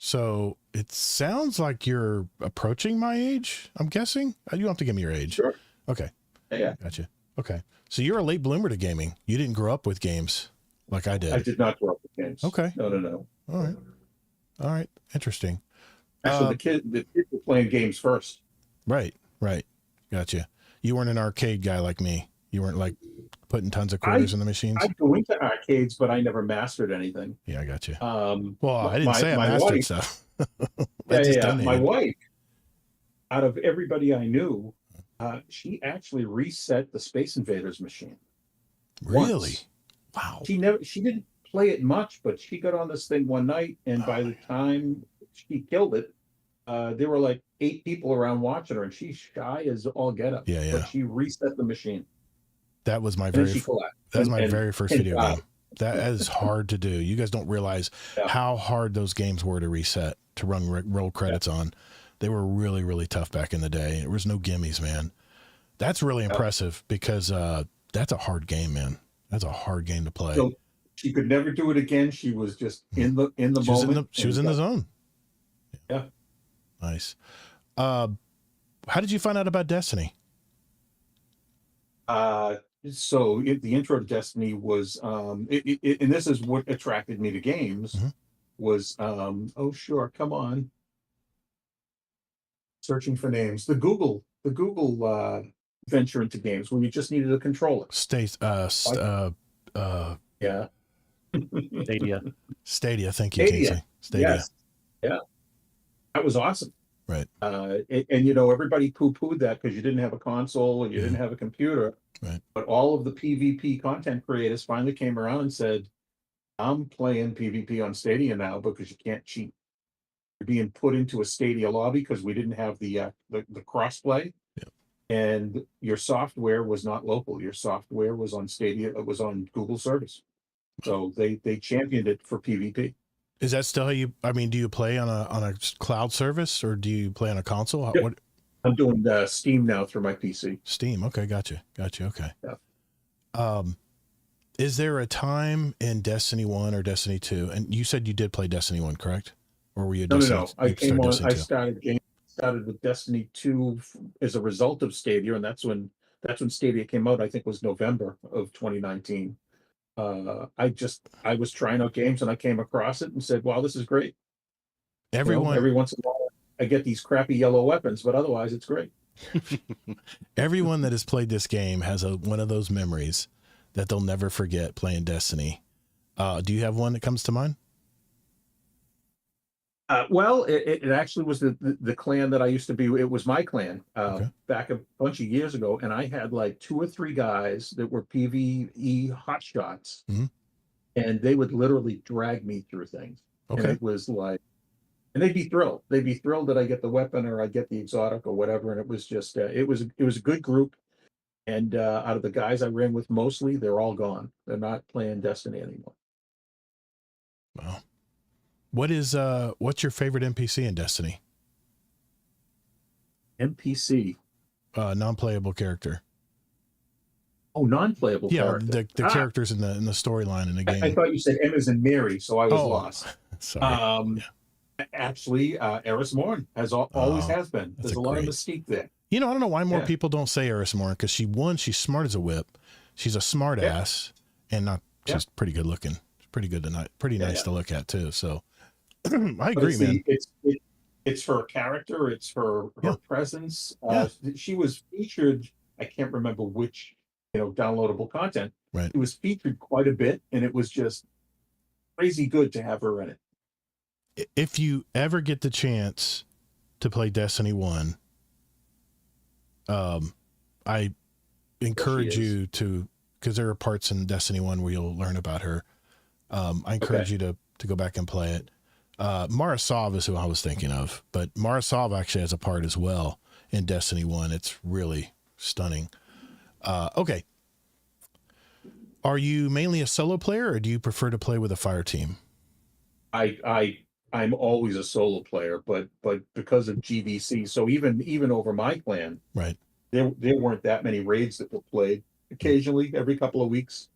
So it sounds like you're approaching my age, I'm guessing. You don't have to give me your age. Sure. Okay. Yeah. Gotcha. Okay. So you're a late bloomer to gaming. You didn't grow up with games like I did. I did not grow up with games. Okay. No. All right. All right. Interesting. Actually, the kids were playing games first. Right. Gotcha. You weren't an arcade guy like me. You weren't like putting tons of quarters in the machines. I'd go into arcades, but I never mastered anything. Yeah, I got you. Well, I didn't say I mastered stuff. My wife, out of everybody I knew, she actually reset the Space Invaders machine. Really? Once. Wow. She didn't play it much, but she got on this thing one night, and by the time she killed it, there were like 8 people around watching her, and she's shy as all get up. Yeah. But she reset the machine. That was my very first video game. That is hard to do. You guys don't realize how hard those games were to reset, to run roll credits on. They were really, really tough back in the day. There was no gimmies, man. That's really impressive because that's a hard game, man. That's a hard game to play. So she could never do it again. She was just in the moment. She was in the zone. Yeah. Nice. How did you find out about Destiny? So the intro to Destiny was, and this is what attracted me to games, was, oh sure, come on, searching for names. The Google venture into games when you just needed a controller. Yeah. Stadia. Thank you, Kingsley. Stadia. Yes. Yeah. That was awesome. Right. And everybody poo-pooed that because you didn't have a console and you didn't have a computer. Right. But all of the PvP content creators finally came around and said, I'm playing PvP on Stadia now because you can't cheat. You're being put into a Stadia lobby because we didn't have the crossplay. Yeah. And your software was not local. Your software was on Stadia. It was on Google service. So they championed it for PvP. Is that still how you? I mean, do you play on a cloud service or do you play on a console? Yep. I'm doing Steam now through my PC. Steam. Okay, gotcha. Okay. Yeah. Is there a time in Destiny 1 or Destiny 2? And you said you did play Destiny 1, correct? Or were you? No. I started with Destiny 2 as a result of Stadia, and that's when Stadia came out. I think was November of 2019. I was trying out games and I came across it and said, wow, this is great. Every once in a while I get these crappy yellow weapons, but otherwise it's great. Everyone that has played this game has one of those memories that they'll never forget playing Destiny. Do you have one that comes to mind? Well, it actually was the clan that I used to be. It was my clan back a bunch of years ago, and I had like 2 or 3 guys that were PvE hotshots, and they would literally drag me through things. Okay. And it was like, and they'd be thrilled. They'd be thrilled that I get the weapon or I get the exotic or whatever. And it was just, it was a good group. And out of the guys I ran with, mostly they're all gone. They're not playing Destiny anymore. Wow. What's your favorite NPC in Destiny? NPC. Non-playable character. Oh, non-playable character. Yeah, the characters in the storyline in the game. I thought you said M as in Mary, so I was lost. Sorry. Actually, Eris Morn always has been. There's a lot of mystique there. I don't know why more people don't say Eris Morn, because she's smart as a whip. She's a smart ass, and she's pretty good looking. Pretty good tonight. Pretty nice to look at too. So I agree, man. It's her character. It's her presence. She was featured. I can't remember which downloadable content. Right. It was featured quite a bit, and it was just crazy good to have her in it. If you ever get the chance to play Destiny 1, I encourage you to, because there are parts in Destiny 1 where you'll learn about her. I encourage you to go back and play it. Mara Sov is who I was thinking of, but Mara Sov actually has a part as well in Destiny 1. It's really stunning. Okay. Are you mainly a solo player, or do you prefer to play with a fire team? I'm always a solo player, but because of GVC, so even over my clan, right, there weren't that many raids that were played. Occasionally, every couple of weeks,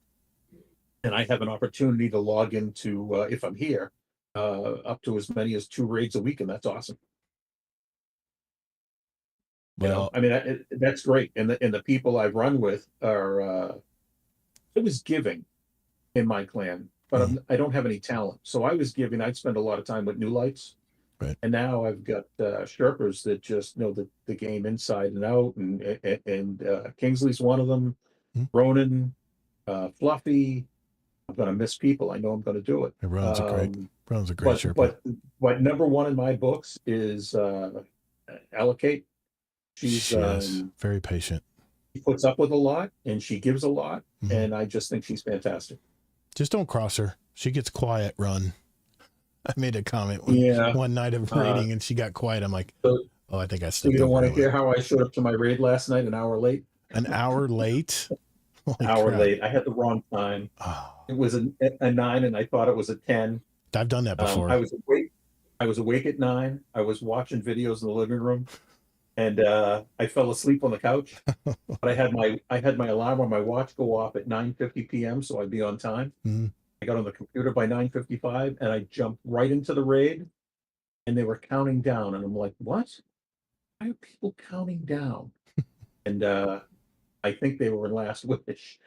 and I have an opportunity to log into if I'm here, up to as many as 2 raids a week, and that's awesome. Well, I mean, that's great. And the people I've run with are, I was giving in my clan, but I don't have any talent. So I was giving, I'd spend a lot of time with new lights. Right. And now I've got Sherpers that just know the game inside and out. And Kingsley's one of them. Ronan, Fluffy. I'm going to miss people. I know I'm going to do it. Ron's a great Sherpa. But number one in my books is Allocate. She is very patient. She puts up with a lot and she gives a lot. And I just think she's fantastic. Just don't cross her. She gets quiet, Run. I made a comment one night of raiding and she got quiet. I'm like, I think I stepped over. You don't want to hear how I showed up to my raid last night an hour late? An hour late? Late. I had the wrong time. Oh. It was a 9 and I thought it was a 10. I've done that before. I was awake at 9. I was watching videos in the living room and I fell asleep on the couch. But I had my alarm on my watch go off at 9:50 p.m. so I'd be on time. I got on the computer by 9:55 and I jumped right into the raid and they were counting down and I'm like, what? Why are people counting down? And I think they were in last wish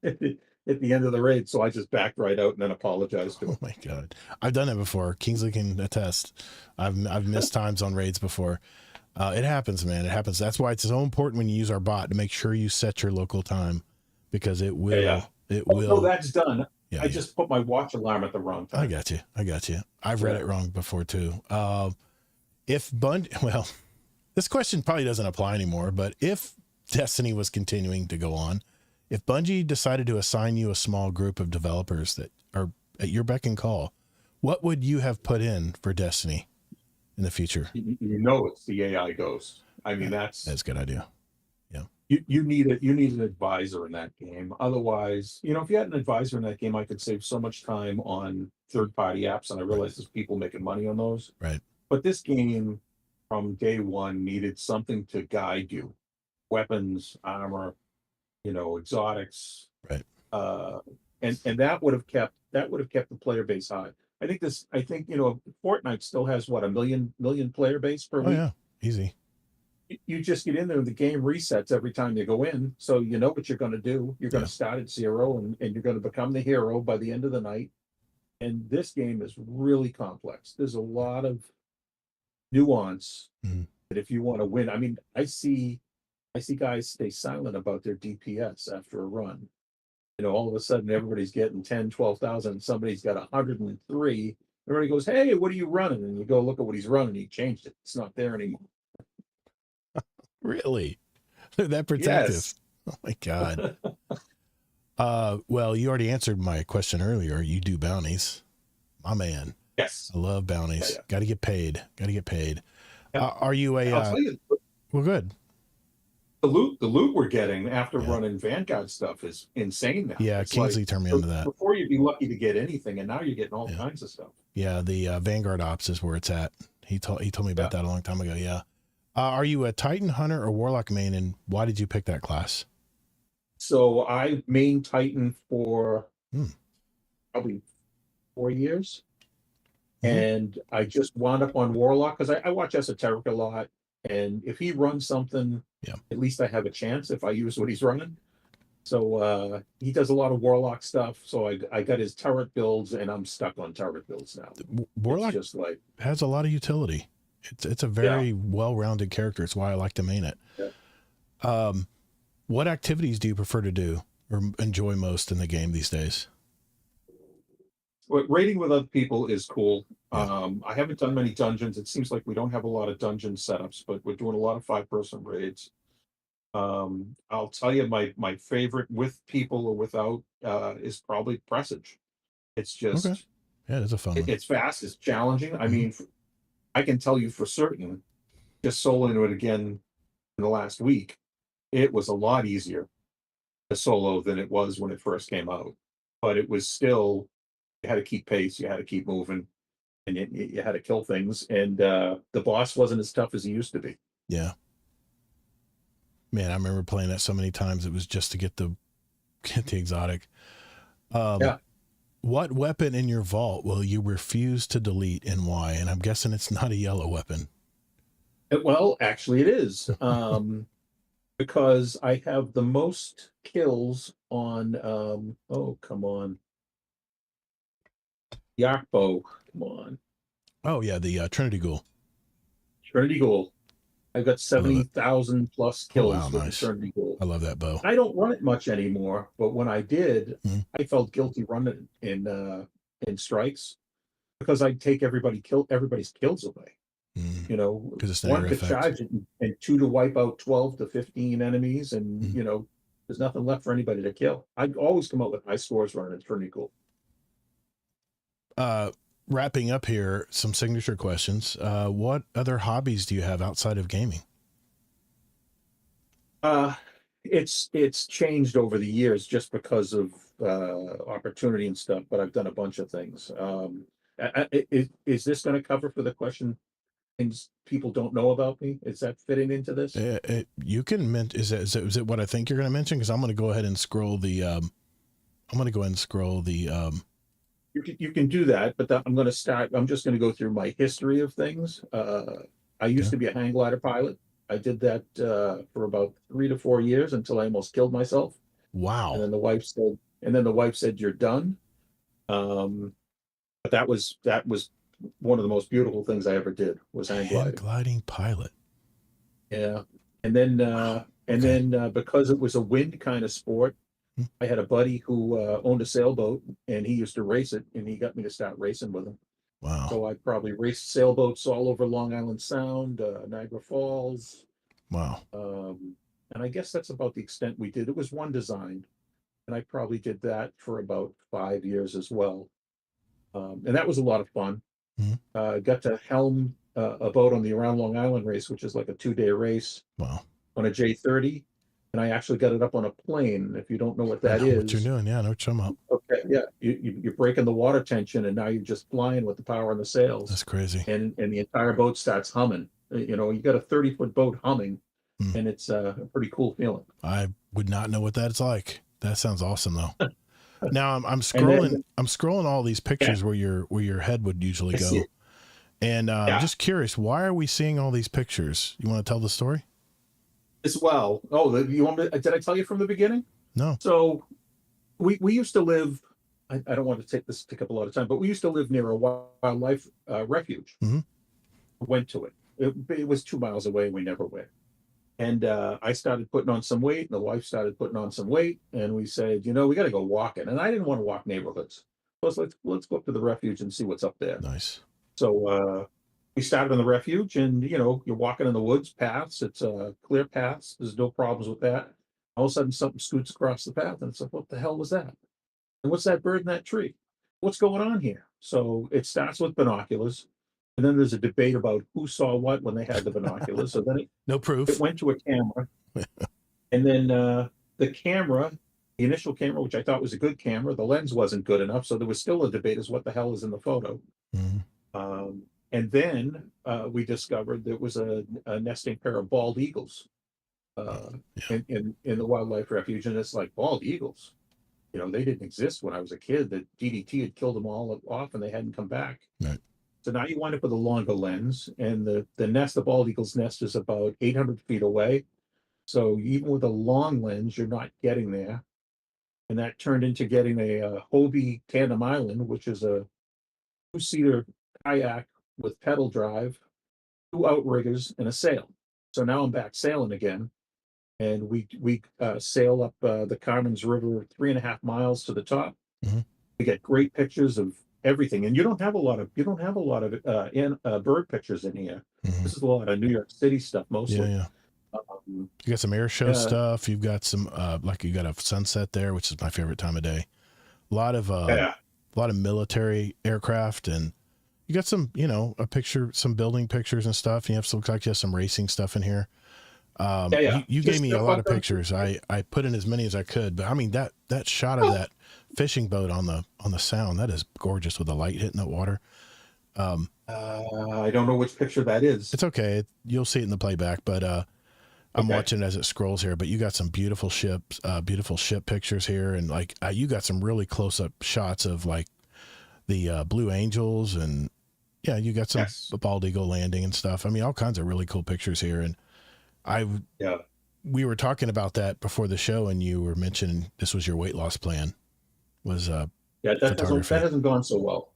at the end of the raid. So I just backed right out and then apologized to him. Oh my God. I've done it before. Kingsley can attest. I've missed times on raids before. It happens, man. It happens. That's why it's so important when you use our bot to make sure you set your local time because it will. It will. No, that's done. Yeah, I just put my watch alarm at the wrong time. I got you. I've read it wrong before too. This question probably doesn't apply anymore, but if Destiny was continuing to go on, if Bungie decided to assign you a small group of developers that are at your beck and call, what would you have put in for Destiny in the future? It's the AI Ghost. I mean, that's a good idea. You need an advisor in that game. Otherwise, if you had an advisor in that game, I could save so much time on third-party apps, and I realize there's people making money on those. Right. But this game, from day one, needed something to guide you: weapons, armor, exotics. Right. And that would have kept the player base high. I think Fortnite still has what, a million player base per week. Yeah, easy. You just get in there and the game resets every time you go in. So you know what you're going to do. You're going to start at 0 and you're going to become the hero by the end of the night. And this game is really complex. There's a lot of nuance that if you want to win, I mean, I see guys stay silent about their DPS after a run. All of a sudden everybody's getting 10, 12,000 and somebody's got 103. Everybody goes, hey, what are you running? And you go look at what he's running. He changed it. It's not there anymore. Really? They're that protective? Yes. Oh my God. Well, you already answered my question earlier. You do bounties. My man. Yes. I love bounties. Yeah. Got to get paid. Yeah. Are you well, good. The loot we're getting after running Vanguard stuff is insane now. Yeah, Kingsley turned me onto that. Before you'd be lucky to get anything, and now you're getting all kinds of stuff. Yeah, the Vanguard Ops is where it's at. He told me about that a long time ago. Yeah. Are you a Titan Hunter or Warlock main, and why did you pick that class? So I main Titan for probably 4 years. And I just wound up on Warlock because I watch Esoteric a lot. And if he runs something, at least I have a chance if I use what he's running. So he does a lot of Warlock stuff. So I got his turret builds, and I'm stuck on turret builds now. Warlock just has a lot of utility. It's a very well-rounded character. It's why I like to main it. Yeah. What activities do you prefer to do or enjoy most in the game these days? Well, raiding with other people is cool. I haven't done many dungeons. It seems like we don't have a lot of dungeon setups, but we're doing a lot of 5-person raids. I'll tell you my favorite with people or without is probably Presage. It's just it's a fun one. It's fast, it's challenging. I mean, I can tell you for certain, just soloing it again in the last week, it was a lot easier to solo than it was when it first came out. But it was still, you had to keep pace, you had to keep moving, and you had to kill things. And the boss wasn't as tough as he used to be. Yeah. Man, I remember playing that so many times. It was just to get the exotic. What weapon in your vault will you refuse to delete and why? And I'm guessing it's not a yellow weapon. Well, actually, it is. Because I have the most kills on. Oh, come on. The arc bow. Come on. Oh yeah, the Trinity Ghoul. Trinity Ghoul. I've got 70,000 plus kills wow, with nice. the Trinity Ghoul. I love that bow. I don't run it much anymore, but when I did, I felt guilty running in strikes because I'd take everybody's kills away. You know, it's one to charge it and two to wipe out 12 to 15 enemies, and you know, there's nothing left for anybody to kill. I'd always come up with high scores running it. Pretty cool. Wrapping up here, some signature questions. What other hobbies do you have outside of gaming? It's changed over the years just because of opportunity and stuff, but I've done a bunch of things. Is this going to cover for the question things people don't know about me? Is that fitting into this? You can is it what I think you're going to mention? Because I'm going to go ahead and scroll the You can do that, but I'm going to start. I'm just going to go through my history of things. I used to be a hang glider pilot. I did that for about 3 to 4 years until I almost killed myself. Wow. And then the wife said, "You're done." But that was one of the most beautiful things I ever did was hang gliding. Hang gliding pilot. Yeah. And then because it was a wind kind of sport, I had a buddy who owned a sailboat, and he used to race it, and he got me to start racing with him. Wow. So I probably raced sailboats all over Long Island Sound, Niagara Falls. Wow. And I guess that's about the extent we did. It was one design, and I probably did that for about 5 years as well. And that was a lot of fun. Got to helm a boat on the Around Long Island race, which is like a 2-day race. Wow. On a J30. And I actually got it up on a plane. If you don't know what that is, what you're doing, yeah, I know what you're talking about. Okay, yeah, you're breaking the water tension, and now you're just flying with the power on the sails. That's crazy. And the entire boat starts humming. You know, you got a 30-foot boat humming, and it's a pretty cool feeling. I would not know what that's like. That sounds awesome, though. Now I'm scrolling. I'm scrolling all these pictures where your head would usually go, and I'm just curious, why are we seeing all these pictures? You want to tell the story? As well. Oh, you want me? Did I tell you from the beginning? No. So we used to live. I don't want to take up a lot of time, but we used to live near a wildlife refuge. Went to it. It was 2 miles away. We never went. And I started putting on some weight, and the wife started putting on some weight, and we said, we got to go walking. And I didn't want to walk neighborhoods. Let's go up to the refuge and see what's up there. Nice. So we started in the refuge, and you're walking in the woods paths. It's clear paths. There's no problems with that. All of a sudden, something scoots across the path, and it's like, what the hell was that? And what's that bird in that tree? What's going on here? So it starts with binoculars, and then there's a debate about who saw what when they had the binoculars. So then no proof. It went to a camera, and then the camera, the initial camera, which I thought was a good camera, the lens wasn't good enough. So there was still a debate as what the hell is in the photo. And then we discovered there was a nesting pair of bald eagles in the wildlife refuge. And it's like, bald eagles, they didn't exist when I was a kid. The DDT had killed them all off, and they hadn't come back. Right. So now you wind up with a longer lens, and the nest, the bald eagle's nest, is about 800 feet away. So even with a long lens, you're not getting there. And that turned into getting a Hobie Tandem Island, which is a 2-seater kayak with pedal drive, 2 outriggers, and a sail. So now I'm back sailing again, and we sail up the Carmen's River 3.5 miles to the top. We get great pictures of everything, and you don't have a lot of bird pictures in here. This is a lot of New York City stuff mostly. Yeah. You got some air show stuff. You've got some you got a sunset there, which is my favorite time of day. A lot of military aircraft, and you got some, some building pictures and stuff. You looks like you have some racing stuff in here. You gave me a lot of pictures. I put in as many as I could, but I mean that shot of that fishing boat on the Sound, that is gorgeous with the light hitting that water. I don't know which picture that is. It's okay. You'll see it in the playback, but I'm watching it as it scrolls here. But you got some beautiful ship pictures here, and you got some really close up shots of the Blue Angels, and yeah, you got some Yes. bald eagle landing and stuff. I mean, all kinds of really cool pictures here. And we were talking about that before the show, and you were mentioning this was your weight loss plan. Was that hasn't gone so well.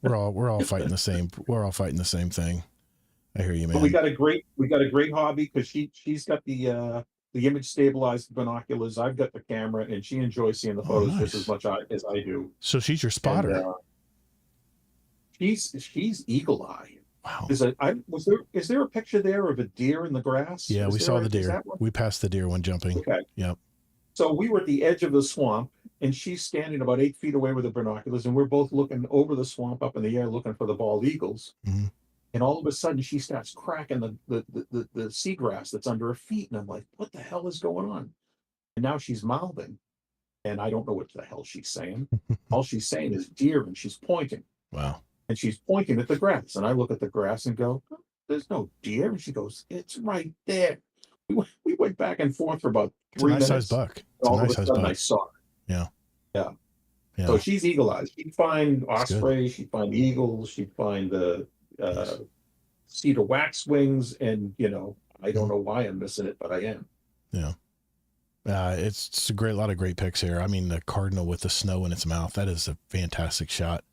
we're all fighting the same. We're all fighting the same thing. I hear you, man. But we got a great hobby because she's got the image stabilized binoculars. I've got the camera, and she enjoys seeing the photos nice. just as much as I do. So she's your spotter. And, she's eagle eye. Wow. Is there a picture there of a deer in the grass? Yeah, we saw the deer. We passed the deer when jumping. Okay. Yep. So we were at the edge of the swamp, and she's standing about 8 feet away with the binoculars, and we're both looking over the swamp up in the air looking for the bald eagles. Mm-hmm. And all of a sudden she starts cracking the seagrass that's under her feet. And I'm like, what the hell is going on? And now she's mouthing. And I don't know what the hell she's saying. All she's saying is deer, and she's pointing. Wow. And she's pointing at the grass. And I look at the grass and go, there's no deer. And she goes, it's right there. We went back and forth for about 3 minutes. It's a nice size buck. All of a sudden I saw her. Yeah. So she's eagle eyes. She'd find osprey, she'd find eagles, she'd find the cedar waxwings, and I don't know why I'm missing it, but I am. Yeah. It's a lot of great pics here. I mean, the cardinal with the snow in its mouth, that is a fantastic shot.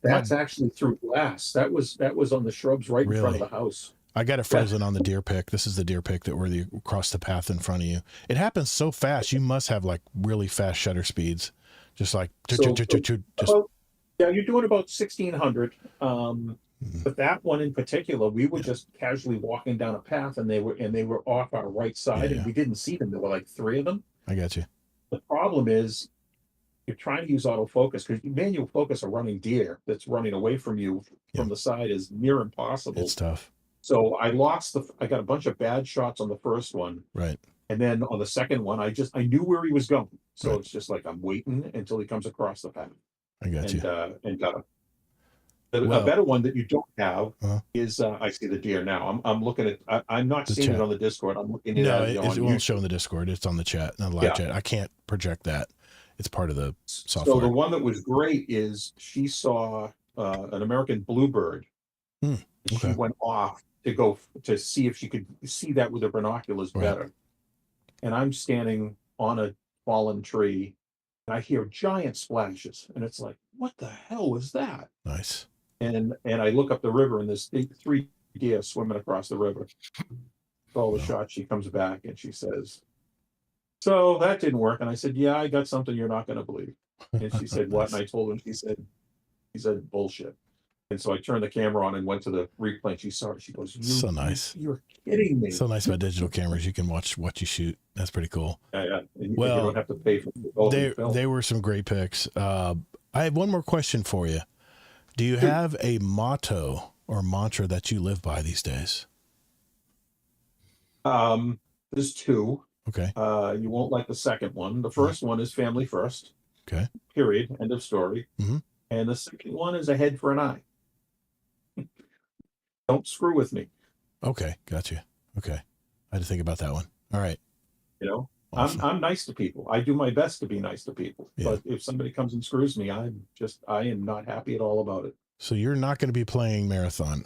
That's actually through glass. That was on the shrubs right in front of the house. I got it frozen on the deer pic. This is the deer pic that were across the path in front of you. It happens so fast. You must have like really fast shutter speeds. Just like you're doing about 1600. But that one in particular, we were just casually walking down a path, and they were off our right side, and we didn't see them. There were like 3 of them. I got you. The problem is you're trying to use autofocus, because manual focus a running deer that's running away from you from the side is near impossible. It's tough. So I got a bunch of bad shots on the first one. Right. And then on the second one, I knew where he was going. So it's just like I'm waiting until he comes across the path. I got you. And got him. A better one that you don't have is I see the deer now. I'm looking at. I'm not seeing it on the Discord. I'm looking at it. It won't show in the Discord. It's on the chat, not the live chat. I can't project that. It's part of the software. So the one that was great is she saw an American bluebird. She went off to go to see if she could see that with her binoculars better. And I'm standing on a fallen tree, and I hear giant splashes, and it's like, what the hell was that? Nice. And I look up the river, and there's 3 deer swimming across the river. All the shots, she comes back and she says, so that didn't work. And I said, yeah, I got something you're not going to believe. And she said, what? And I told her, and she said, bullshit. And so I turned the camera on and went to the replay, and she saw it. She goes, so nice. You're kidding me. So nice about digital cameras. You can watch what you shoot. That's pretty cool. Yeah. And you don't have to pay for they were some great pics. I have one more question for you. Do you have a motto or mantra that you live by these days? There's 2. Okay. You won't like the second one. The first one is family first. Okay. Period. End of story. Mm-hmm. And the second one is a head for an eye. Don't screw with me. Okay. Got you. Okay. I had to think about that one. All right. Awesome. I'm nice to people. I do my best to be nice to people. Yeah. But if somebody comes and screws me, I am not happy at all about it. So you're not going to be playing marathon.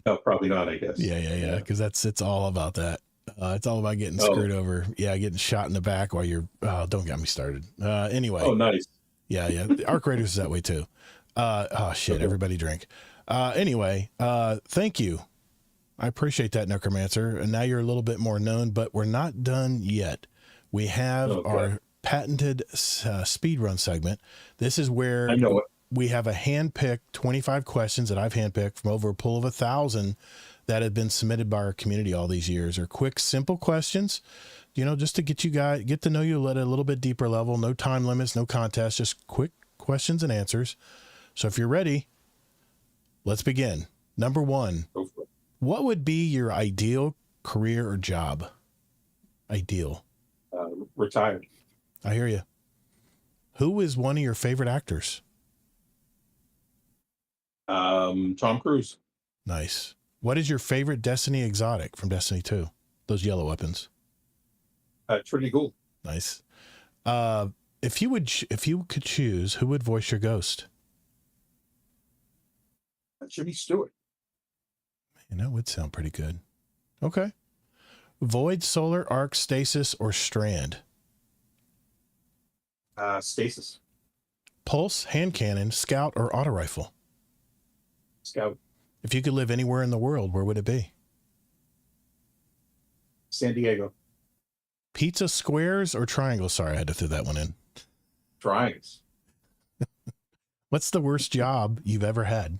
No, probably not, I guess. Yeah. Because it's all about that. It's all about getting screwed over. Yeah, getting shot in the back while you're. Don't get me started. Anyway. Oh, nice. Yeah. The Arc Raiders is that way too. Shit! Okay. Everybody drink. Anyway, thank you. I appreciate that, Necromancer. And now you're a little bit more known, but we're not done yet. We have our patented speed run segment. This is where I know it. We have a hand-picked 25 questions that I've handpicked from over a pool of 1,000 that have been submitted by our community all these years. They're quick, simple questions, just to get to know you at a little bit deeper level. No time limits, no contest, just quick questions and answers. So if you're ready, let's begin. Number 1, what would be your ideal career or job? Ideal. Retired. I hear you. Who is one of your favorite actors? Tom Cruise. Nice. What is your favorite Destiny exotic from Destiny 2? Those yellow weapons. Trinity Gould. Nice. if you could choose, who would voice your ghost? Jimmy Stewart. And that would sound pretty good. Okay. Void, solar, arc, stasis, or strand? Stasis. Pulse, hand cannon, scout, or auto rifle? Scout. If you could live anywhere in the world, where would it be? San Diego. Pizza, squares, or triangles? Sorry, I had to throw that one in. Triangles. What's the worst job you've ever had?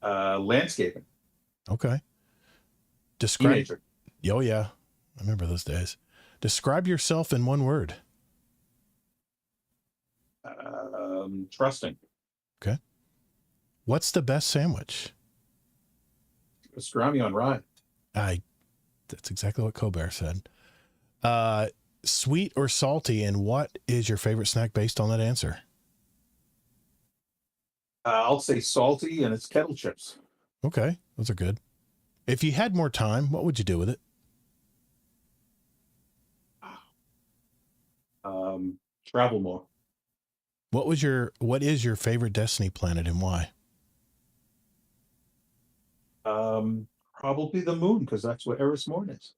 Landscaping. Okay. Describe. Teenager. Oh, yeah. I remember those days. Describe yourself in one word. Trusting. Okay. What's the best sandwich? Pastrami on rye. That's exactly what Colbert said. Sweet or salty, and what is your favorite snack based on that answer? I'll say salty, and it's kettle chips. Okay, those are good. If you had more time, what would you do with it? Travel more. What is your favorite Destiny planet and why? Probably the moon, because that's where Eris Morn is.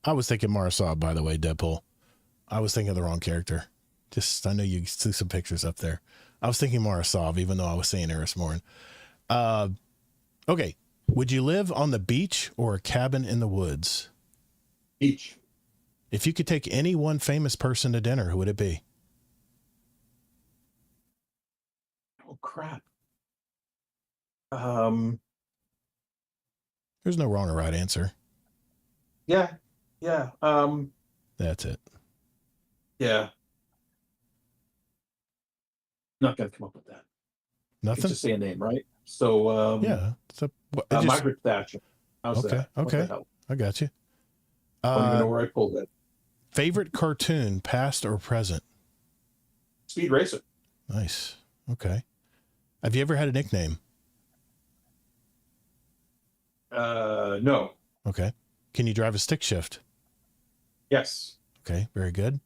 I was thinking Marasab, by the way, Deadpool. I was thinking of the wrong character. I know you see some pictures up there. I was thinking Marasab, even though I was saying Eris Morn. Okay. Would you live on the beach or a cabin in the woods? Beach. If you could take any one famous person to dinner, who would it be? Oh, crap. There's no wrong or right answer. Yeah. That's it. Yeah. Not going to come up with that. Nothing? Just say a name, right? So, yeah. Margaret Thatcher. How's that? Okay. I got you. I don't even know where I pulled it. Favorite cartoon, past or present? Speed Racer. Nice. Okay. Have you ever had a nickname? No. Okay. Can you drive a stick shift? Yes. Okay. Very good.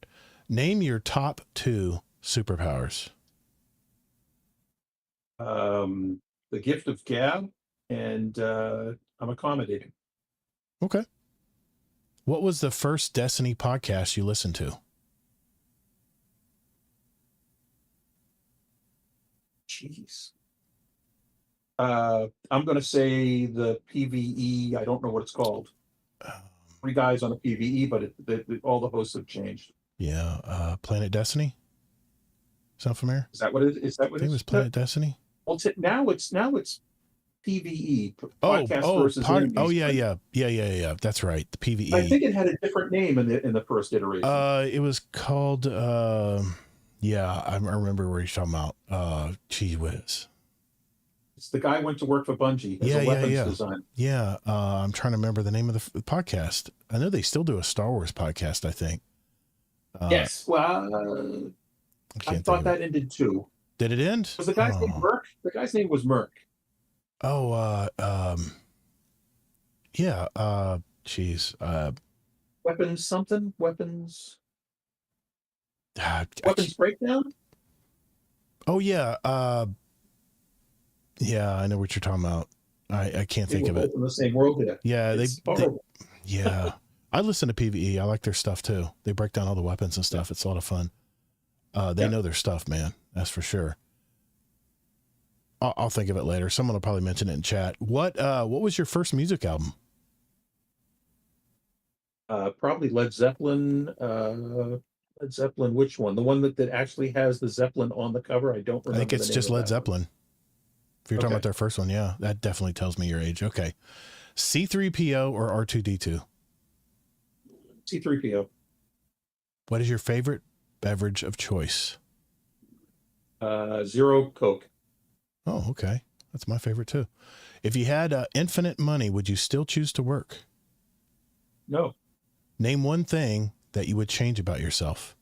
Name your top 2 superpowers. The gift of gab, and I'm accommodating. Okay. What was the first Destiny podcast you listened to? Jeez. I'm going to say the PVE. I don't know what it's called. 3 guys on a PVE, but all the hosts have changed. Yeah. Planet Destiny. Sound familiar? Is that what it is? I think it was Planet Destiny. Well, now it's PVE. Podcast versus enemies. Oh yeah. That's right. The PVE. I think it had a different name in the first iteration. It was called. Yeah, I remember where you're talking about. Gee whiz. It's the guy went to work for Bungie as a weapons designer. Yeah, I'm trying to remember the name of the podcast. I know they still do a Star Wars podcast, I think. Yes. Well, I thought that ended too. Did it end? Was the guy's name Merc? The guy's name was Merc. Oh, yeah. Geez. Weapons something? Weapons I breakdown? Oh, yeah. Yeah, I know what you're talking about. I can't think of it. In the same world here. Yeah, yeah. I listen to PvE. I like their stuff too. They break down all the weapons and stuff. It's a lot of fun. They know their stuff, man. That's for sure. I'll think of it later. Someone will probably mention it in chat. What was your first music album? Probably Led Zeppelin. Led Zeppelin, which one? The one that actually has the Zeppelin on the cover? I don't remember. I think it's just Led Zeppelin. If you're talking about their first one, yeah, that definitely tells me your age. Okay. C3PO or R2D2? C3PO. What is your favorite beverage of choice? Zero Coke. Oh, okay. That's my favorite too. If you had infinite money, would you still choose to work? No. Name one thing that you would change about yourself.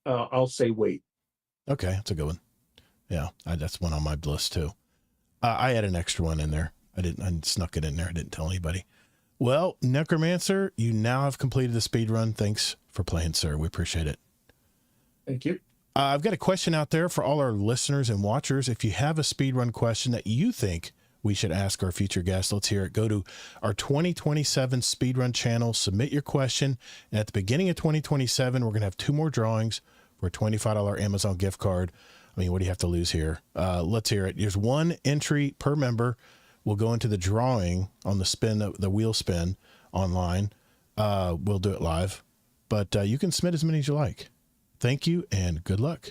I'll say weight. Okay, that's a good one. Yeah, that's one on my list too. I had an extra one in there. I snuck it in there. I didn't tell anybody. Well, Necromancer, you now have completed the speed run. Thanks for playing, sir. We appreciate it. Thank you. I've got a question out there for all our listeners and watchers. If you have a speedrun question that you think we should ask our future guests, let's hear it. Go to our 2027 speedrun channel, submit your question. And at the beginning of 2027, we're going to have 2 more drawings for a $25 Amazon gift card. I mean, what do you have to lose here? Let's hear it. There's 1 entry per member. We'll go into the drawing on the wheel spin online. We'll do it live, but you can submit as many as you like. Thank you and good luck.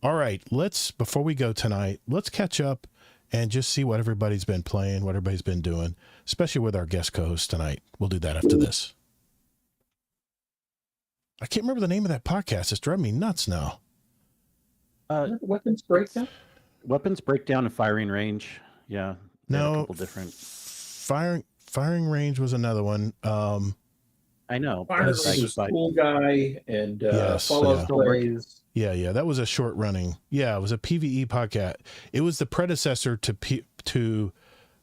All right, before we go tonight, let's catch up and just see what everybody's been playing, what everybody's been doing, especially with our guest co-host tonight. We'll do that after this. I can't remember the name of that podcast. It's driving me nuts now. Weapons Breakdown? Weapons Breakdown and Firing Range. Yeah. No, a couple different. Firing Range was another one. I know. Fire Range was Cool Guy and Yes, Fallout Plays. Yeah, that was a short running. Yeah, it was a PvE podcast. It was the predecessor to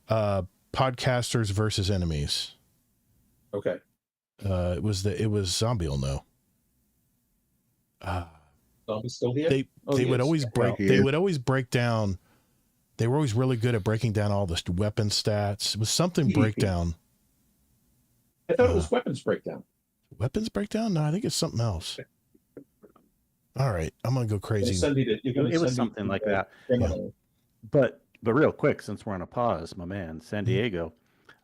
Podcasters versus Enemies. Okay. It was Zombie will know. Zombie's still here? They would always break. Yeah. They would always break down. They were always really good at breaking down all the weapon stats. It was something breakdown. I thought it was Weapons Breakdown. Weapons breakdown? No, I think it's something else. All right, I'm gonna go crazy. It was something like that. Yeah. But real quick, since we're on a pause, my man, San Diego.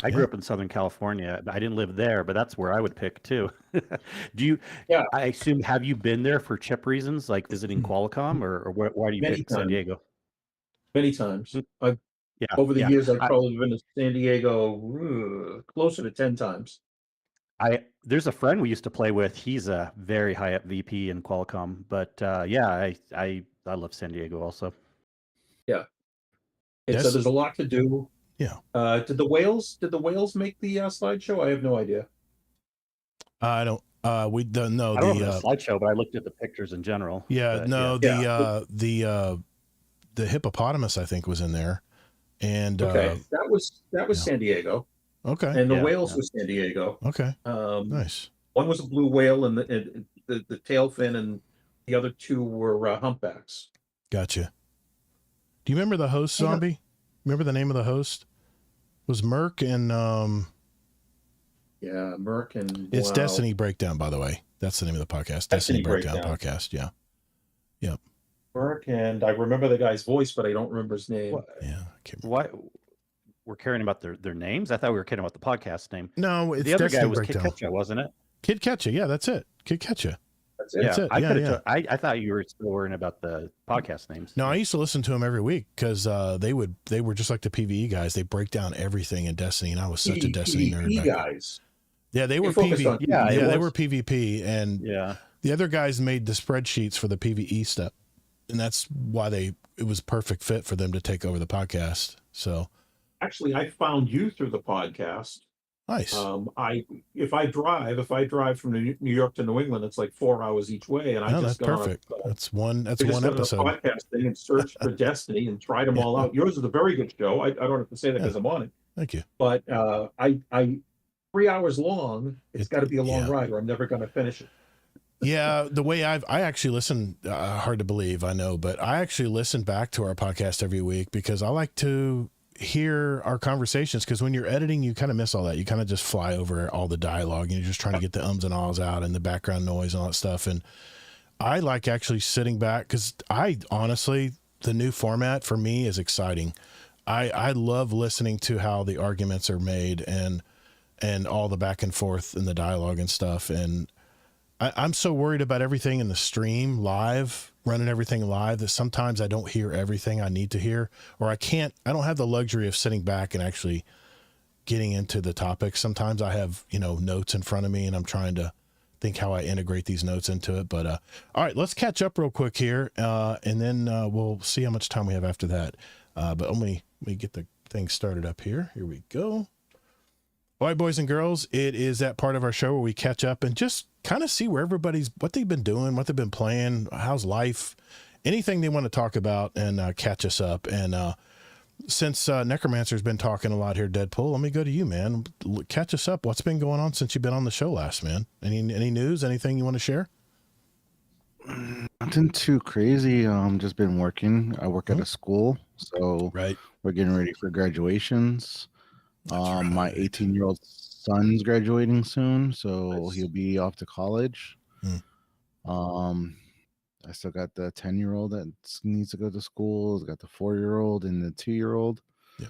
I grew up in Southern California. I didn't live there, but that's where I would pick too. Do you? Yeah. I assume, have you been there for chip reasons, like visiting Qualcomm, or why do you pick San Diego? Many times. Over the years, I've probably been to San Diego closer to 10 times. There's a friend we used to play with. He's a very high up VP in Qualcomm, but I love San Diego also. Yeah. Yes. So there's a lot to do. Yeah. Did the whales make the slideshow? I have no idea. I don't. We don't know. I don't know the slideshow, but I looked at the pictures in general. Yeah. But, no. yeah. The hippopotamus, I think, was in there, and okay, that was San Diego. Okay. And the whales was San Diego. Okay. Nice. One was a blue whale, and the tail fin, and the other 2 were humpbacks. Gotcha. Do you remember the host, Zombie? Remember the name of the host? It was Merc and Yeah, Merc and it's Destiny Breakdown, by the way. That's the name of the podcast. Destiny Breakdown podcast. Yeah. Yep. Merc, and I remember the guy's voice, but I don't remember his name. Yeah. I can't remember. What? We're caring about their names? I thought we were kidding about the podcast name. No, it's the other Destiny guy was Breakdown. Kid Ketcha, wasn't it? Kid Ketcha. Yeah, that's it. Kid Ketcha. That's it. That's it. Yeah. I thought you were still worrying about the podcast names. No, I used to listen to them every week because they were just like the PvE guys. They break down everything in Destiny, and I was such a Destiny nerd. PvP guys. Yeah, they were PvP. Yeah, they were PvP, and yeah, the other guys made the spreadsheets for the PvE stuff, and that's why it was perfect fit for them to take over the podcast. So, actually, I found you through the podcast. Nice. If I drive from New York to New England, it's like 4 hours each way, and I just that's perfect. That's one episode. Podcast thing and searched for Destiny and tried them all out. Yours is a very good show. I don't have to say that because I'm on it. Thank you. But I 3 hours long. It's got to be a long ride, or I'm never going to finish it. Yeah, the way I actually listen, hard to believe, I know, but I actually listen back to our podcast every week because I like to hear our conversations, because when you're editing, you kind of miss all that. You kind of just fly over all the dialogue and you're just trying to get the ums and ahs out and the background noise and all that stuff. And I like actually sitting back because honestly, the new format for me is exciting. I love listening to how the arguments are made and all the back and forth and the dialogue and stuff. And I'm so worried about everything in the stream live, running everything live, that sometimes I don't hear everything I need to hear, or I don't have the luxury of sitting back and actually getting into the topic. Sometimes I have, notes in front of me and I'm trying to think how I integrate these notes into it. But, all right, let's catch up real quick here. And then we'll see how much time we have after that. But let me get the thing started up here. Here we go. All right, boys and girls, it is that part of our show where we catch up and just kind of see where what they've been doing, what they've been playing, how's life, anything they want to talk about and catch us up. And since Necromancer's been talking a lot here, Deadpool, let me go to you, man. Catch us up. What's been going on since you've been on the show last, man? Any news? Anything you want to share? Nothing too crazy. Just been working. I work at a school, so Right. we're getting ready for graduations. That's My right. 18-year-old son's graduating soon, so Nice. he'll be off to college. Hmm. I still got the 10-year-old that needs to go to school. I got the 4-year-old and the 2-year-old. Yeah.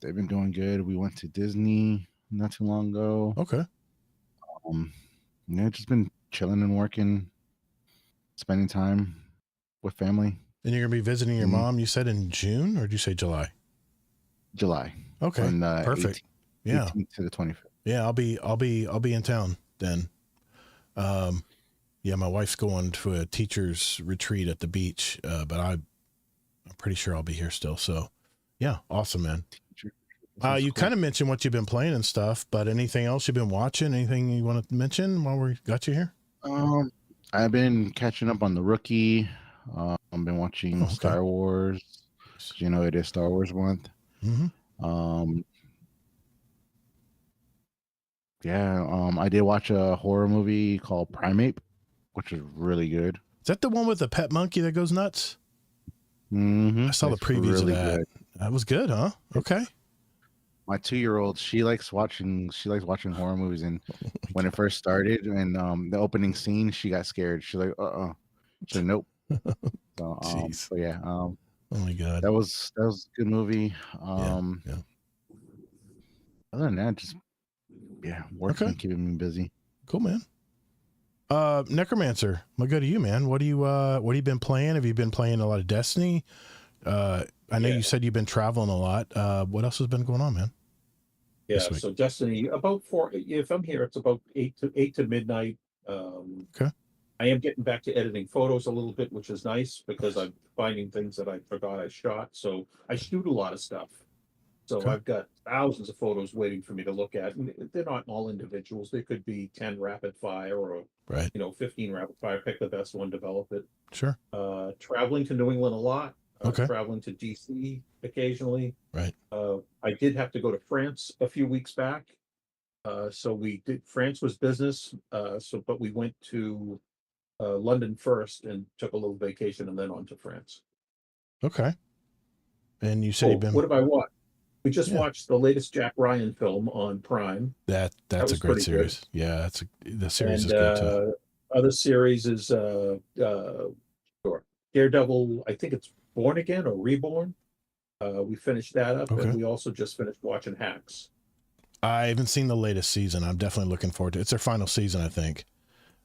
They've been doing good. We went to Disney not too long ago. Okay. Yeah, just been chilling and working, spending time with family. And you're gonna be visiting your mom. You said in June, or did you say July? July. Okay. On Perfect. 18th to the 25th. Yeah, I'll be in town then. Yeah, my wife's going to a teacher's retreat at the beach, but I'm pretty sure I'll be here still. So, yeah, awesome, man. You kind of mentioned what you've been playing and stuff, but anything else you've been watching? Anything you want to mention while we got you here? I've been catching up on The Rookie. I've been watching Star Wars. You know, it is Star Wars month. Mm-hmm. Yeah, I did watch a horror movie called Primate, which is really good. Is that the one with the pet monkey that goes nuts? Mm-hmm. I saw the previews really of that. Good. That was good, huh? Okay. My 2-year-old, she likes watching horror movies, and when it first started and the opening scene, she got scared. She's like, She's like, nope. So, Jeez. but yeah, oh my God, that was a good movie. Yeah. Other than that, just working, keeping me busy. Cool, man. Necromancer, I'll go to you, man. What have you been playing? Have you been playing a lot of Destiny? I know you said you've been traveling a lot. What else has been going on, man? Yeah, so Destiny, about 4, if I'm here, it's about 8 to midnight. Okay. I am getting back to editing photos a little bit, which is nice because I'm finding things that I forgot I shot. So I shoot a lot of stuff. So I've got thousands of photos waiting for me to look at. And they're not all individuals. They could be 10 rapid fire or 15 rapid fire. Pick the best one, develop it. Sure. Traveling to New England a lot. Okay. Traveling to DC occasionally. Right. I did have to go to France a few weeks back. So we did. France was business. But we went to London first and took a little vacation and then on to France. Okay. And you said you've been. What have I watched? We just watched the latest Jack Ryan film on Prime. That's a great series. Good. Yeah, the series is good too. Other series is Daredevil. I think it's Born Again or Reborn. We finished that up, and we also just finished watching Hacks. I haven't seen the latest season. I'm definitely looking forward to it. It's their final season, I think.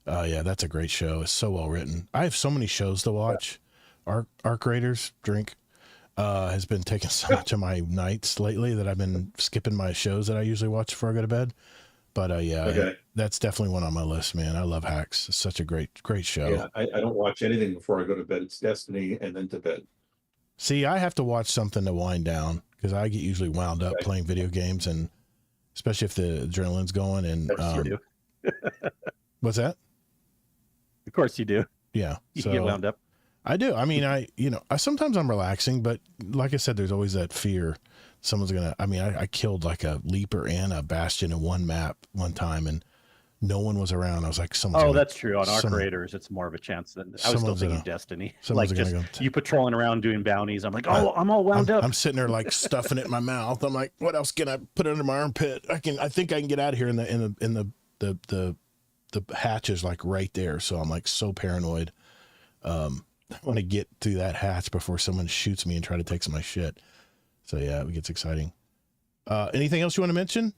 Yeah, that's a great show. It's so well written. I have so many shows to watch. Arc Raiders Drink has been taking so much of my nights lately that I've been skipping my shows that I usually watch before I go to bed. But that's definitely one on my list, man. I love Hacks. It's such a great show. Yeah, I don't watch anything before I go to bed. It's Destiny and then to bed. See, I have to watch something to wind down because I get usually wound up playing video games, and especially if the adrenaline's going. And you do. What's that? Of course you do. Yeah, you get wound up. I do. I mean, I sometimes I'm relaxing, but like I said, there's always that fear someone's gonna. I mean, I killed like a Leaper and a Bastion in one map one time, and no one was around. I was like, that's true. On Arc Raiders, it's more of a chance than I was still thinking Destiny. Like just you patrolling around doing bounties. I'm like, I'm all wound up. I'm sitting there like stuffing it in my mouth. I'm like, what else can I put under my armpit? I think I can get out of here. In the hatch is like right there, so I'm like so paranoid. I want to get through that hatch before someone shoots me and try to take some of my shit. So yeah, it gets exciting. Anything else you want to mention,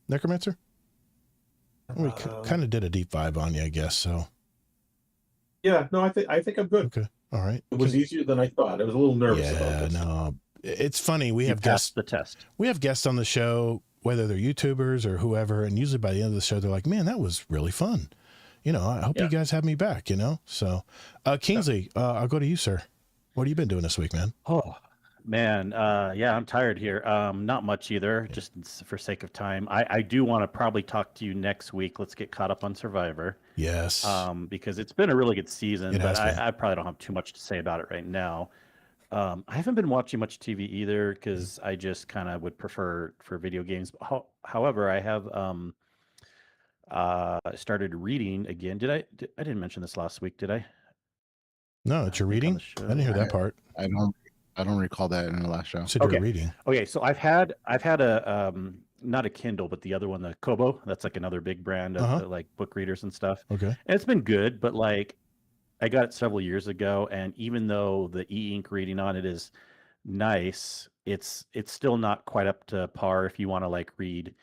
Necromancer? We kind of did a deep dive on you, I guess. So. Yeah, no, I think I'm good. Okay, all right. It was easier than I thought. I was a little nervous about this. No, it's funny. We have guests. The test. We have guests on the show, whether they're YouTubers or whoever, and usually by the end of the show, they're like, "Man, that was really fun." I hope you guys have me back. So, Kingsley, I'll go to you, sir. What have you been doing this week, man? Oh, man. I'm tired here. Not much either, just for sake of time. I do want to probably talk to you next week. Let's get caught up on Survivor. Yes. Because it's been a really good season, but I probably don't have too much to say about it right now. I haven't been watching much TV either because I just kind of would prefer for video games. However, I have started reading again. I didn't mention this last week, did I? No, it's your think on reading. the show. I didn't hear that part. I don't recall that in the last show. You said you were reading. Okay, so I've had a not a Kindle, but the other one, the Kobo. That's like another big brand of like book readers and stuff. Okay. And it's been good, but like I got it several years ago, and even though the e-ink reading on it is nice, it's still not quite up to par if you want to like read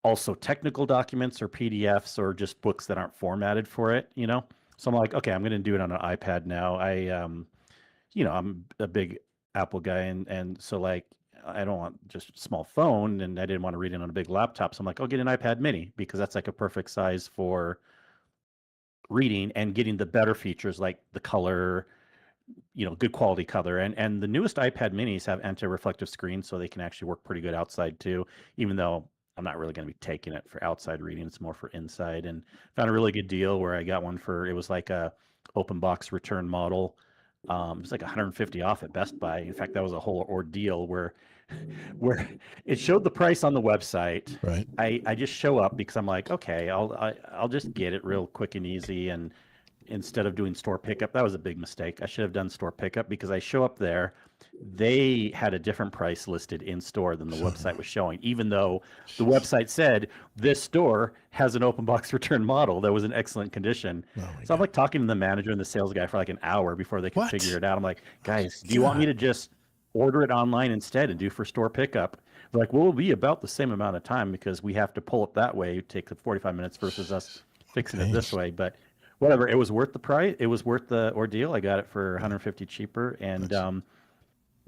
also technical documents or PDFs or just books that aren't formatted for it, you know? So I'm like, okay, I'm going to do it on an iPad now. I'm a big Apple guy, and so like I don't want just a small phone, and I didn't want to read it on a big laptop. So I'm like, I'll get an iPad mini because that's like a perfect size for reading and getting the better features like the color, good quality color. And the newest iPad minis have anti-reflective screens, so they can actually work pretty good outside too, even though I'm not really going to be taking it for outside reading. It's more for inside. And found a really good deal where I got one it was like a open box return model. It was like 150 off at Best Buy. In fact, that was a whole ordeal where it showed the price on the website. Right. I just show up because I'm like, okay, I'll just get it real quick and easy. And instead of doing store pickup, that was a big mistake. I should have done store pickup because I show up there. They had a different price listed in store than the website was showing, even though the website said this store has an open box return model that was in excellent condition. So I'm like talking to the manager and the sales guy for like an hour before they could figure it out. I'm like, guys, do you want me to just order it online instead and do for store pickup? They're like, well, it'll be about the same amount of time because we have to pull it that way. It takes 45 minutes versus us fixing it this way. But whatever, it was worth the price. It was worth the ordeal. I got it for 150 cheaper, and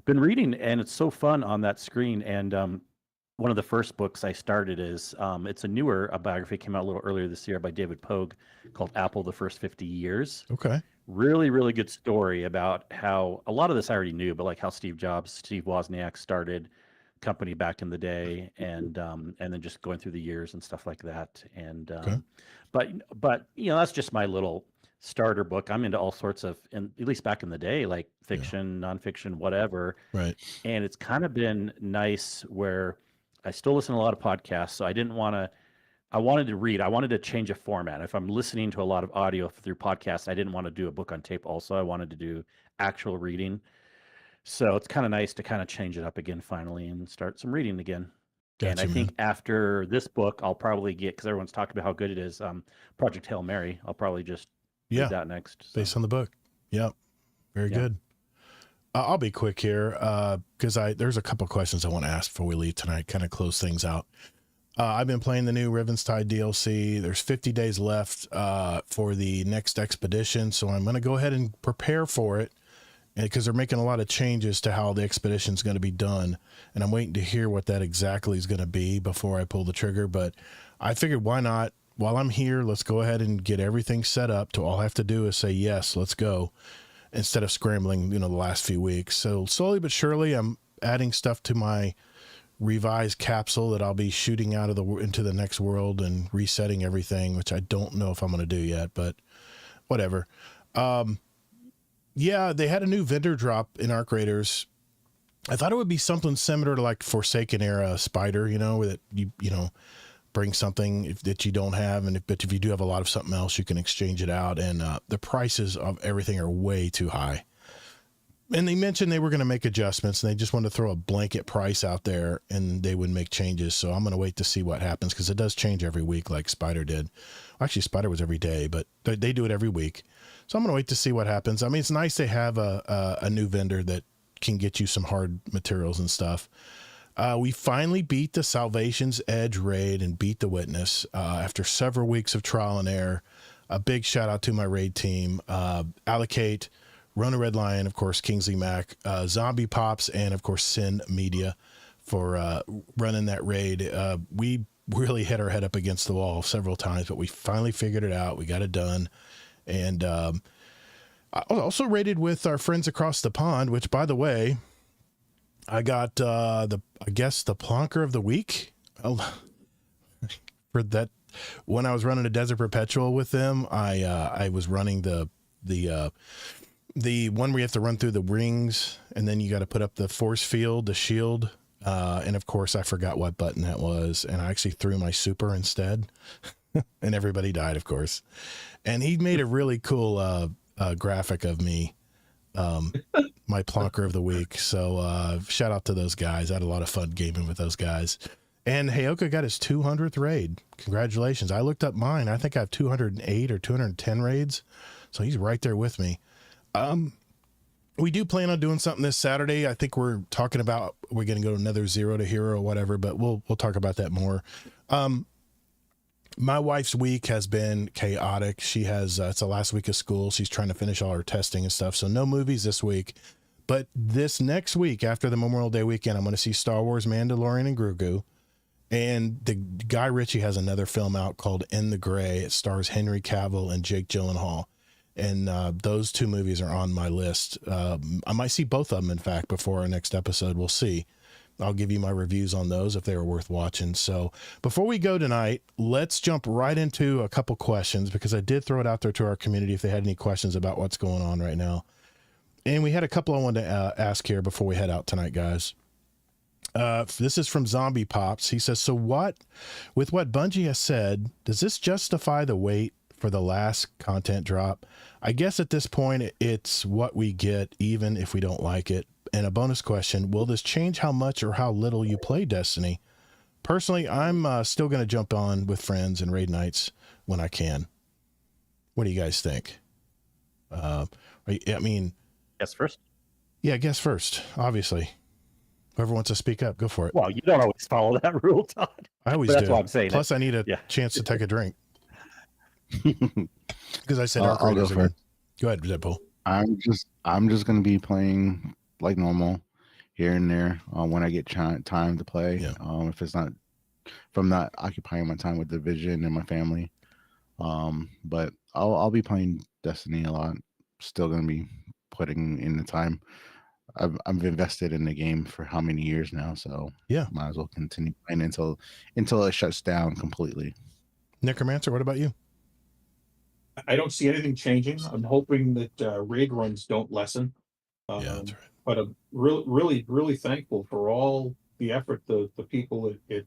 been reading, and it's so fun on that screen. And one of the first books I started is it's a newer biography, came out a little earlier this year by David Pogue called Apple: The First 50 Years. Okay. Really, really good story about how a lot of this I already knew, but like how Steve Wozniak started company back in the day, and then just going through the years and stuff like that. And but that's just my little starter book. I'm into all sorts of, and at least back in the day, like fiction, nonfiction, whatever. Right. And it's kind of been nice where I still listen to a lot of podcasts, so I wanted to read. I wanted to change a format. If I'm listening to a lot of audio through podcasts, I didn't want to do a book on tape also. I wanted to do actual reading. So it's kind of nice to kind of change it up again finally and start some reading again. And I think after this book, I'll probably get, because everyone's talking about how good it is, Project Hail Mary. I'll probably just read that next. So. Based on the book. Yep. Very good. I'll be quick here because there's a couple questions I want to ask before we leave tonight, kind of close things out. I've been playing the new Rivenstide DLC. There's 50 days left for the next expedition, so I'm going to go ahead and prepare for it because they're making a lot of changes to how the expedition is going to be done, and I'm waiting to hear what that exactly is going to be before I pull the trigger. But I figured, why not? While I'm here, let's go ahead and get everything set up. All I have to do is say, yes, let's go, instead of scrambling, the last few weeks. So slowly but surely, I'm adding stuff to my revised capsule that I'll be shooting out of into the next world and resetting everything, which I don't know if I'm going to do yet, but whatever. Yeah, they had a new vendor drop in Arc Raiders. I thought it would be something similar to like Forsaken era Spider, where that you bring something that you don't have, but if you do have a lot of something else, you can exchange it out. And the prices of everything are way too high. And they mentioned they were going to make adjustments, and they just wanted to throw a blanket price out there, and they would make changes. So I'm going to wait to see what happens, because it does change every week, like Spider did. Actually, Spider was every day, but they do it every week. So I'm going to wait to see what happens. I mean, it's nice to have a new vendor that can get you some hard materials and stuff. We finally beat the Salvation's Edge raid and beat the Witness after several weeks of trial and error. A big shout out to my raid team, Allocate, Rona Red Lion, of course, Kingsley Mac, Zombie Pops, and of course Sin Media for running that raid. We really hit our head up against the wall several times, but we finally figured it out. We got it done. And I also raided with our friends across the pond, which, by the way, I got the Plonker of the Week for that. When I was running a Desert Perpetual with them, I was running the The one where you have to run through the rings, and then you got to put up the force field, the shield. And of course, I forgot what button that was, and I actually threw my super instead, and everybody died, of course. And he made a really cool graphic of me, my plonker of the week. So shout out to those guys. I had a lot of fun gaming with those guys. And Heyoka got his 200th raid. Congratulations. I looked up mine. I think I have 208 or 210 raids. So he's right there with me. We do plan on doing something this Saturday. I think we're talking about, we're going to go another Zero to Hero or whatever, but we'll talk about that more. My wife's week has been chaotic. She has, it's the last week of school. She's trying to finish all her testing and stuff. So no movies this week, but this next week after the Memorial Day weekend, I'm going to see Star Wars, Mandalorian, and Grogu. And the Guy Ritchie has another film out called In the Gray. It stars Henry Cavill and Jake Gyllenhaal. And those two movies are on my list. I might see both of them, in fact, before our next episode. We'll see. I'll give you my reviews on those if they were worth watching. So before we go tonight, let's jump right into a couple questions, because I did throw it out there to our community if they had any questions about what's going on right now. And we had a couple I wanted to ask here before we head out tonight, guys. This is from Zombie Pops. He says, so with what Bungie has said, does this justify the wait for the last content drop? I guess at this point, it's what we get, even if we don't like it. And a bonus question, will this change how much or how little you play Destiny? Personally, I'm still going to jump on with friends and raid nights when I can. What do you guys think? I mean... Guess first? Yeah, guess first, obviously. Whoever wants to speak up, go for it. Well, you don't always follow that rule, Todd. I always do. do. That's why I'm saying Plus, I need a chance to take a drink. Because I said I'll go first. Go ahead, Deadpool. I'm just gonna be playing like normal here and there when I get time to play. Yeah. If it's not from not occupying my time with Division and my family. But I'll be playing Destiny a lot. Still gonna be putting in the time. I've invested in the game for how many years now, so yeah, might as well continue playing until it shuts down completely. Necromancer, what about you? I don't see anything changing. I'm hoping that raid runs don't lessen. Yeah, that's right. But I'm really thankful for all the effort the people at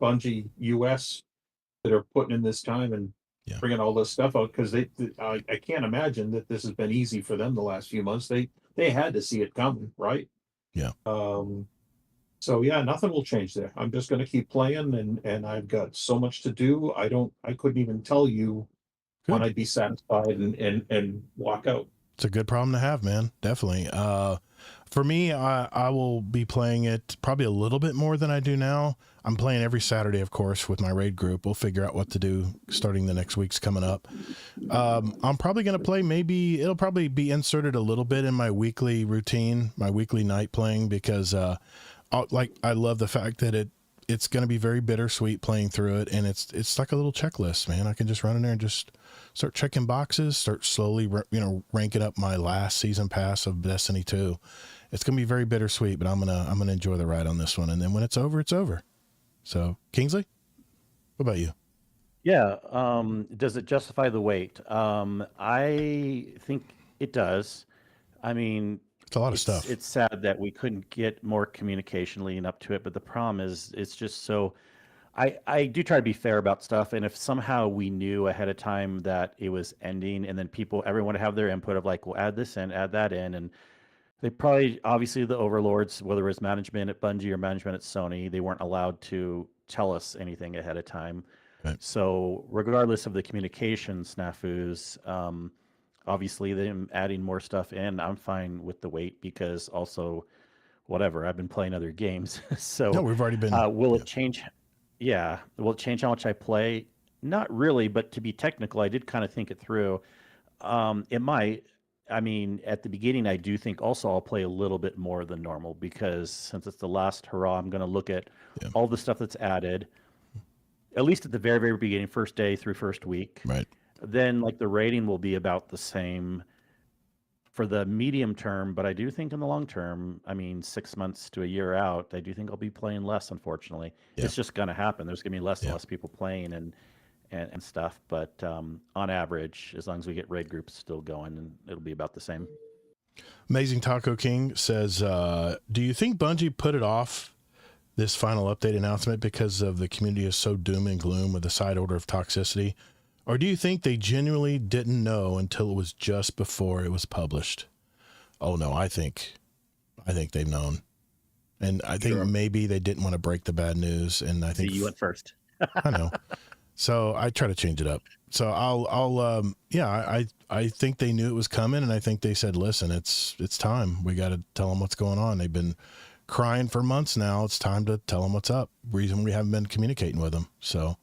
Bungie US that are putting in this time and bringing all this stuff out, because I can't imagine that this has been easy for them the last few months. They had to see it coming, right? Yeah. So yeah, nothing will change there. I'm just going to keep playing, and I've got so much to do. I couldn't even tell you when I'd be satisfied and walk out. It's a good problem to have, man. Definitely. For me, I will be playing it probably a little bit more than I do now. I'm playing every Saturday, of course, with my raid group. We'll figure out what to do starting the next week's coming up. I'm probably going to play, it'll probably be inserted a little bit in my weekly routine, my weekly night playing, because I love the fact that it's going to be very bittersweet playing through it. And it's like a little checklist, man. I can just run in there and just start checking boxes, start slowly, ranking up my last season pass of Destiny 2. It's going to be very bittersweet, but I'm going to enjoy the ride on this one. And then when it's over, it's over. So Kingsley, what about you? Yeah. Does it justify the wait? I think it does. I mean, it's a lot of stuff. It's sad that we couldn't get more communication leading up to it, but the problem is it's just so. I do try to be fair about stuff, and if somehow we knew ahead of time that it was ending, and then everyone would have their input of like, we'll add this in, add that in, and they probably, obviously the overlords, whether it was management at Bungie or management at Sony, they weren't allowed to tell us anything ahead of time. Right. So regardless of the communication snafus, obviously them adding more stuff in, I'm fine with the wait, because also, whatever, I've been playing other games. So no, we've already been. Will it change? Yeah. Will it change how much I play? Not really, but to be technical, I did kind of think it through. It might. I mean, at the beginning, I do think also I'll play a little bit more than normal, because since it's the last hurrah, I'm going to look at all the stuff that's added, at least at the very, very beginning, first day through first week. Right. Then like the rating will be about the same for the medium term, but I do think in the long term, I mean, 6 months to a year out, I do think I'll be playing less, unfortunately. Yeah. It's just going to happen. There's going to be less and less people playing and stuff. But on average, as long as we get raid groups still going, and it'll be about the same. Amazing Taco King says, do you think Bungie put it off, this final update announcement, because of the community is so doom and gloom with the side order of toxicity? Or do you think they genuinely didn't know until it was just before it was published? Oh, no, I think they've known. And I think maybe they didn't want to break the bad news. And I think you went first. I know. So I try to change it up. So I think they knew it was coming, and I think they said, listen, it's time. We got to tell them what's going on. They've been crying for months now. It's time to tell them what's up. Reason we haven't been communicating with them. So,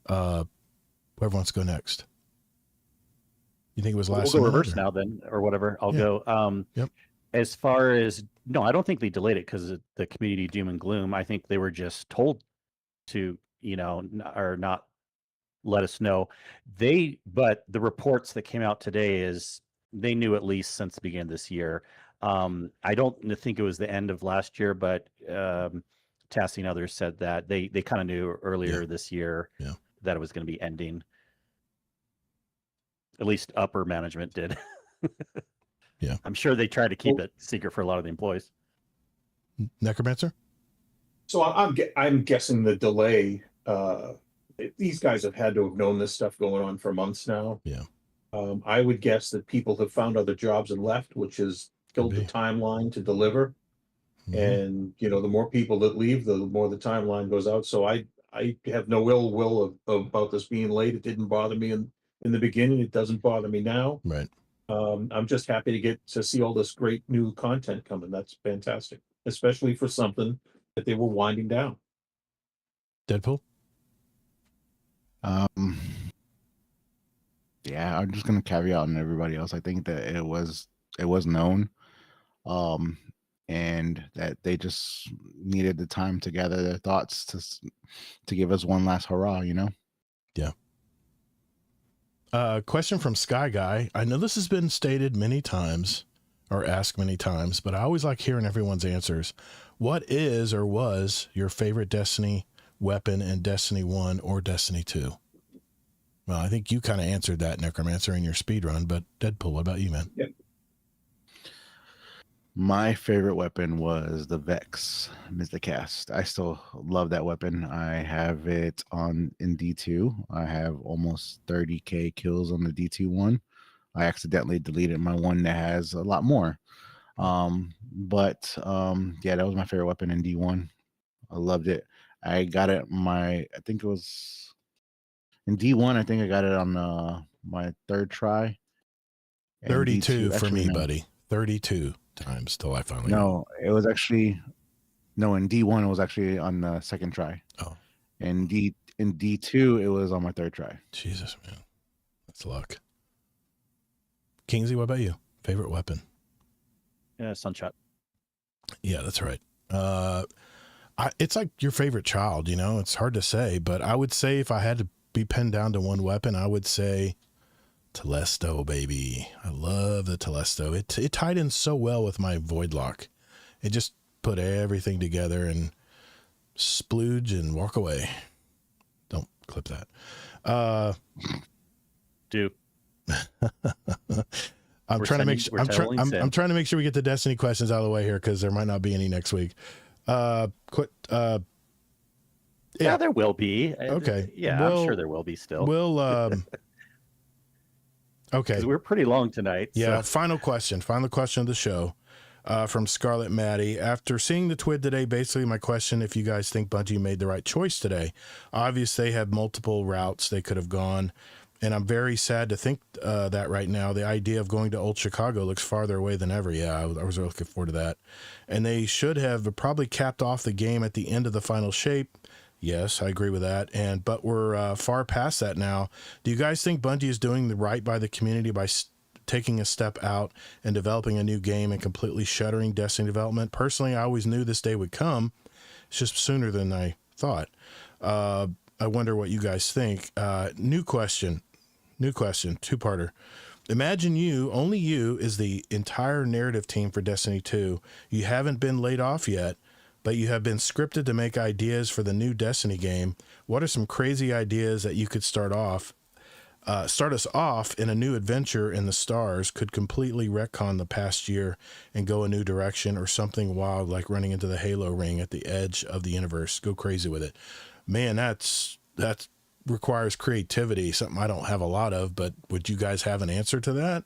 whoever wants to go next. You think it was last? We'll go reverse now then, or whatever. I'll go. Yep. As far as, no, I don't think they delayed it because of the community doom and gloom. I think they were just told to, or not let us know. But the reports that came out today is they knew at least since the beginning of this year. I don't think it was the end of last year, but Tassie and others said that they kind of knew earlier this year that it was going to be ending. At least upper management did. Yeah, I'm sure they tried to keep it secret for a lot of the employees. Necromancer. So I'm guessing the delay. These guys have had to have known this stuff going on for months now. Yeah. I would guess that people have found other jobs and left, which has killed the timeline to deliver. Mm-hmm. And the more people that leave, the more the timeline goes out. So I have no ill will about this being late. It didn't bother me in the beginning. It doesn't bother me now. Right. I'm just happy to get to see all this great new content coming. That's fantastic, especially for something that they were winding down. Deadpool. Yeah, I'm just gonna caveat on everybody else. I think that it was known, and that they just needed the time to gather their thoughts to give us one last hurrah. Yeah. Question from Sky Guy. I know this has been stated many times or asked many times, but I always like hearing everyone's answers. What is or was your favorite Destiny weapon in Destiny 1 or Destiny 2? Well, I think you kind of answered that, Necromancer, in your speed run, but Deadpool, what about you, man? Yep. My favorite weapon was the Vex Mythicast. I still love that weapon. I have it in D2. I have almost 30k kills on the D2 one. I accidentally deleted my one that has a lot more. But that was my favorite weapon in D1. I loved it. I got it I think it was in D1. I think I got it on my third try. 32 for me, buddy. 32 times till I finally. No, it was actually in D1. It was actually on the second try. Oh, in D2, it was on my third try. Jesus, man, that's luck. Kingsley, what about you? Favorite weapon? Sunshot. Yeah, that's right. It's like your favorite child. It's hard to say, but I would say if I had to be pinned down to one weapon, I would say Telesto, baby. I love the Telesto. It tied in so well with my Voidlock. It just put everything together and splooge and walk away. Don't clip that. Do. I'm trying to make sure we get the Destiny questions out of the way here because there might not be any next week. Yeah, there will be. Okay. Yeah, I'm sure there will be still. We'll okay. 'Cause we're pretty long tonight. Yeah. So. Final question of the show from Scarlet Maddie. After seeing the TWID today, basically my question, if you guys think Bungie made the right choice today. Obviously, they have multiple routes they could have gone. And I'm very sad to think that right now the idea of going to Old Chicago looks farther away than ever. Yeah, I was really looking forward to that. And they should have probably capped off the game at the end of the final shape. Yes, I agree with that. But we're far past that now. Do you guys think Bungie is doing the right by the community by taking a step out and developing a new game and completely shuttering Destiny development? Personally, I always knew this day would come. It's just sooner than I thought. I wonder what you guys think. New question, two-parter. Imagine only you is the entire narrative team for Destiny 2. You haven't been laid off yet, but you have been scripted to make ideas for the new Destiny game. What are some crazy ideas that you could start off start us off in a new adventure in the stars, could completely retcon the past year and go a new direction, or something wild like running into the Halo ring at the edge of the universe. Go crazy with it. Man, that requires creativity, something I don't have a lot of, but would you guys have an answer to that?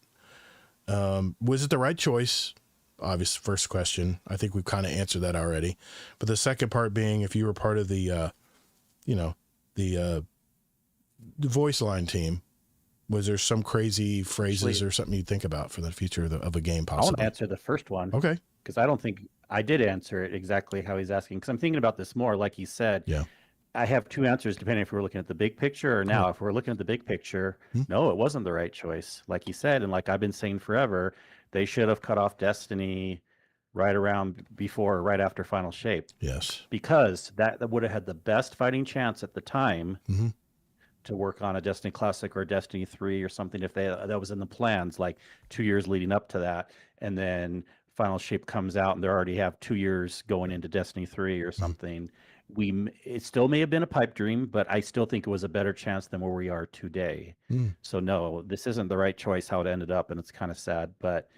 Was it the right choice? Obvious first question. I think we've kind of answered that already. But the second part being, if you were part of the, the voice line team, was there some crazy phrases or something you'd think about for the future of a game I want possibly? to answer the first one. Okay. Because I don't think I did answer it exactly how he's asking. Because I'm thinking about this more, like he said. Yeah. I have two answers depending if we're looking at the big picture or now. Cool. If we're looking at the big picture, no, it wasn't the right choice. Like he said, and like I've been saying forever, they should have cut off Destiny right after Final Shape. Yes. Because that would have had the best fighting chance at the time Mm-hmm. to work on a Destiny Classic or Destiny 3 or something if that was in the plans, like 2 years leading up to that. And then Final Shape comes out and they already have 2 years going into Destiny 3 or something. It still may have been a pipe dream, but I still think it was a better chance than where we are today. So no, this isn't the right choice how it ended up, and it's kind of sad, but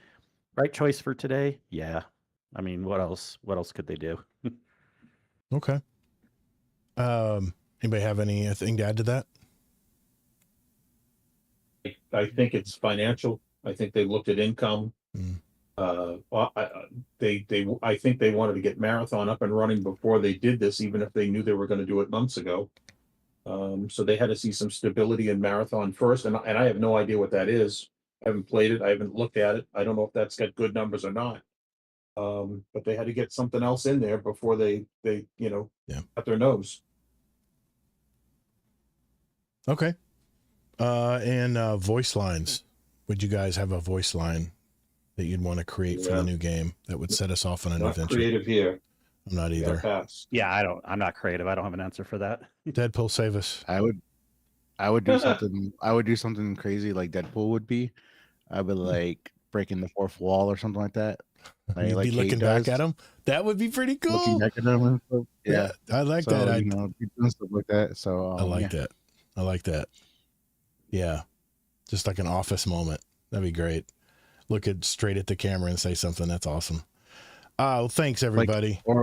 right choice for today. Yeah. I mean, what else could they do? Okay. Anybody have anything to add to that? I think it's financial. I think they looked at income. I think they wanted to get Marathon up and running before they did this, even if they knew they were going to do it months ago. So they had to see some stability in Marathon first, and I have no idea what that is. I haven't played it. I haven't looked at it. I don't know if that's got good numbers or not. But they had to get something else in there before they cut their nose. Okay. And voice lines. Would you guys have a voice line that you'd want to create for the new game that would set us off on an adventure? Creative here. I'm not either. Yeah, I'm not creative. I don't have an answer for that. Deadpool, save us. I would do something. I would do something crazy like Deadpool would be. I would like breaking the fourth wall or something like that. You'd be looking back at him. That would be pretty cool. Looking back at them and stuff. Yeah, I like that. Doing stuff like that. So I like that. I like that. Yeah, just like an office moment. That'd be great. Look straight at the camera and say something. That's awesome. Well, thanks everybody. Like,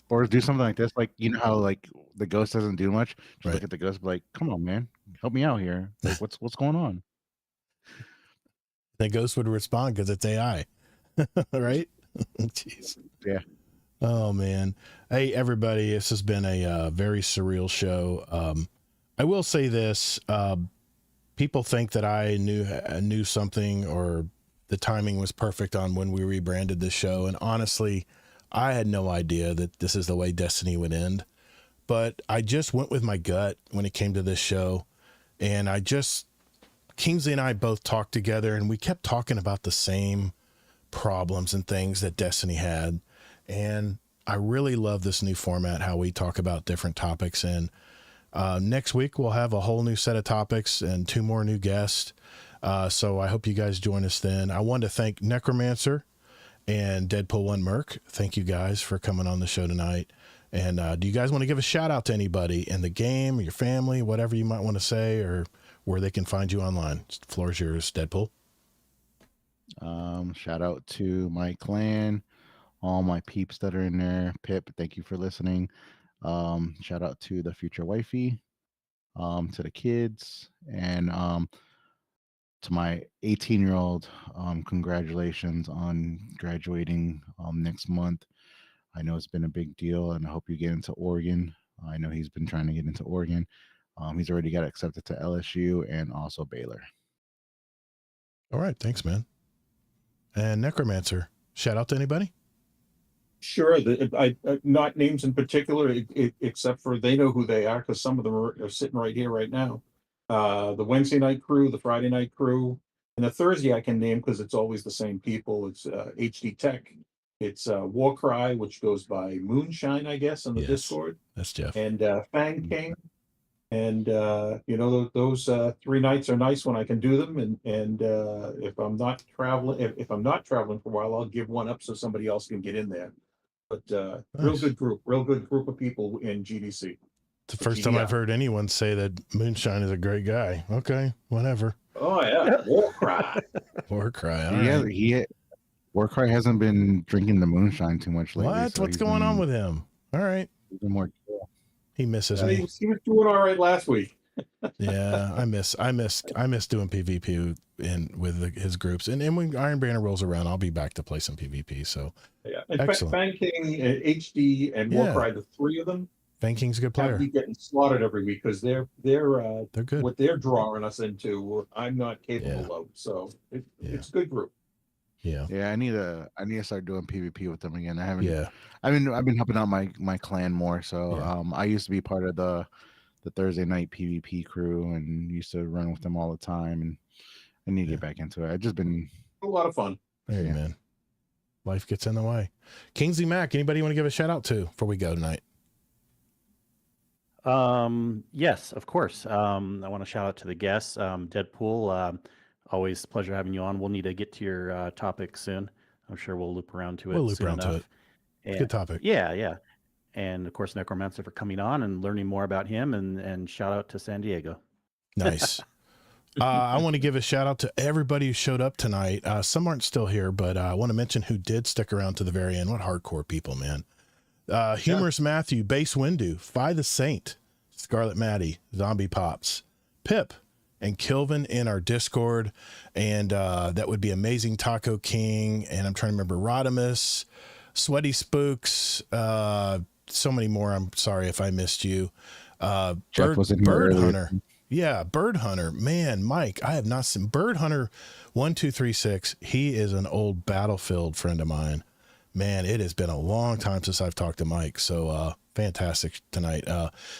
or do something like this. Like, you know how like the ghost doesn't do much. Just look at the ghost, and be like, come on, man, help me out here. Like, what's going on? The ghost would respond because it's AI, right? Jeez. Yeah. Oh man. Hey everybody, this has been a very surreal show. I will say this: people think that I knew something, or the timing was perfect on when we rebranded this show. And honestly, I had no idea that this is the way Destiny would end. But I just went with my gut when it came to this show. And Kingsley and I both talked together, and we kept talking about the same problems and things that Destiny had. And I really love this new format, how we talk about different topics. And next week, we'll have a whole new set of topics and 2 more new guests. So I hope you guys join us then. I want to thank Necromancer and Deadpool 1 Merc. Thank you guys for coming on the show tonight. And do you guys want to give a shout out to anybody in the game, your family, whatever you might want to say, or where they can find you online? The floor is yours, Deadpool. Shout out to my clan, all my peeps that are in there. Pip, thank you for listening. Shout out to the future wifey, to the kids, and to my 18-year-old. Congratulations on graduating next month. I know it's been a big deal, and I hope you get into Oregon. I know he's been trying to get into Oregon. He's already got accepted to LSU and also Baylor. All right, thanks, man. And Necromancer, shout out to anybody? Sure. I not names in particular, except for they know who they are, because some of them are sitting right here right now. The Wednesday night crew, the Friday night crew, and the Thursday I can name because it's always the same people. It's HD Tech. It's Warcry, which goes by Moonshine, I guess, on the Discord. That's Jeff. And Fang King. And those 3 nights are nice when I can do them. And if I'm not traveling, if I'm not traveling for a while, I'll give one up so somebody else can get in there. But Nice. real good group of people in GDC. It's the first time I've heard anyone say that Moonshine is a great guy. Okay, whatever. Oh yeah, Warcry. Warcry. All right. Warcry hasn't been drinking the moonshine too much lately. What? What's going on with him? All right. He's been more chill. He misses me. He was doing all right last week. Yeah, I miss doing PvP with his groups, and when Iron Banner rolls around, I'll be back to play some PvP. So yeah, and excellent. Fang King, HD, and Warcry, the three of them. Fang King's a good player. Be getting slaughtered every week because they're good. What they're drawing us into, I'm not capable of. So it's a good group. Yeah. Yeah, I need to start doing PvP with them again. I haven't. Yeah. I've been helping out my clan more. So I used to be part of the Thursday night PvP crew and used to run with them all the time, and I need to get back into it. I've just been a lot of fun. Hey man. Life gets in the way. Kingsley Mac, anybody want to give a shout out to before we go tonight? Yes, of course. I want to shout out to the guests. Deadpool, always a pleasure having you on. We'll need to get to your topic soon. I'm sure we'll loop around to it soon enough. And, good topic. Yeah. And of course, Necromancer for coming on and learning more about him, and shout out to San Diego. Nice. I want to give a shout out to everybody who showed up tonight. Some aren't still here, but I want to mention who did stick around to the very end. What hardcore people, man. Humorous Matthew, Base Windu, Phi the Saint, Scarlet Maddie, Zombie Pops, Pip, and Kilvin in our Discord. And that would be Amazing Taco King. And I'm trying to remember Rodimus, Sweaty Spooks, so many more. I'm sorry if I missed you. Bird Hunter. Yeah, Bird Hunter. Man, Mike, I have not seen Bird Hunter 1236. He is an old Battlefield friend of mine. Man, it has been a long time since I've talked to Mike. So fantastic tonight.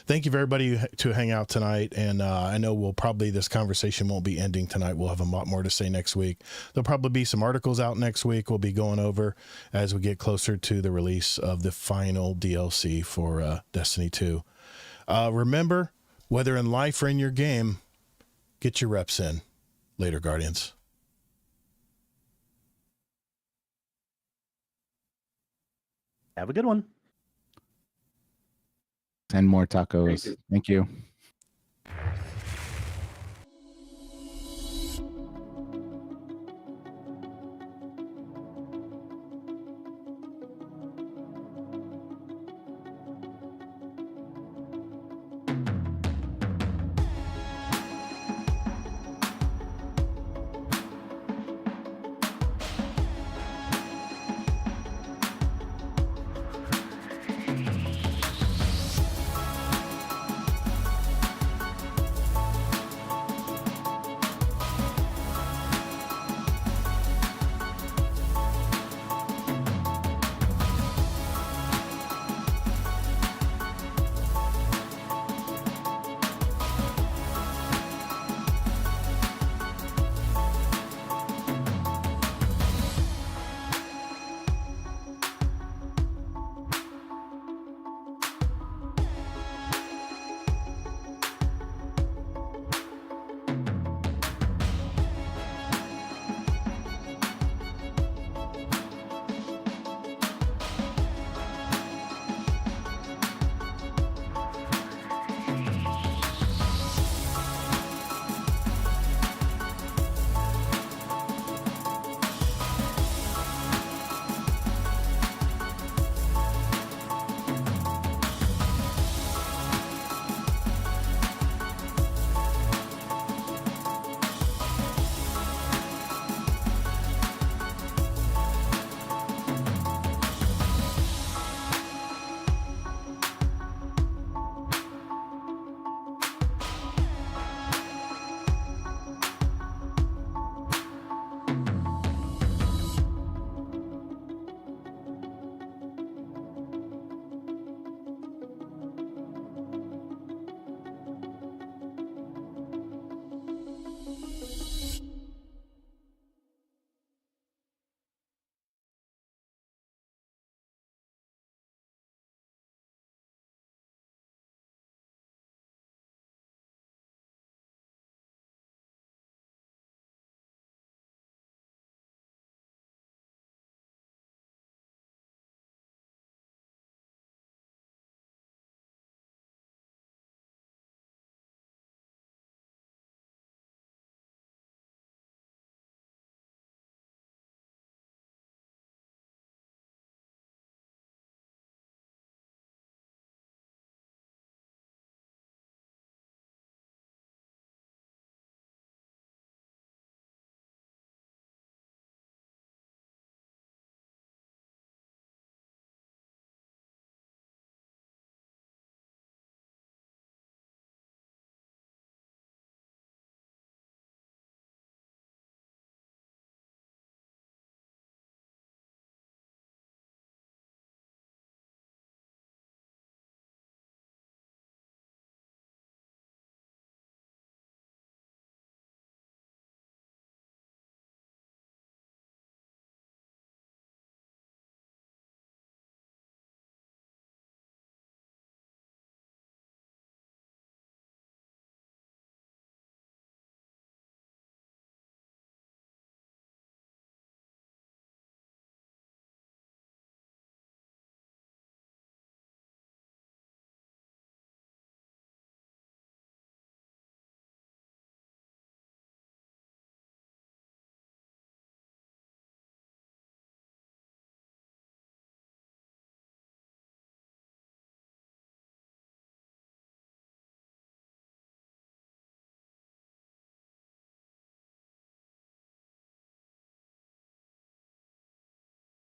Thank you for everybody to hang out tonight. And I know this conversation won't be ending tonight. We'll have a lot more to say next week. There'll probably be some articles out next week we'll be going over as we get closer to the release of the final DLC for Destiny 2. Remember, whether in life or in your game, get your reps in. Later, Guardians. Have a good one. 10 more tacos. Thank you.